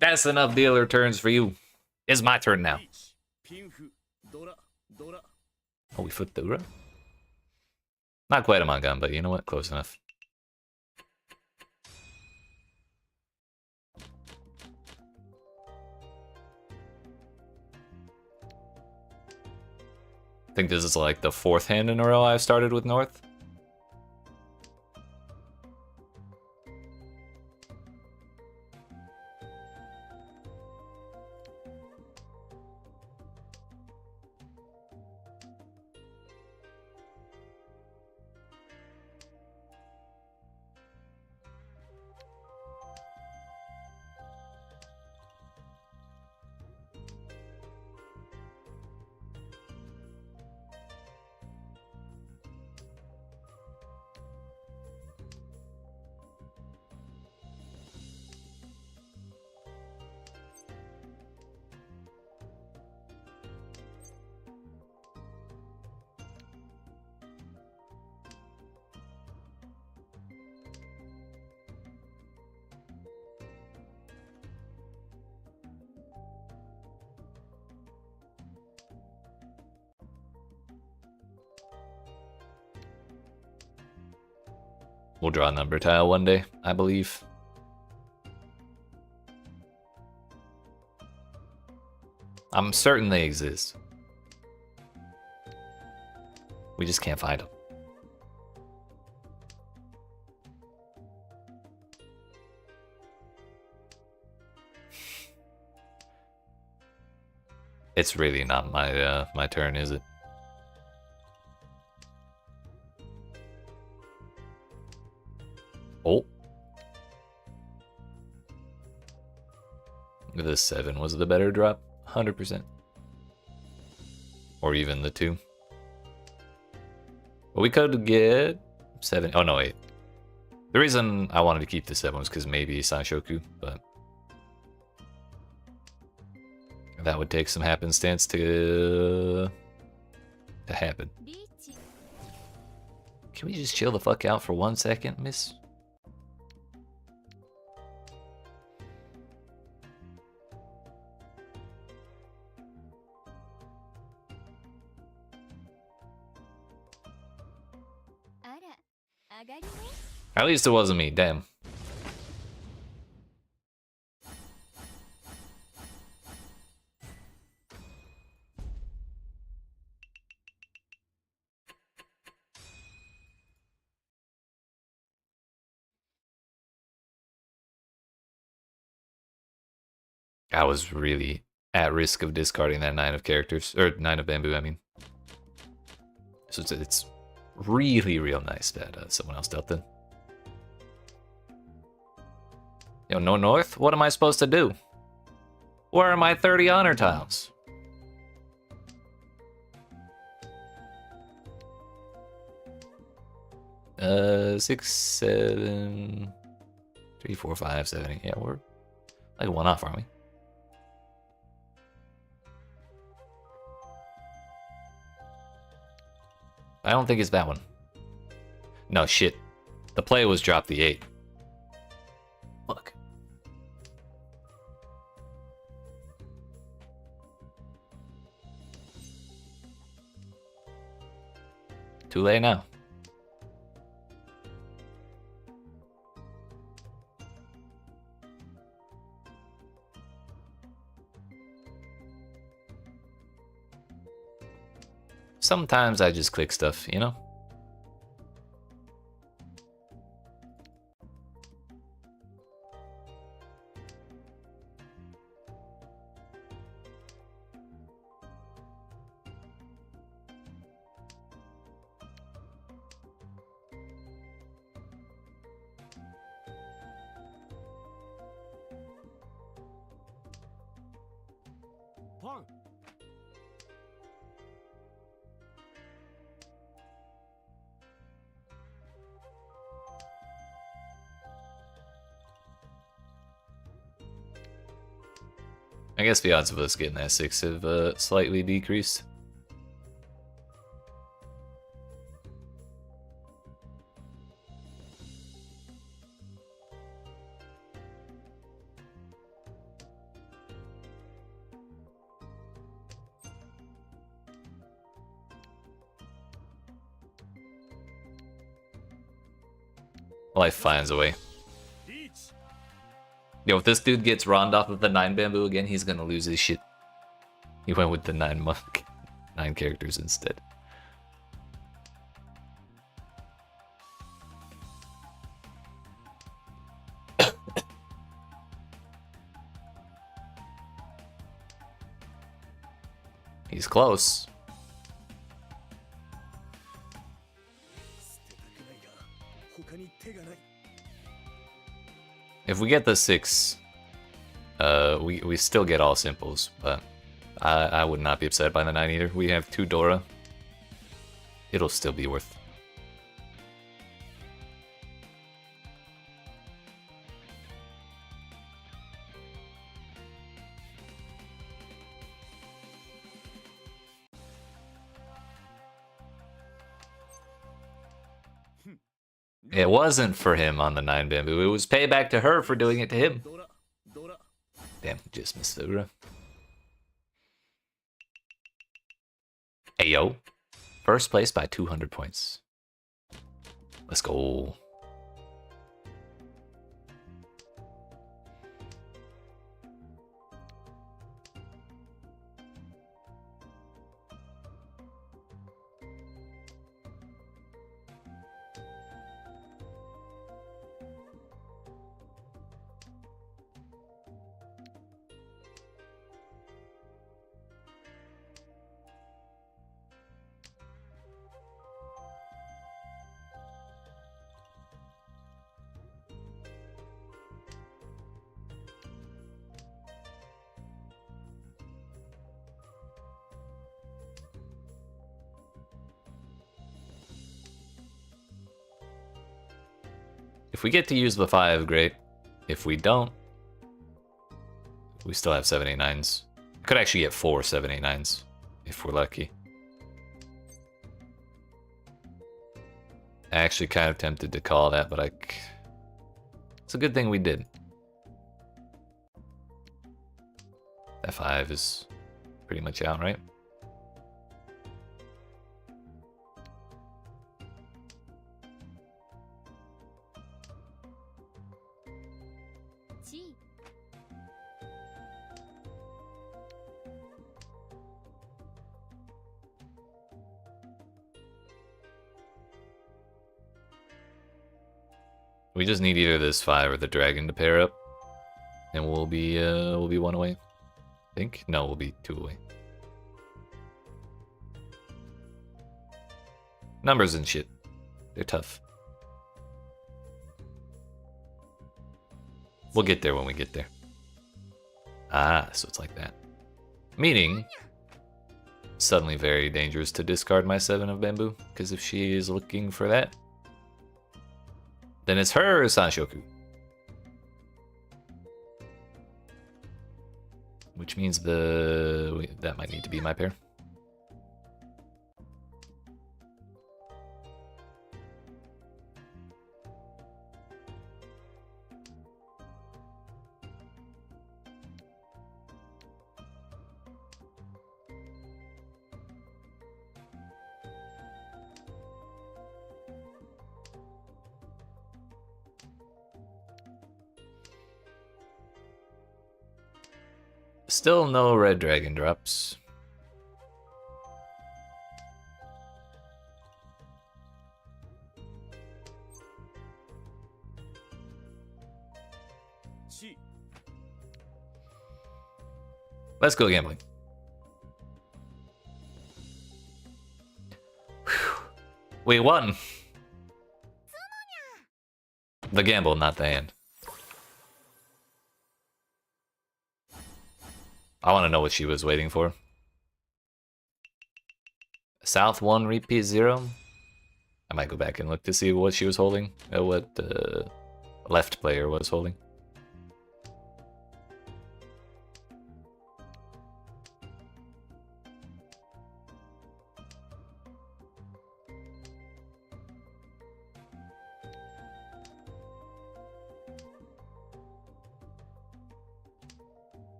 S1: That's enough dealer turns for you. It's my turn now. Oh, we flipped Dora? Not quite a Mangan, but you know what? Close enough. I think this is like the 4th hand in a row I've started with North. We'll draw a number tile one day, I believe. I'm certain they exist. We just can't find them. It's really not my my turn, is it? Oh. The 7 was the better drop, 100%. Or even the 2. But we could get 7. Oh no, 8. The reason I wanted to keep the 7 was because maybe Sanshoku, but that would take some happenstance to happen. Can we just chill the fuck out for 1 second, miss? At least it wasn't me, damn. I was really at risk of discarding that 9 of characters, or 9 of bamboo, I mean. So it's really real nice that someone else dealt in. Yo, no north? What am I supposed to do? Where are my 30 honor tiles? Six, 7, 3, 4, 5, 7, 8. Yeah, we're like 1 off, aren't we? I don't think it's that one. No, shit. The play was drop the 8. Fuck. Too late now. Sometimes I just click stuff, you know? I guess the odds of us getting that 6 have slightly decreased. Life finds a way. Yo, if this dude gets Rond off of the 9 bamboo again, he's gonna lose his shit. He went with the 9 monk, 9 characters instead. He's close. If we get the 6, we still get all simples, but I would not be upset by the 9 either. We have 2 Dora. It'll still be worth. It wasn't for him on the 9 bamboo. It was payback to her for doing it to him. Damn, just missed Ura. Ayo. First place by 200 points. Let's go. If we get to use the 5, great. If we don't, we still have 789s. Could actually get 4 789s if we're lucky. Actually kind of tempted to call that, but it's a good thing we did. That 5 is pretty much out, right? We just need either this 5 or the dragon to pair up, and we'll be 1 away. I think? No, we'll be 2 away. Numbers and shit. They're tough. We'll get there when we get there. Ah, so it's like that. Meaning, suddenly very dangerous to discard my 7 of bamboo, because if she is looking for that, then it's her Sanshoku. Which means that might need to be my pair. Still no red dragon drops. Let's go gambling. Whew. We won. The gamble, not the hand. I want to know what she was waiting for. South 1, repeat 0. I might go back and look to see what she was holding. What the left player was holding.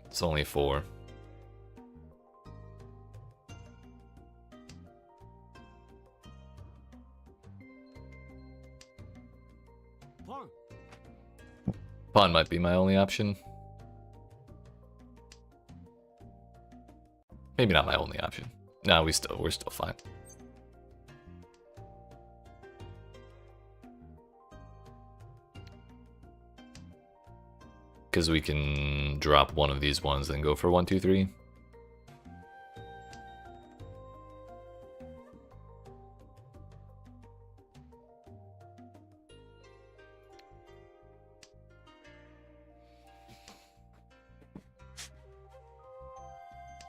S1: It's only 4. Pawn might be my only option. Maybe not my only option. No, we're still fine. Because we can drop one of these ones and go for 1, 2, 3.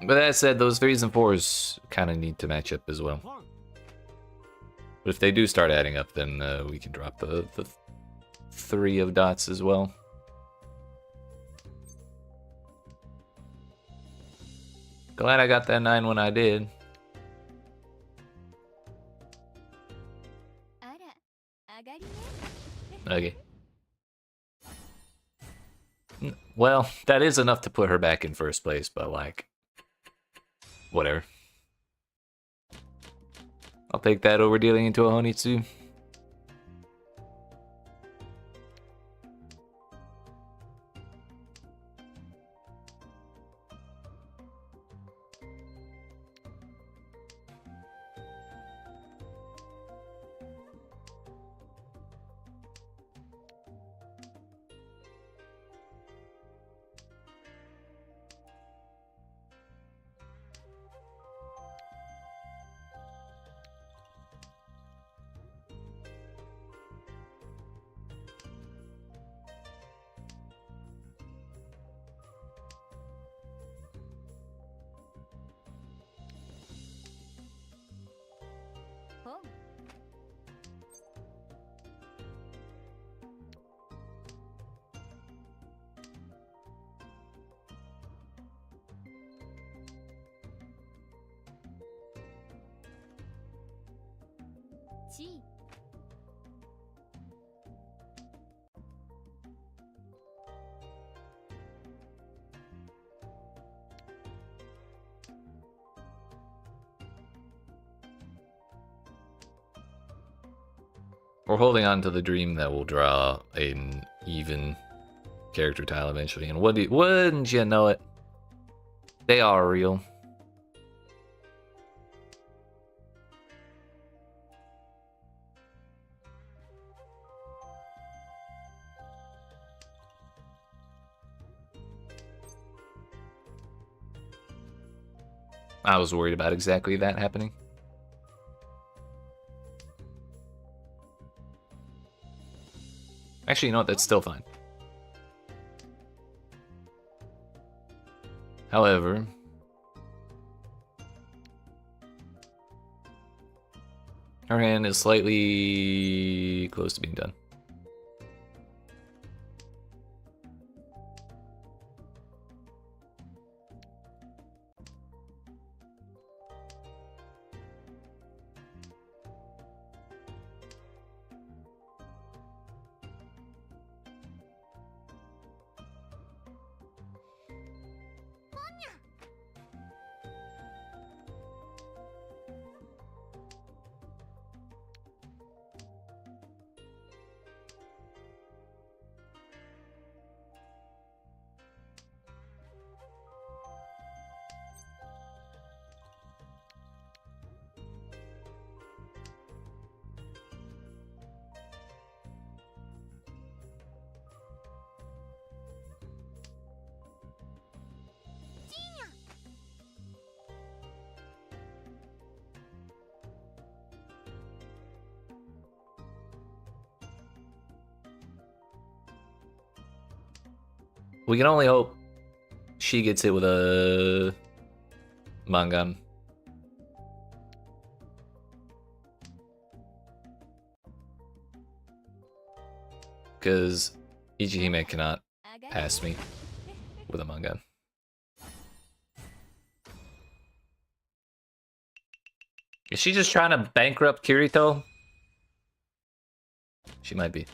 S1: But that said, those 3s and 4s kind of need to match up as well. But if they do start adding up, then we can drop the 3 of dots as well. Glad I got that 9 when I did. Okay. Well, that is enough to put her back in first place, but like, whatever. I'll take that over dealing into a Honitsu. We're holding on to the dream that will draw an even character tile eventually, and wouldn't you know it, they are real. I was worried about exactly that happening. Actually, you know what? That's still fine. However, our hand is slightly close to being done. We can only hope she gets hit with a Mangan. Because Ichihime cannot pass me with a Mangan. Is she just trying to bankrupt Kirito? She might be.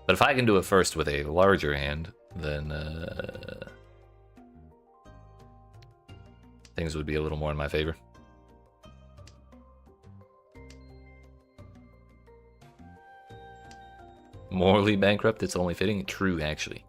S1: But if I can do it first with a larger hand, then things would be a little more in my favor. Morally bankrupt, it's only fitting. True, actually.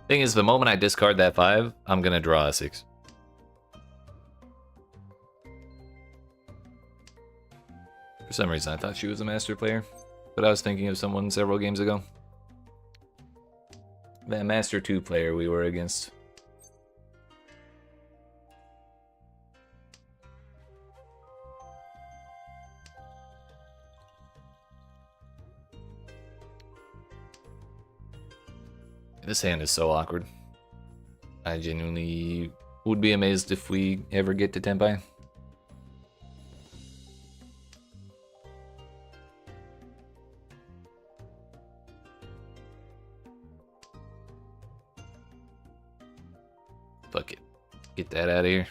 S1: Thing is, the moment I discard that 5, I'm gonna draw a 6. For some reason, I thought she was a master player, but I was thinking of someone several games ago. That Master 2 player we were against. This hand is so awkward. I genuinely would be amazed if we ever get to Tenpai. Fuck it. Get that out of here.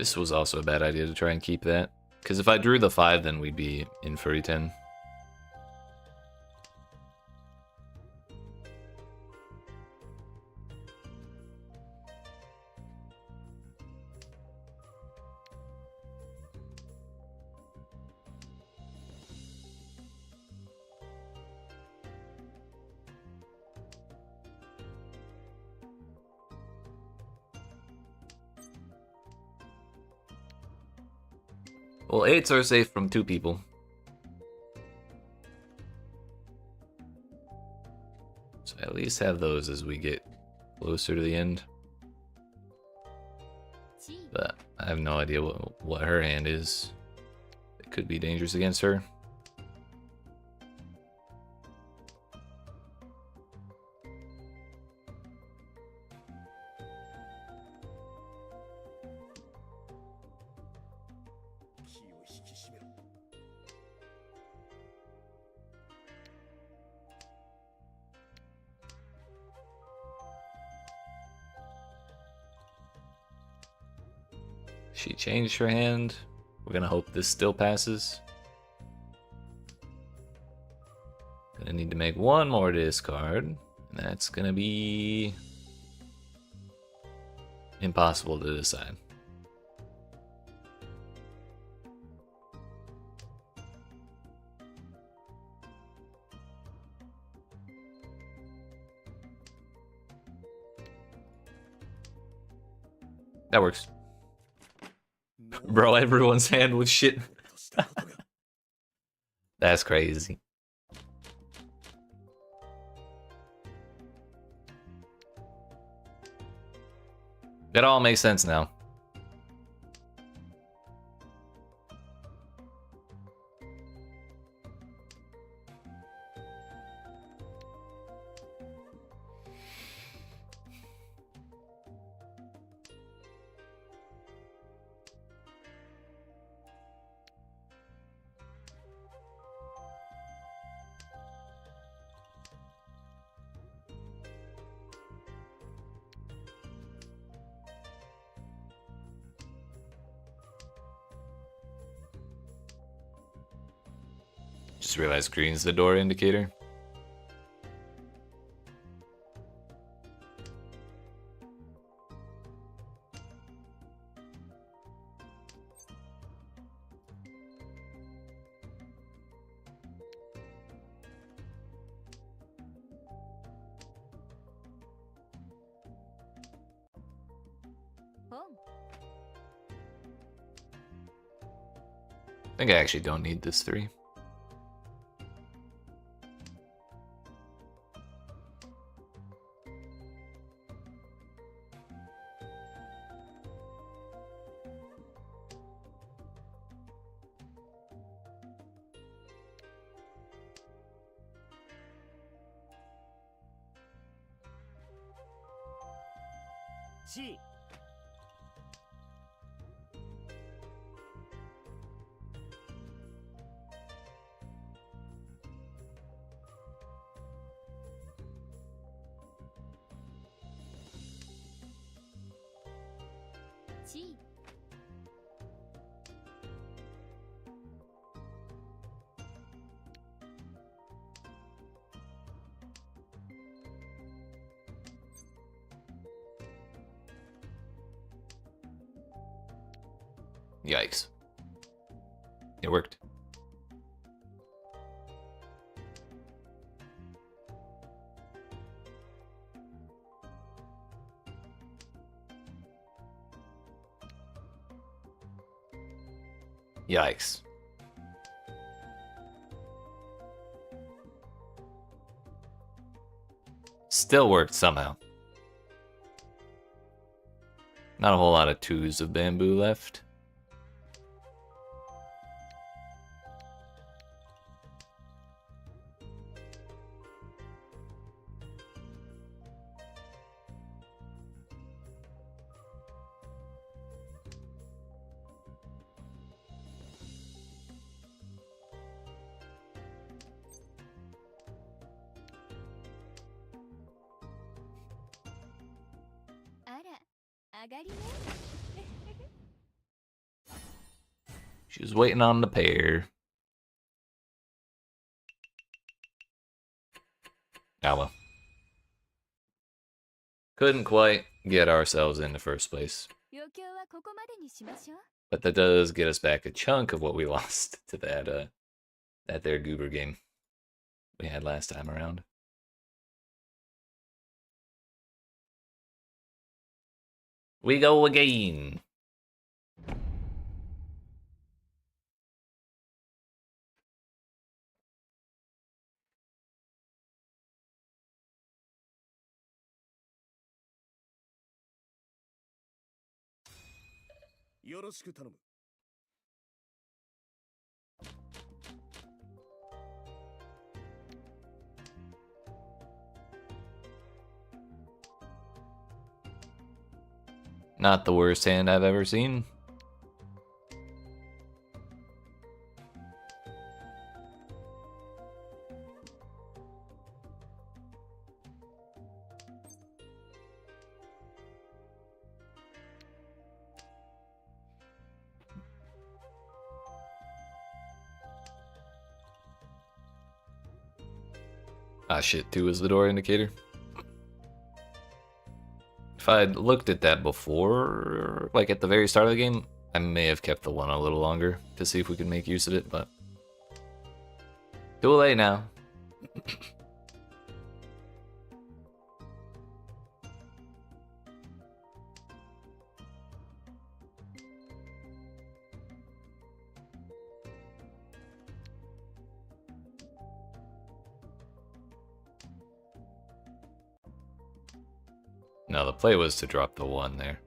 S1: This was also a bad idea to try and keep that. Because if I drew the 5, then we'd be in for E10. Well, 8s are safe from 2 people. So at least have those as we get closer to the end. But I have no idea what her hand is. It could be dangerous against her. She changed her hand. We're gonna hope this still passes. Gonna need to make one more discard. And that's gonna be impossible to decide. That works. Bro, everyone's hand was shit. That's crazy. That all makes sense now. Just realized green's the door indicator. I think I actually don't need this 3.
S2: C.
S3: G.
S1: Yikes. It worked. Yikes. Still worked somehow. Not a whole lot of 2s of bamboo left. She was waiting on the pair. Ah, well. Couldn't quite get ourselves in the first place. But that does get us back a chunk of what we lost to that there goober game we had last time around. We go again. Not the worst hand I've ever seen. Ah shit, 2 is the door indicator. If I'd looked at that before, like at the very start of the game, I may have kept the 1 a little longer to see if we could make use of it, but too late now. No, the play was to drop the 1 there.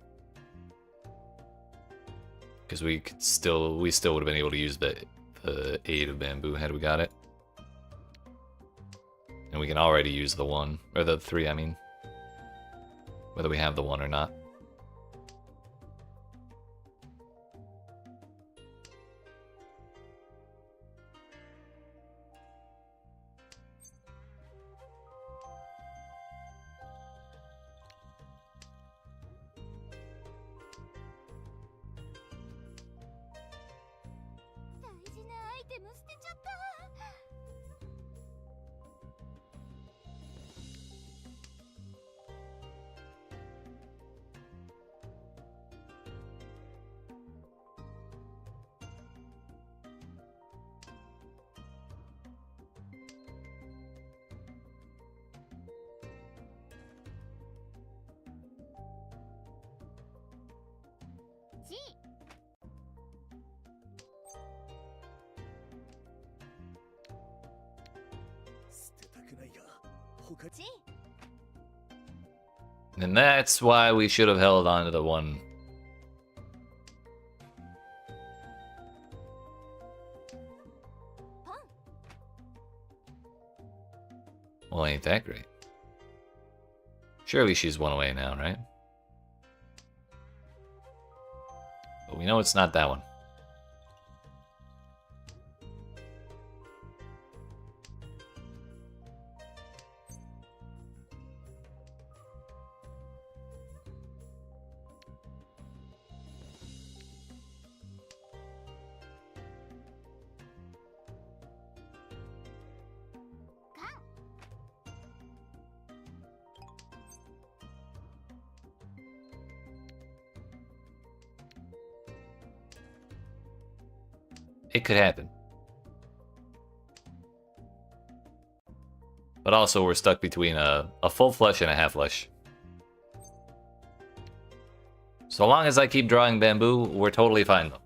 S1: Because we still would have been able to use the 8 of bamboo had we got it. And we can already use the 1, or the 3, I mean. Whether we have the 1 or not. And that's why we should have held on to the 1. Well, ain't that great. Surely she's 1 away now, right? But we know it's not that one. It could happen. But also we're stuck between a full flush and a half flush. So long as I keep drawing bamboo, we're totally fine though.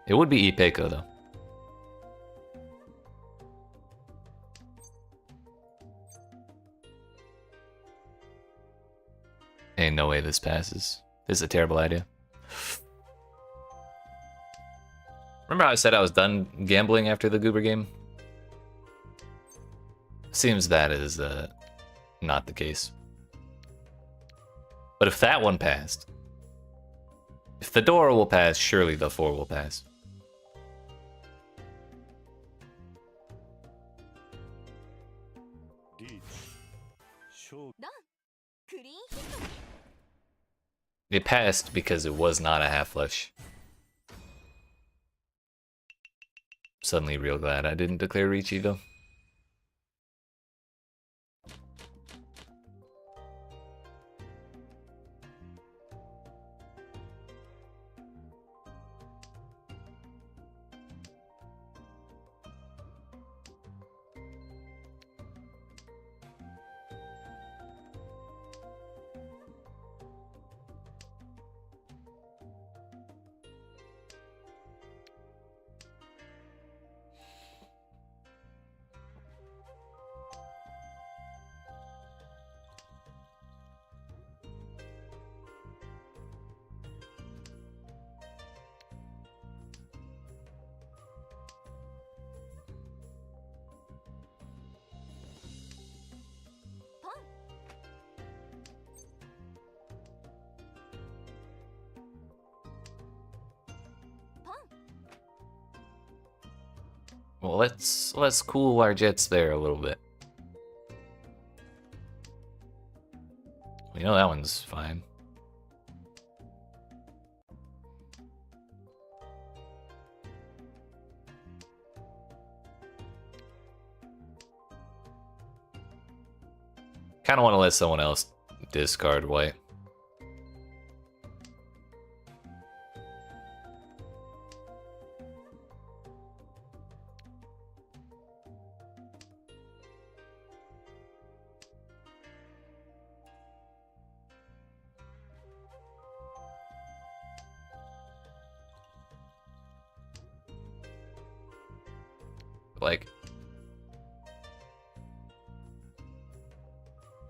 S1: It would be Ipeko though. Ain't no way this passes. This is a terrible idea. Remember how I said I was done gambling after the Goober game? Seems that is not the case. But if that one passed, if the door will pass, surely the 4 will pass. It passed because it was not a half-flesh. Suddenly real glad I didn't declare Ricci though. Well, let's cool our jets there a little bit. We know that one's fine. Kind of want to let someone else discard white. Like,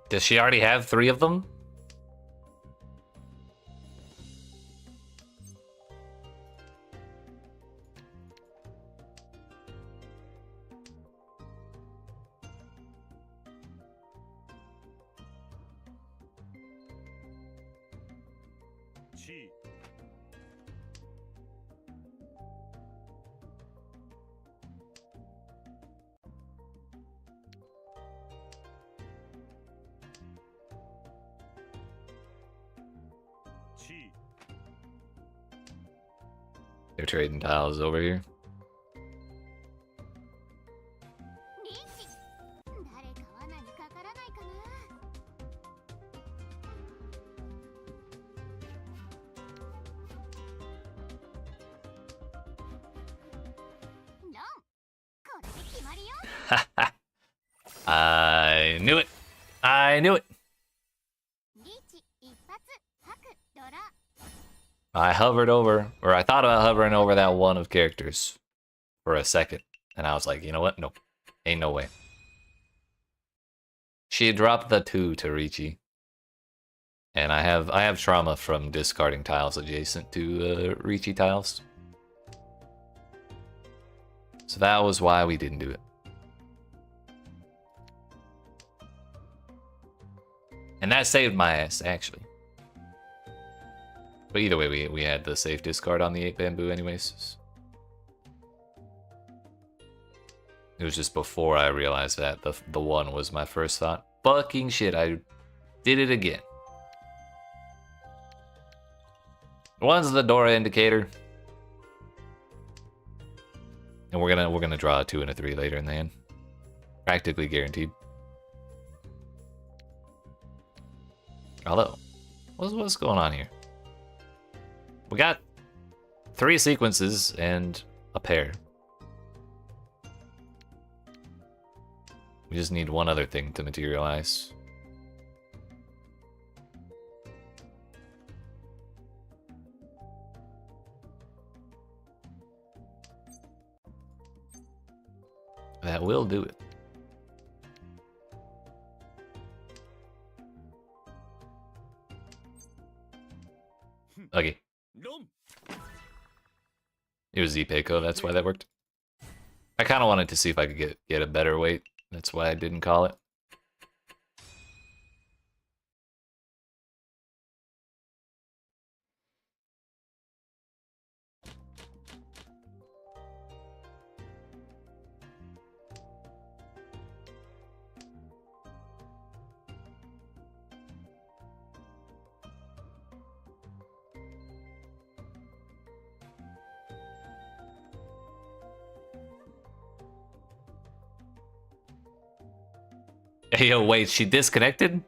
S1: does she already have 3 of them? They're trading tiles over here. I knew it. I knew it. I hovered over, or I thought about hovering over that one of characters for a second. And I was like, you know what? Nope. Ain't no way. She dropped the 2 to Ricci. And I have trauma from discarding tiles adjacent to Ricci tiles. So that was why we didn't do it. And that saved my ass, actually. But either way, we had the safe discard on the 8 bamboo anyways. It was just before I realized that the 1 was my first thought. Fucking shit, I did it again. 1's the Dora indicator. And we're gonna draw a 2 and a 3 later in the hand. Practically guaranteed. Although, what's going on here? We got 3 sequences and a pair. We just need one other thing to materialize. That will do it. Okay. It was Zpeco, that's why that worked. I kind of wanted to see if I could get a better weight. That's why I didn't call it. Yo, wait, she disconnected?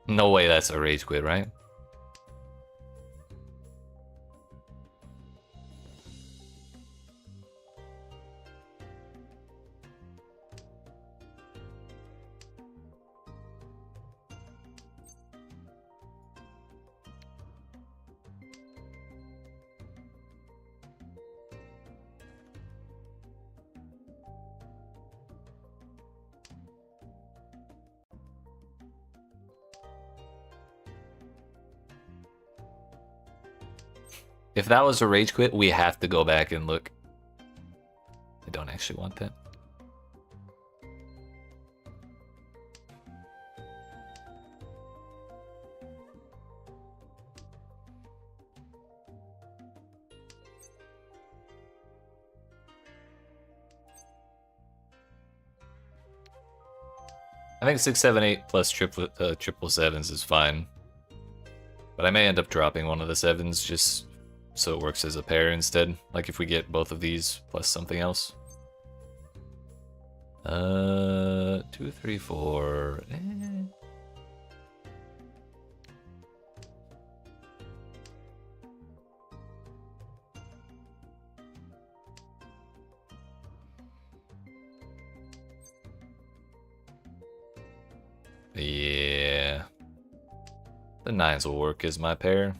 S1: No way that's a rage quit, right? If that was a rage quit, we have to go back and look. I don't actually want that. I think 678 plus triple sevens is fine. But I may end up dropping one of the sevens just so it works as a pair instead. Like if we get both of these plus something else. 2, 3, 4. Yeah. The 9s will work as my pair.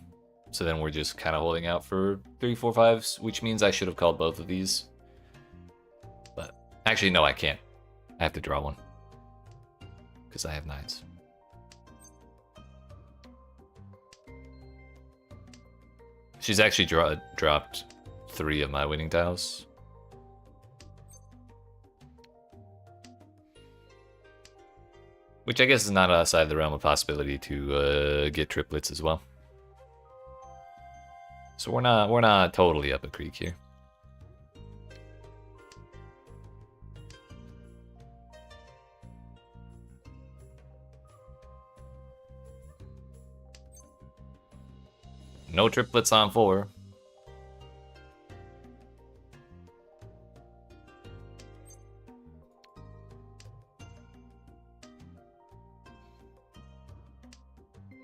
S1: So then we're just kind of holding out for 3, 4, 5s, which means I should have called both of these. But actually, no, I can't. I have to draw one. Because I have 9s. She's actually dropped 3 of my winning tiles. Which I guess is not outside the realm of possibility to get triplets as well. So we're not totally up a creek here. No triplets on 4.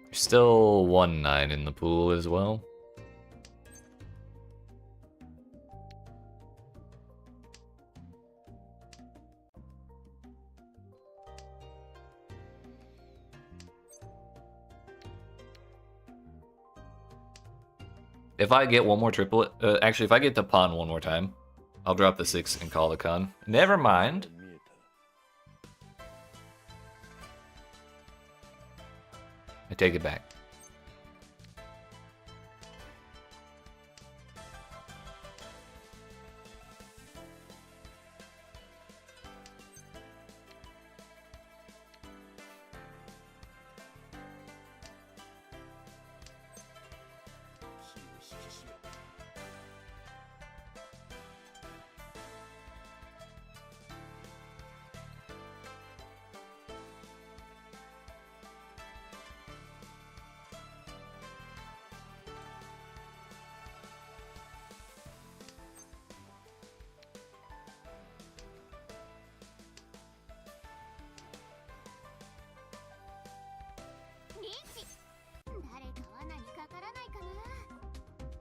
S1: There's still 1 9 in the pool as well. If I get one more triplet, actually, if I get to pawn one more time, I'll drop the 6 and call the con. Never mind. I take it back.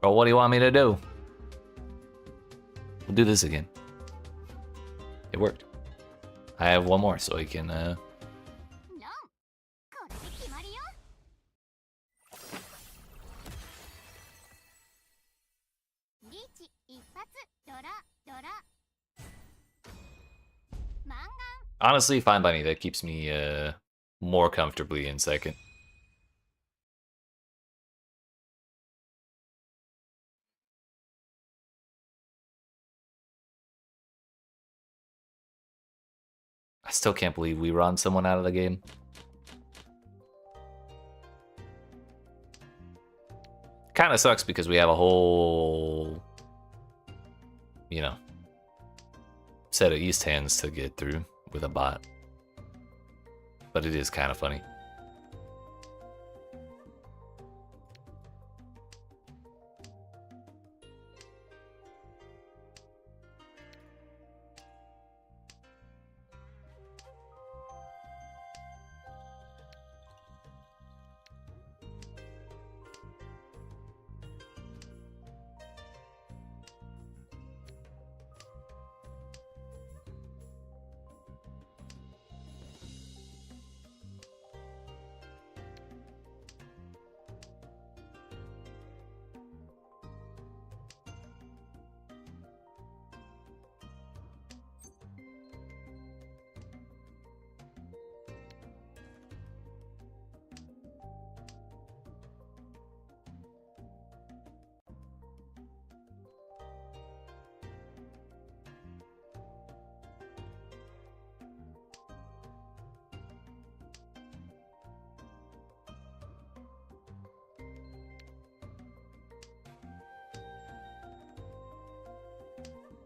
S1: Bro, what do you want me to do? We'll do this again. It worked. I have one more, so we can, honestly, fine by me. That keeps me, more comfortably in second. I still can't believe we run someone out of the game. Kind of sucks because we have a whole, you know, set of East hands to get through with a bot. But it is kind of funny.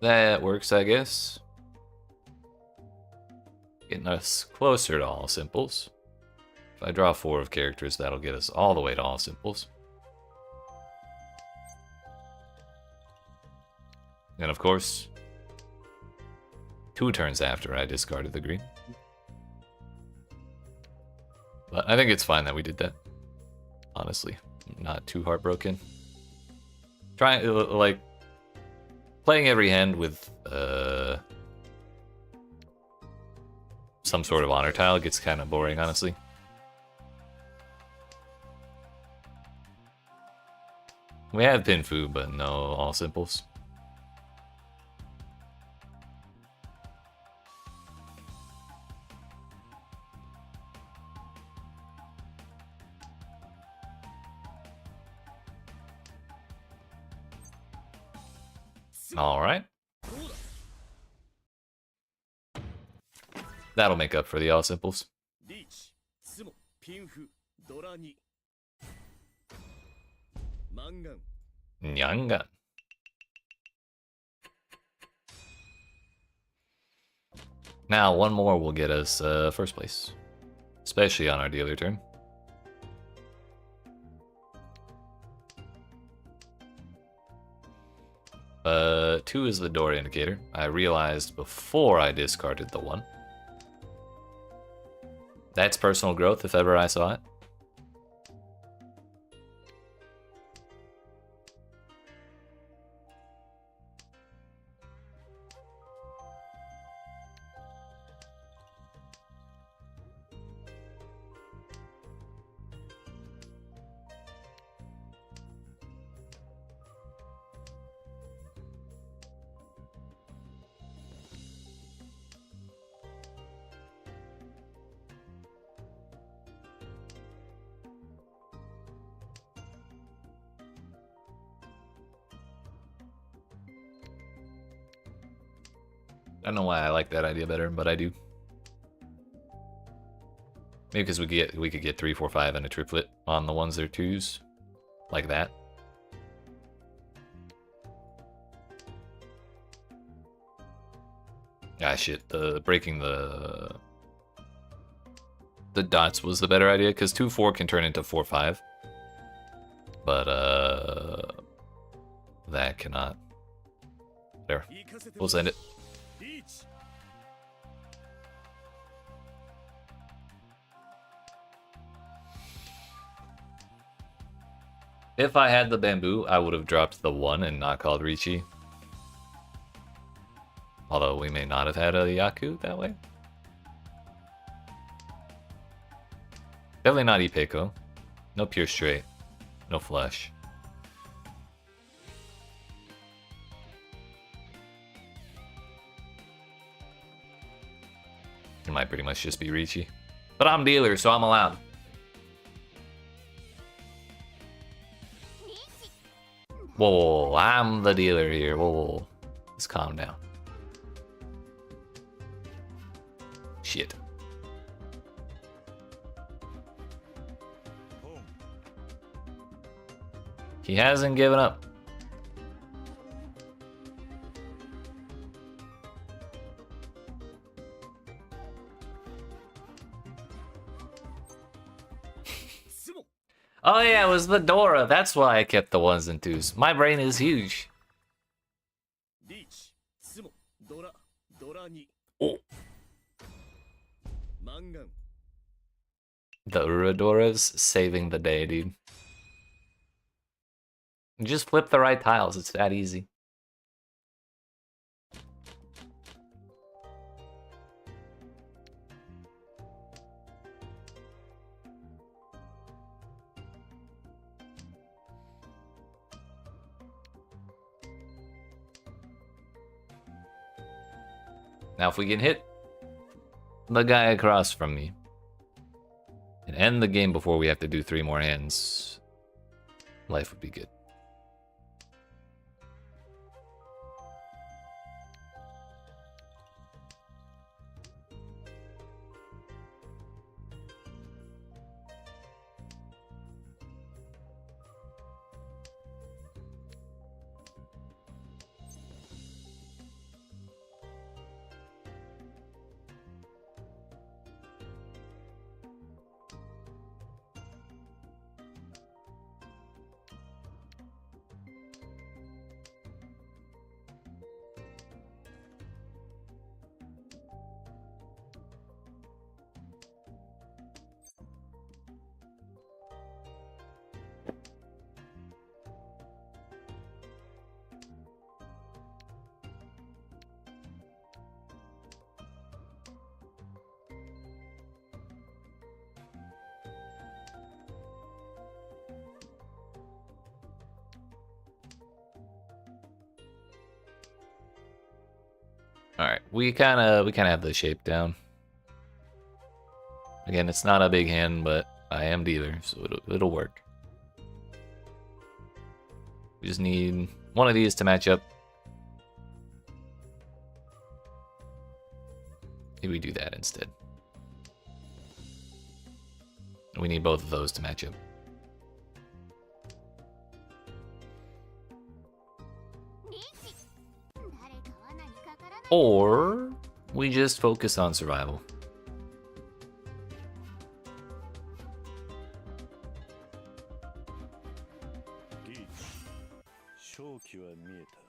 S1: That works, I guess. Getting us closer to all simples. If I draw 4 of characters, that'll get us all the way to all simples. And of course, 2 turns after I discarded the green. But I think it's fine that we did that. Honestly, I'm not too heartbroken. Trying, like, playing every hand with some sort of honor tile gets kind of boring, honestly. We have Pinfu, but no all simples. All right. That'll make up for the all simples. Nyangan. Now, one more will get us first place. Especially on our dealer turn. Two is the door indicator. I realized before I discarded the 1. That's personal growth if ever I saw it. I don't know why I like that idea better, but I do. Maybe because we could get 3, 4, 5 and a triplet on the 1s or 2s, like that. Ah shit, breaking the dots was the better idea, because 2, 4 can turn into 4, 5. But that cannot. There, we'll send it. If I had the bamboo, I would have dropped the 1 and not called Ricci. Although we may not have had a Yaku that way. Definitely not Ipeko. No pure straight. No flush. It might pretty much just be Ricci. But I'm dealer, so I'm allowed. Whoa, I'm the dealer here. Whoa, let's calm down. Shit. He hasn't given up. Oh yeah, it was the Dora. That's why I kept the 1s and 2s. My brain is huge. Oh. The Uradoras saving the day, dude. You just flip the right tiles. It's that easy. Now if we can hit the guy across from me and end the game before we have to do 3 more hands, life would be good. Alright, we kinda have the shape down. Again, it's not a big hand, but I am dealer, so it'll work. We just need one of these to match up. Maybe we do that instead. We need both of those to match up. Or we just focus on survival.
S2: 勝機は見えた。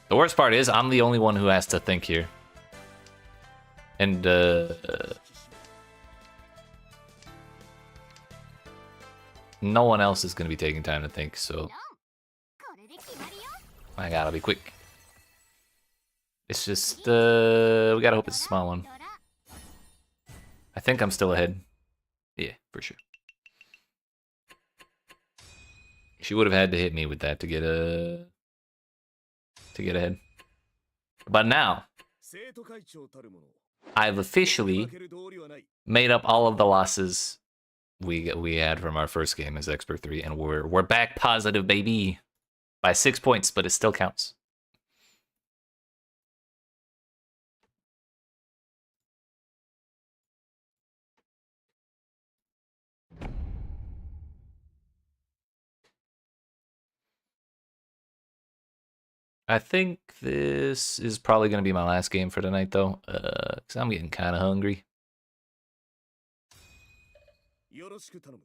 S1: The worst part is I'm the only one who has to think here. And no one else is going to be taking time to think, so I gotta be quick. It's just, we gotta hope it's a small one. I think I'm still ahead. Yeah, for sure. She would have had to hit me with that to get ahead. But now, I've officially made up all of the losses we had from our first game as Expert 3, and we're back positive, baby, by 6 points, but it still counts. I think this is probably going to be my last game for tonight, though, because I'm getting kind of hungry.
S2: よろしく頼む。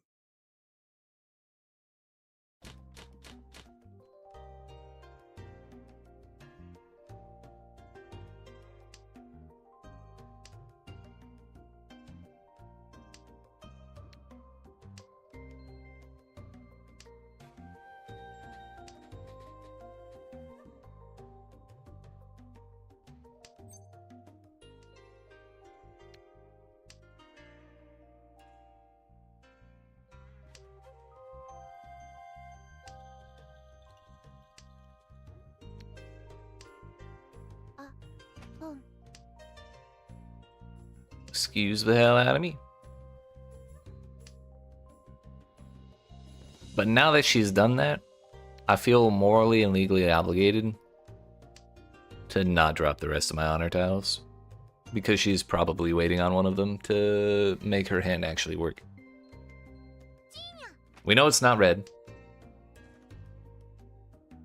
S1: Excuse the hell out of me. But now that she's done that, I feel morally and legally obligated to not drop the rest of my honor tiles, because she's probably waiting on one of them to make her hand actually work. We know it's not red.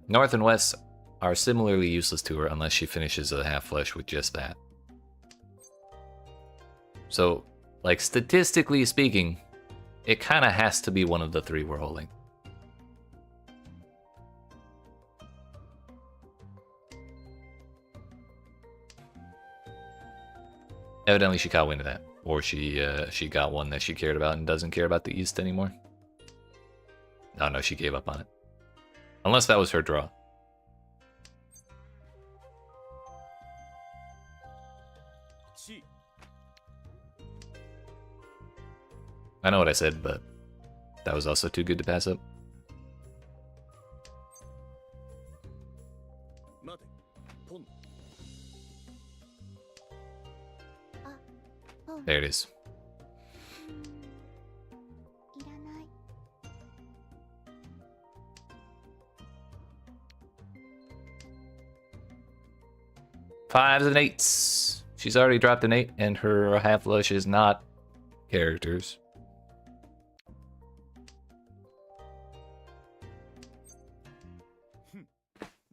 S1: North and West are similarly useless to her unless she finishes a half flesh with just that. So, like, statistically speaking, it kind of has to be one of the three we're holding. Evidently she caught wind of that. Or she got one that she cared about and doesn't care about the East anymore. Oh no, she gave up on it. Unless that was her draw. I know what I said, but that was also too good to pass up. There it is. Fives and eights. She's already dropped an 8, and her half flush is not characters.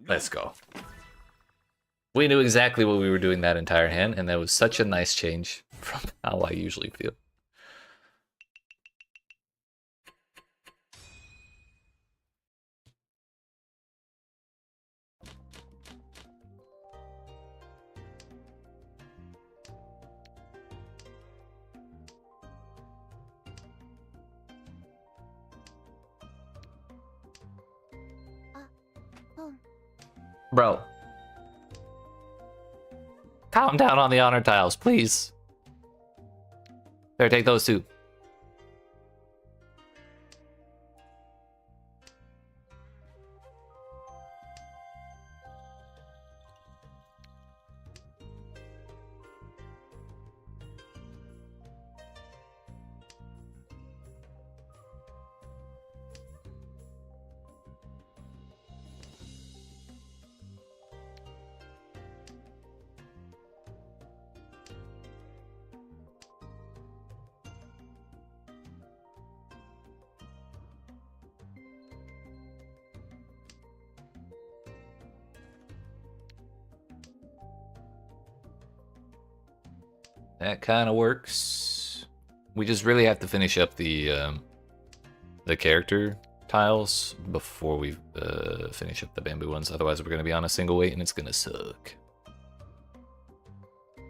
S1: Let's go. We knew exactly what we were doing that entire hand, and that was such a nice change from how I usually feel. Bro. Calm down on the honor tiles, please. There, take those two. That kind of works. We just really have to finish up the character tiles before we finish up the bamboo ones. Otherwise, we're going to be on a single weight and it's going to suck.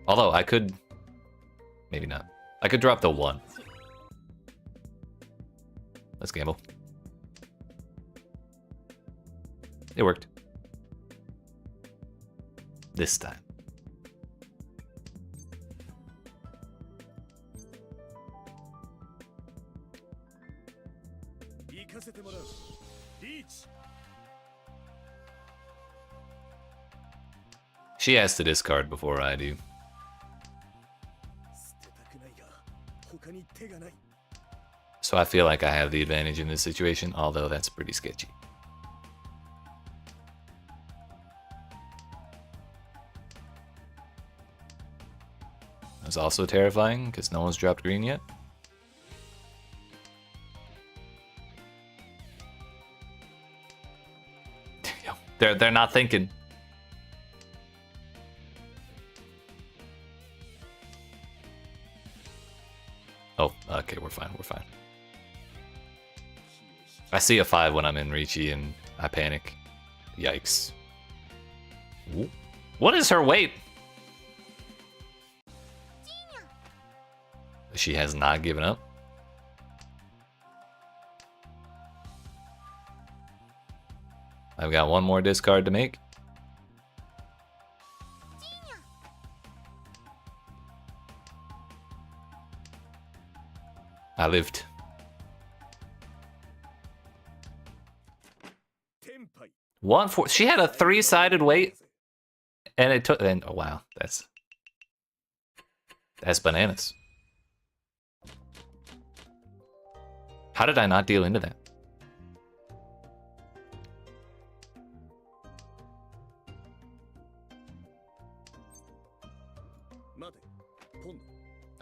S1: Although I could, maybe not. I could drop the 1. Let's gamble. It worked. This time. She has to discard before I do. So I feel like I have the advantage in this situation, although that's pretty sketchy. That's also terrifying because no one's dropped green yet. They're not thinking. Oh, okay, we're fine, we're fine. I see a 5 when I'm in Ricci and I panic. Yikes. Ooh. What is her weight? She has not given up. I've got one more discard to make. I lived. One four. She had a 3-sided weight, and it took. And oh wow, that's bananas. How did I not deal into that?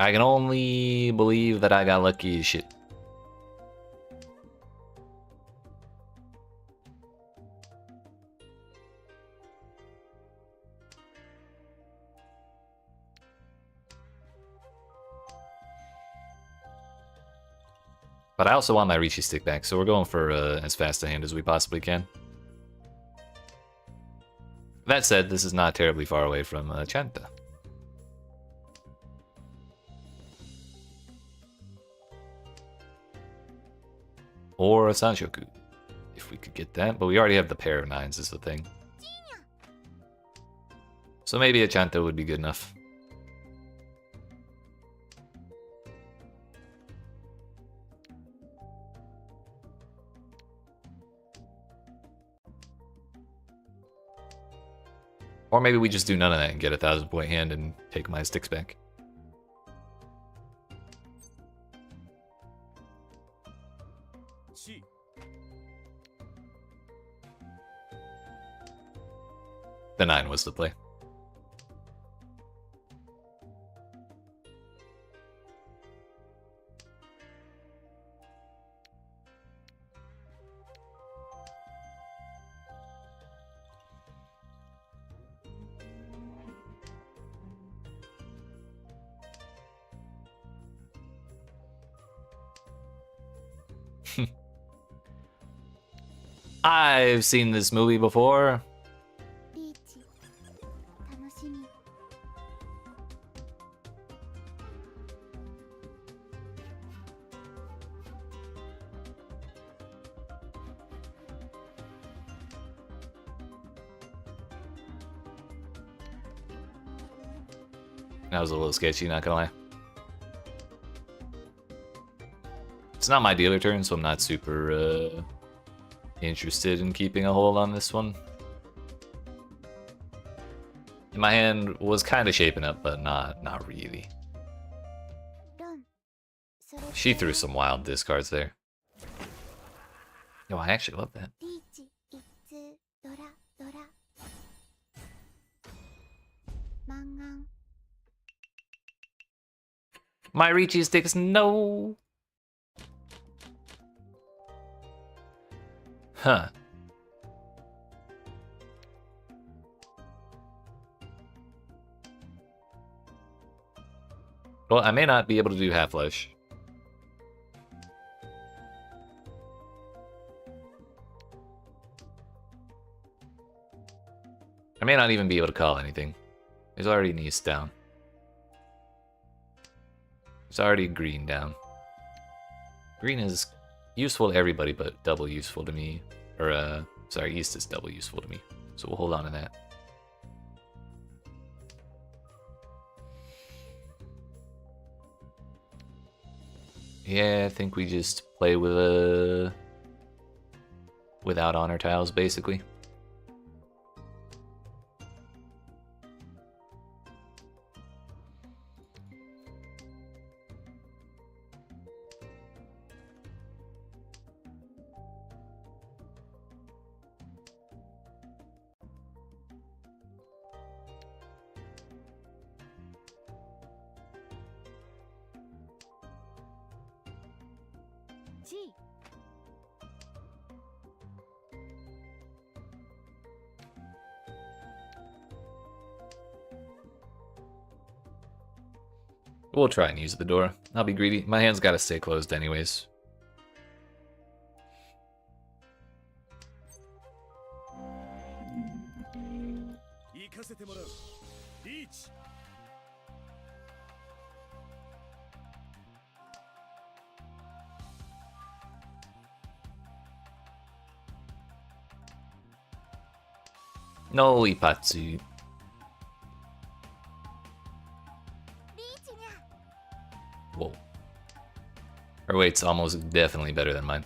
S1: I can only believe that I got lucky as shit. But I also want my Ricci stick back, so we're going for as fast a hand as we possibly can. That said, this is not terribly far away from Chanta. Or a Sanshoku, if we could get that. But we already have the pair of 9s is the thing. So maybe a Chanta would be good enough. Or maybe we just do none of that and get a 1000-point hand and take my sticks back. The 9 was the play. I've seen this movie before. That was a little sketchy, not gonna lie. It's not my dealer turn, so I'm not super interested in keeping a hold on this one. And my hand was kind of shaping up, but not really. She threw some wild discards there. Yo, I actually love that. My Riichi sticks, no! Huh. Well, I may not be able to do Half-Flesh. I may not even be able to call anything. There's already an East down. There's already a green down. Green is useful to everybody, but double useful to me. Or, sorry, East is double useful to me. So we'll hold on to that. Yeah, I think we just play with without honor tiles, basically. We'll try and use the door. I'll be greedy. My hand's gotta stay closed anyways. No Ipatsu. Whoa. Her weight's almost definitely better than mine.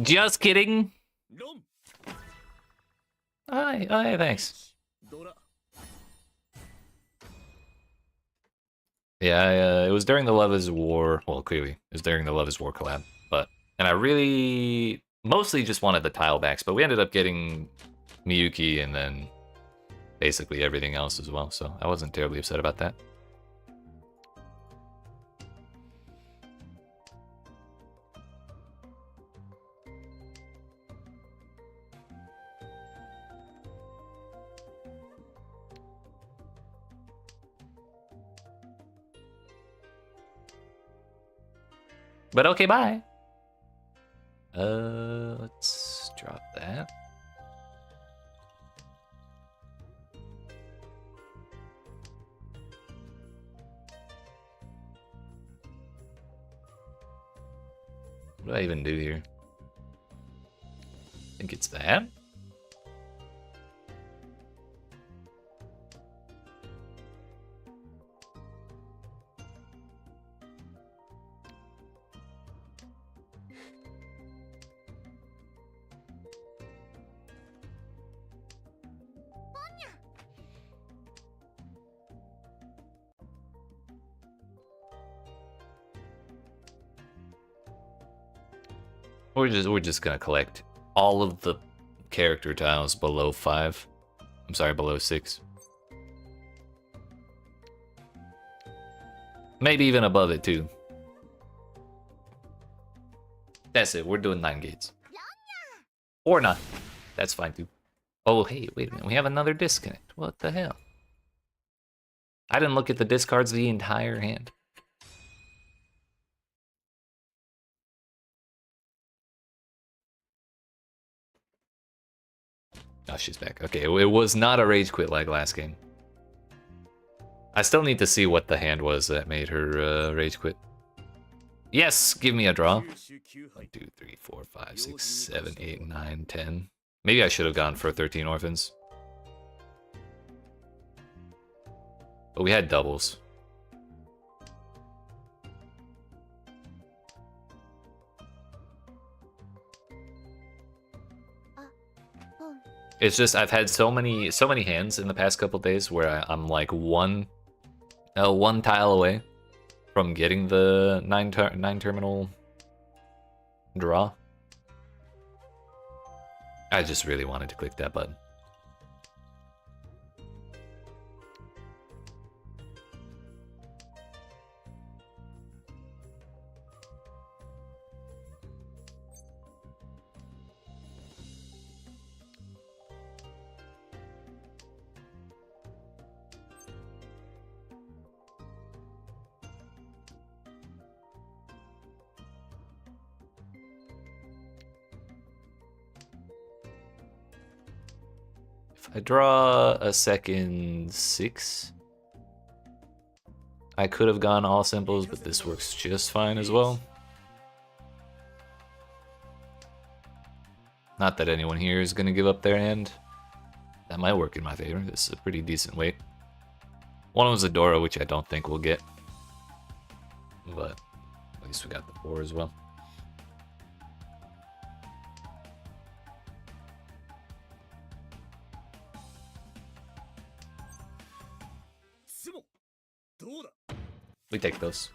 S1: Just kidding. Hi, thanks. Yeah, it was during the Love is War. Well, clearly, it was during the Love is War collab. And I really mostly just wanted the tile backs, but we ended up getting Miyuki and then basically everything else as well, so I wasn't terribly upset about that. But okay, bye. Let's drop that. What do I even do here? I think it's that. We're just gonna collect all of the character tiles below 5. I'm sorry, below 6. Maybe even above it too. That's it. We're doing 9 gates. Or not. That's fine too. Oh, hey, wait a minute. We have another disconnect. What the hell? I didn't look at the discards the entire hand. Oh, she's back. Okay, it was not a rage quit like last game. I still need to see what the hand was that made her rage quit. Yes, give me a draw. 1, 2, 3, 4, 5, 6, 7, 8, 9, 10. Maybe I should have gone for 13 orphans. But we had doubles. It's just I've had so many hands in the past couple days where I'm like one tile away from getting the 9 terminal draw. I just really wanted to click that button. I draw a second 6. I could have gone all simples, but this works just fine as well. Not that anyone here is going to give up their hand. That might work in my favor. This is a pretty decent weight. One was a Dora, which I don't think we'll get. But at least we got the 4 as well. We take those.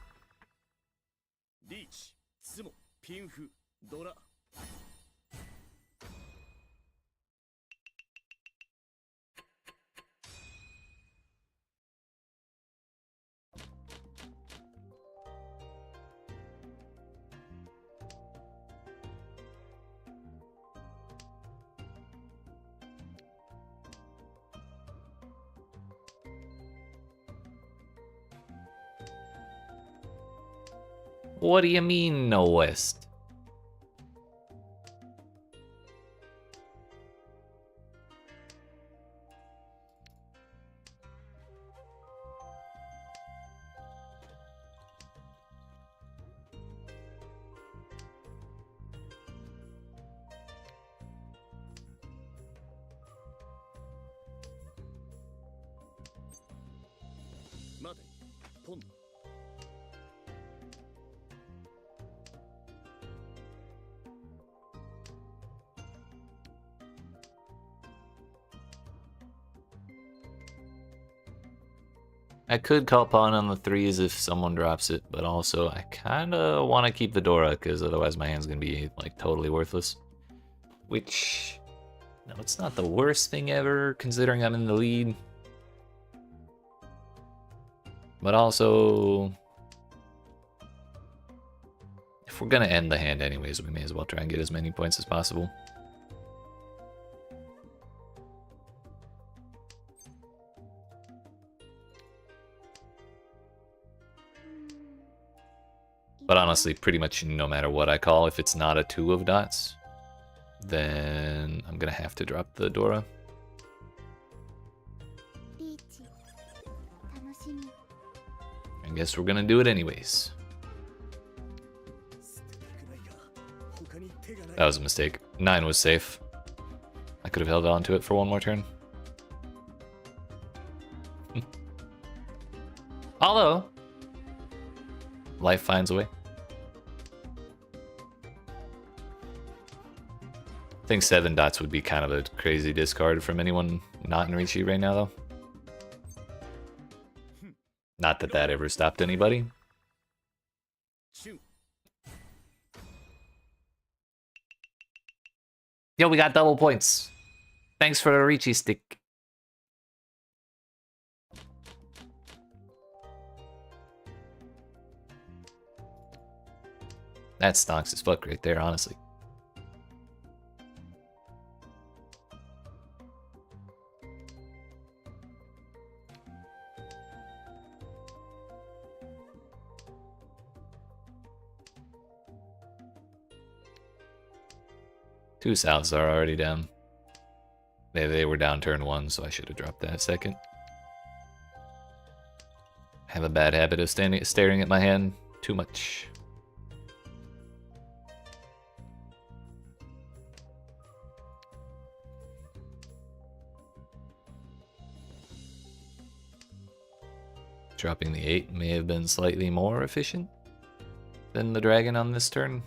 S1: What do you mean, no west? I could call pawn on the 3s if someone drops it, but also I kind of want to keep the Dora because otherwise my hand's going to be like totally worthless. Which, no, it's not the worst thing ever considering I'm in the lead. But also, if we're going to end the hand anyways, we may as well try and get as many points as possible. But honestly, pretty much no matter what I call, if it's not a 2 of dots, then I'm gonna have to drop the Dora. I guess we're gonna do it anyways. That was a mistake. 9 was safe. I could have held on to it for one more turn. Although, life finds a way. I think 7 dots would be kind of a crazy discard from anyone not in Riichi right now, though. Not that that ever stopped anybody. Yo, we got double points. Thanks for the Riichi stick. That stonks as fuck right there, honestly. Two Souths are already down. They were down turn 1, so I should have dropped that second. I have a bad habit of staring at my hand too much. Dropping the 8 may have been slightly more efficient than the dragon on this turn.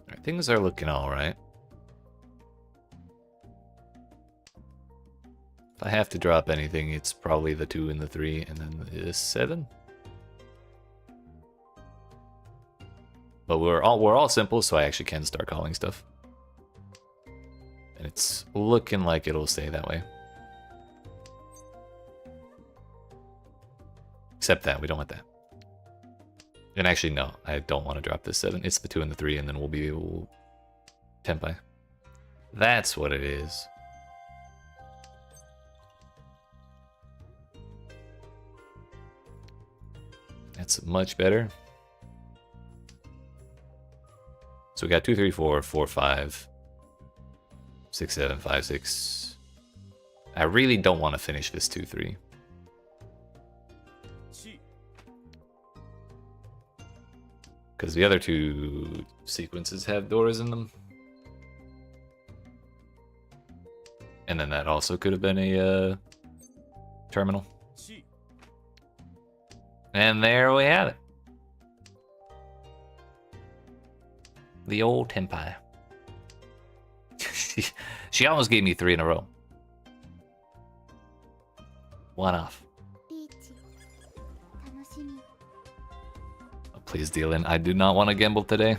S1: Alright, things are looking alright. If I have to drop anything, it's probably the 2 and the 3, and then the 7. But we're all simple, so I actually can start calling stuff. And it's looking like it'll stay that way. Except that, we don't want that. And actually, no, I don't want to drop this 7. It's the 2 and the 3, and then we'll be able to tempai. That's what it is. That's much better. So we got 2, 3, 4, 4, 5, 6, 7, 5, 6. I really don't want to finish this 2, 3. Because the other 2 sequences have doors in them. And then that also could have been a terminal. And there we have it. The old Tenpai. She almost gave me 3 in a row. 1 off. Oh, please deal in. I do not want to gamble today.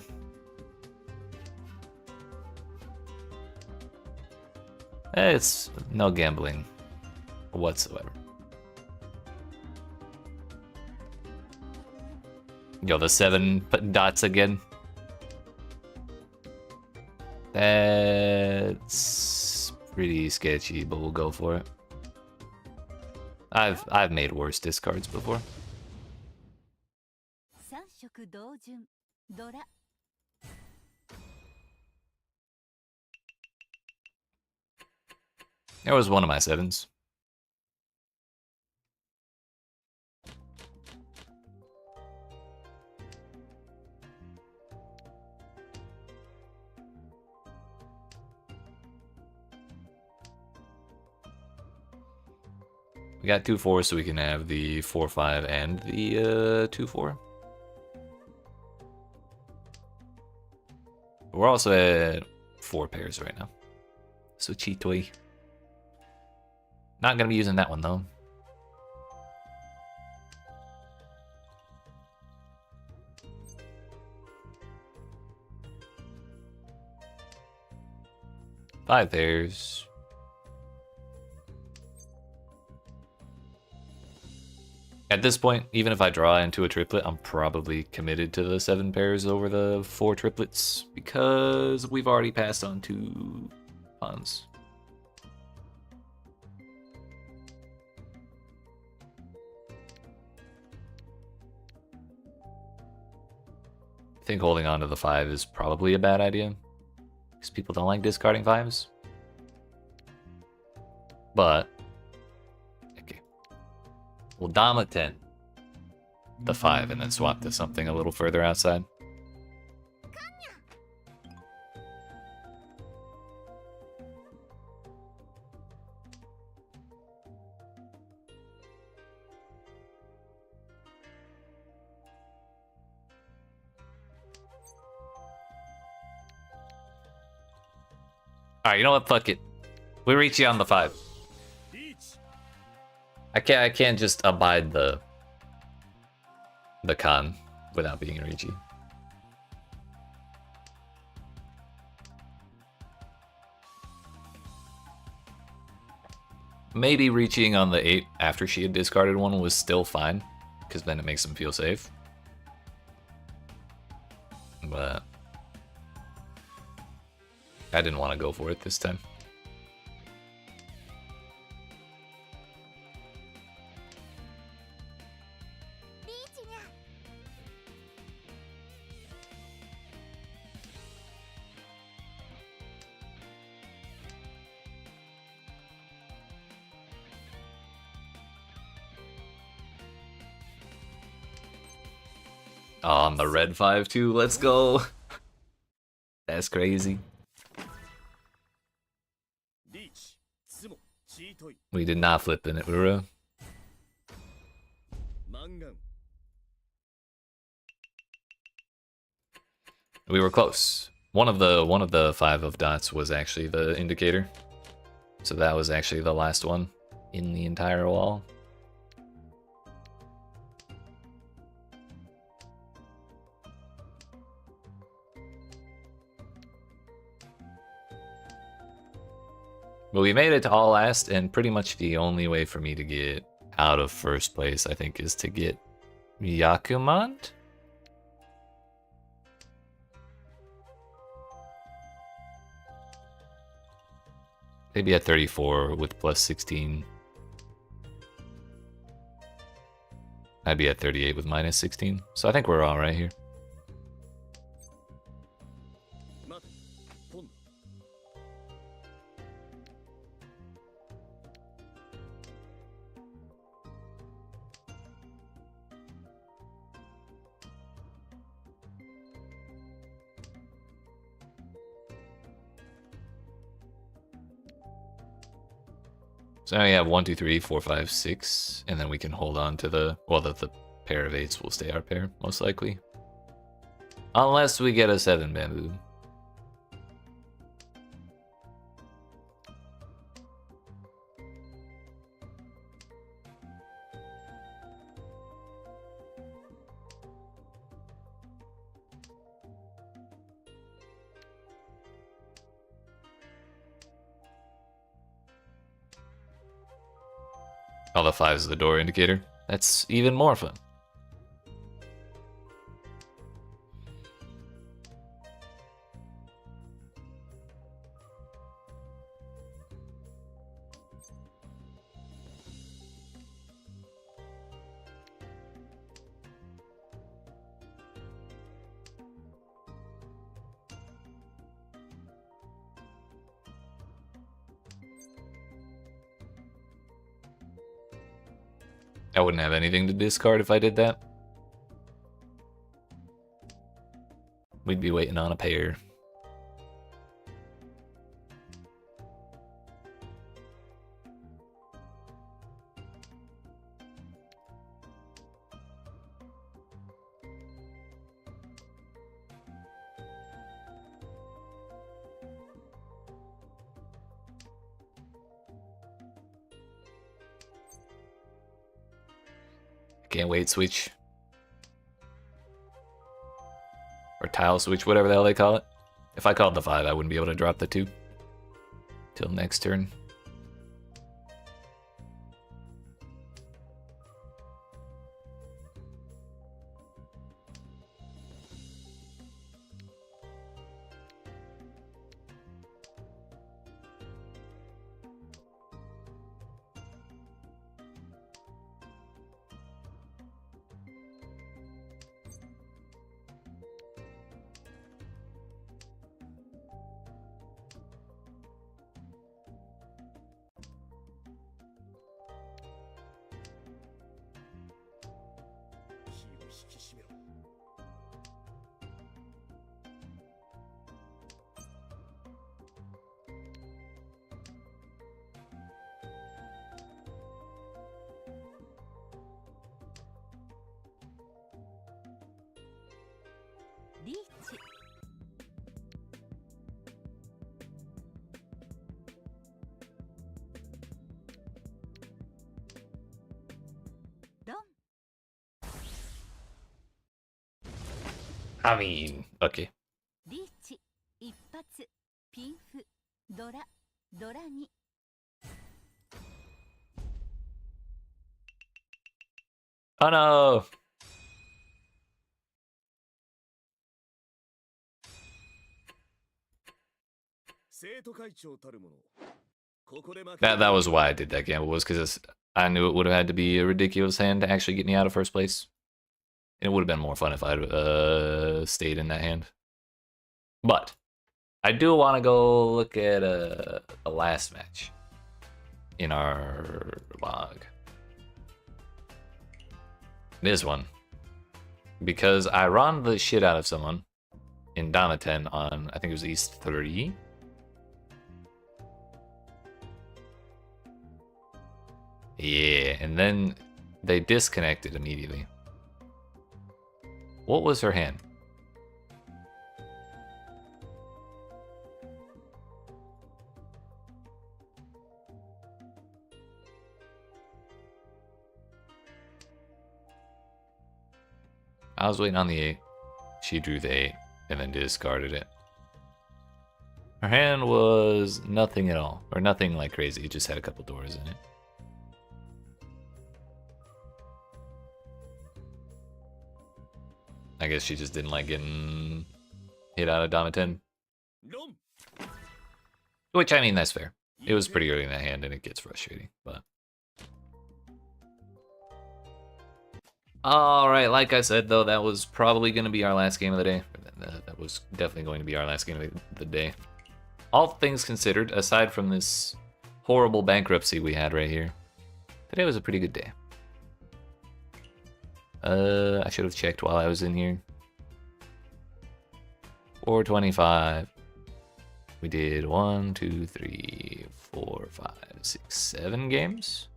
S1: It's no gambling whatsoever. Yo, the 7 dots again. That's pretty sketchy, but we'll go for it. I've made worse discards before. There was one of my 7s. We got 2 4, so we can have the 4 5 and the 2 4. We're also at 4 pairs right now. So cheatoy. Not gonna be using that one though. Five pairs. At this point, even if I draw into a triplet, I'm probably committed to the 7 pairs over the 4 triplets because we've already passed on 2 pawns. I think holding on to the 5 is probably a bad idea because people don't like discarding 5s. But we'll Dama 10, the 5, and then swap to something a little further outside. Alright, you know what? Fuck it. We reach you on the 5. I can't just abide the con without being Ricci. Maybe reaching on the 8 after she had discarded one was still fine, because then it makes them feel safe. But I didn't want to go for it this time. On the red 5 too, let's go. That's crazy.
S2: リーチツモチートイ
S1: We did not flip in it, Ura.
S2: マンガン
S1: We were close. One of the 5 of dots was actually the indicator. So that was actually the last one in the entire wall. But we made it to all last, and pretty much the only way for me to get out of first place, I think, is to get Yakuman? Maybe at 34 with plus 16. I'd be at 38 with minus 16. So I think we're all right here.
S2: 待てポン
S1: So now we have 1, 2, 3, 4, 5, 6, and then we can hold on to the, well, the pair of 8s will stay our pair, most likely. Unless we get a 7 bamboo. All the 5s is the door indicator. That's even more fun. I wouldn't have anything to discard if I did that. We'd be waiting on a pair. Can't wait switch. Or tile switch, whatever the hell they call it. If I called the 5, I wouldn't be able to drop the 2. Till next turn. I mean, okay.
S3: リーチ一発ピンフドラドラに
S1: Oh no! That was why I did that gamble, was because I knew it would have had to be a ridiculous hand to actually get me out of first place. And it would have been more fun if I'd stayed in that hand. But I do want to go look at the last match in our log. This one. Because I run the shit out of someone in Damaten on, I think it was East 3. Yeah, and then they disconnected immediately. What was her hand? I was waiting on the 8. She drew the 8 and then discarded it. Her hand was nothing at all, or nothing like crazy. It just had a couple doors in it. I guess she just didn't like getting hit out of Damaten. Which, I mean, that's fair. It was pretty early in that hand and it gets frustrating, but... Alright, like I said, though, that was probably going to be our last game of the day. That was definitely going to be our last game of the day. All things considered, aside from this horrible bankruptcy we had right here, today was a pretty good day. I should have checked while I was in here. 425. We did 1, 2, 3, 4, 5, 6, 7 games.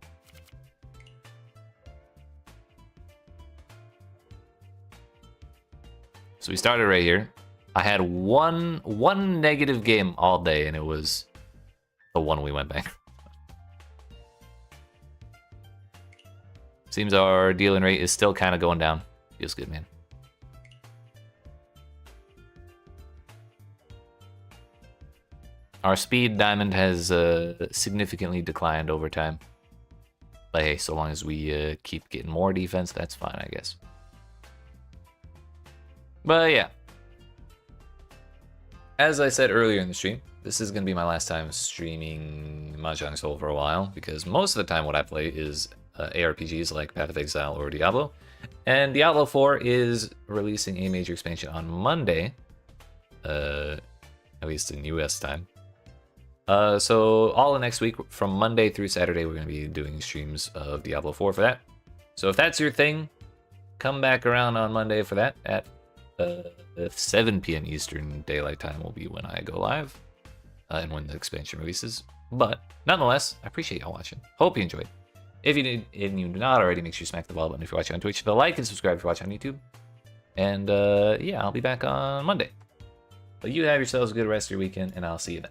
S1: So we started right here. I had one negative game all day, and it was the one we went back. Seems our dealing rate is still kind of going down. Feels good, man. Our speed diamond has significantly declined over time. But hey, so long as we keep getting more defense, that's fine, I guess. But yeah. As I said earlier in the stream, this is going to be my last time streaming Mahjong Soul for a while, because most of the time what I play is ARPGs like Path of Exile or Diablo. And Diablo 4 is releasing a major expansion on Monday, at least in US time. So all of next week, from Monday through Saturday, we're going to be doing streams of Diablo 4 for that. So if that's your thing, come back around on Monday for that at 7 p.m. Eastern Daylight Time will be when I go live, and when the expansion releases. But nonetheless, I appreciate y'all watching. Hope you enjoyed. If you do not already, make sure you smack the bell button if you're watching on Twitch. Hit the like and subscribe if you're watching on YouTube. And yeah, I'll be back on Monday. But you have yourselves a good rest of your weekend, and I'll see you then.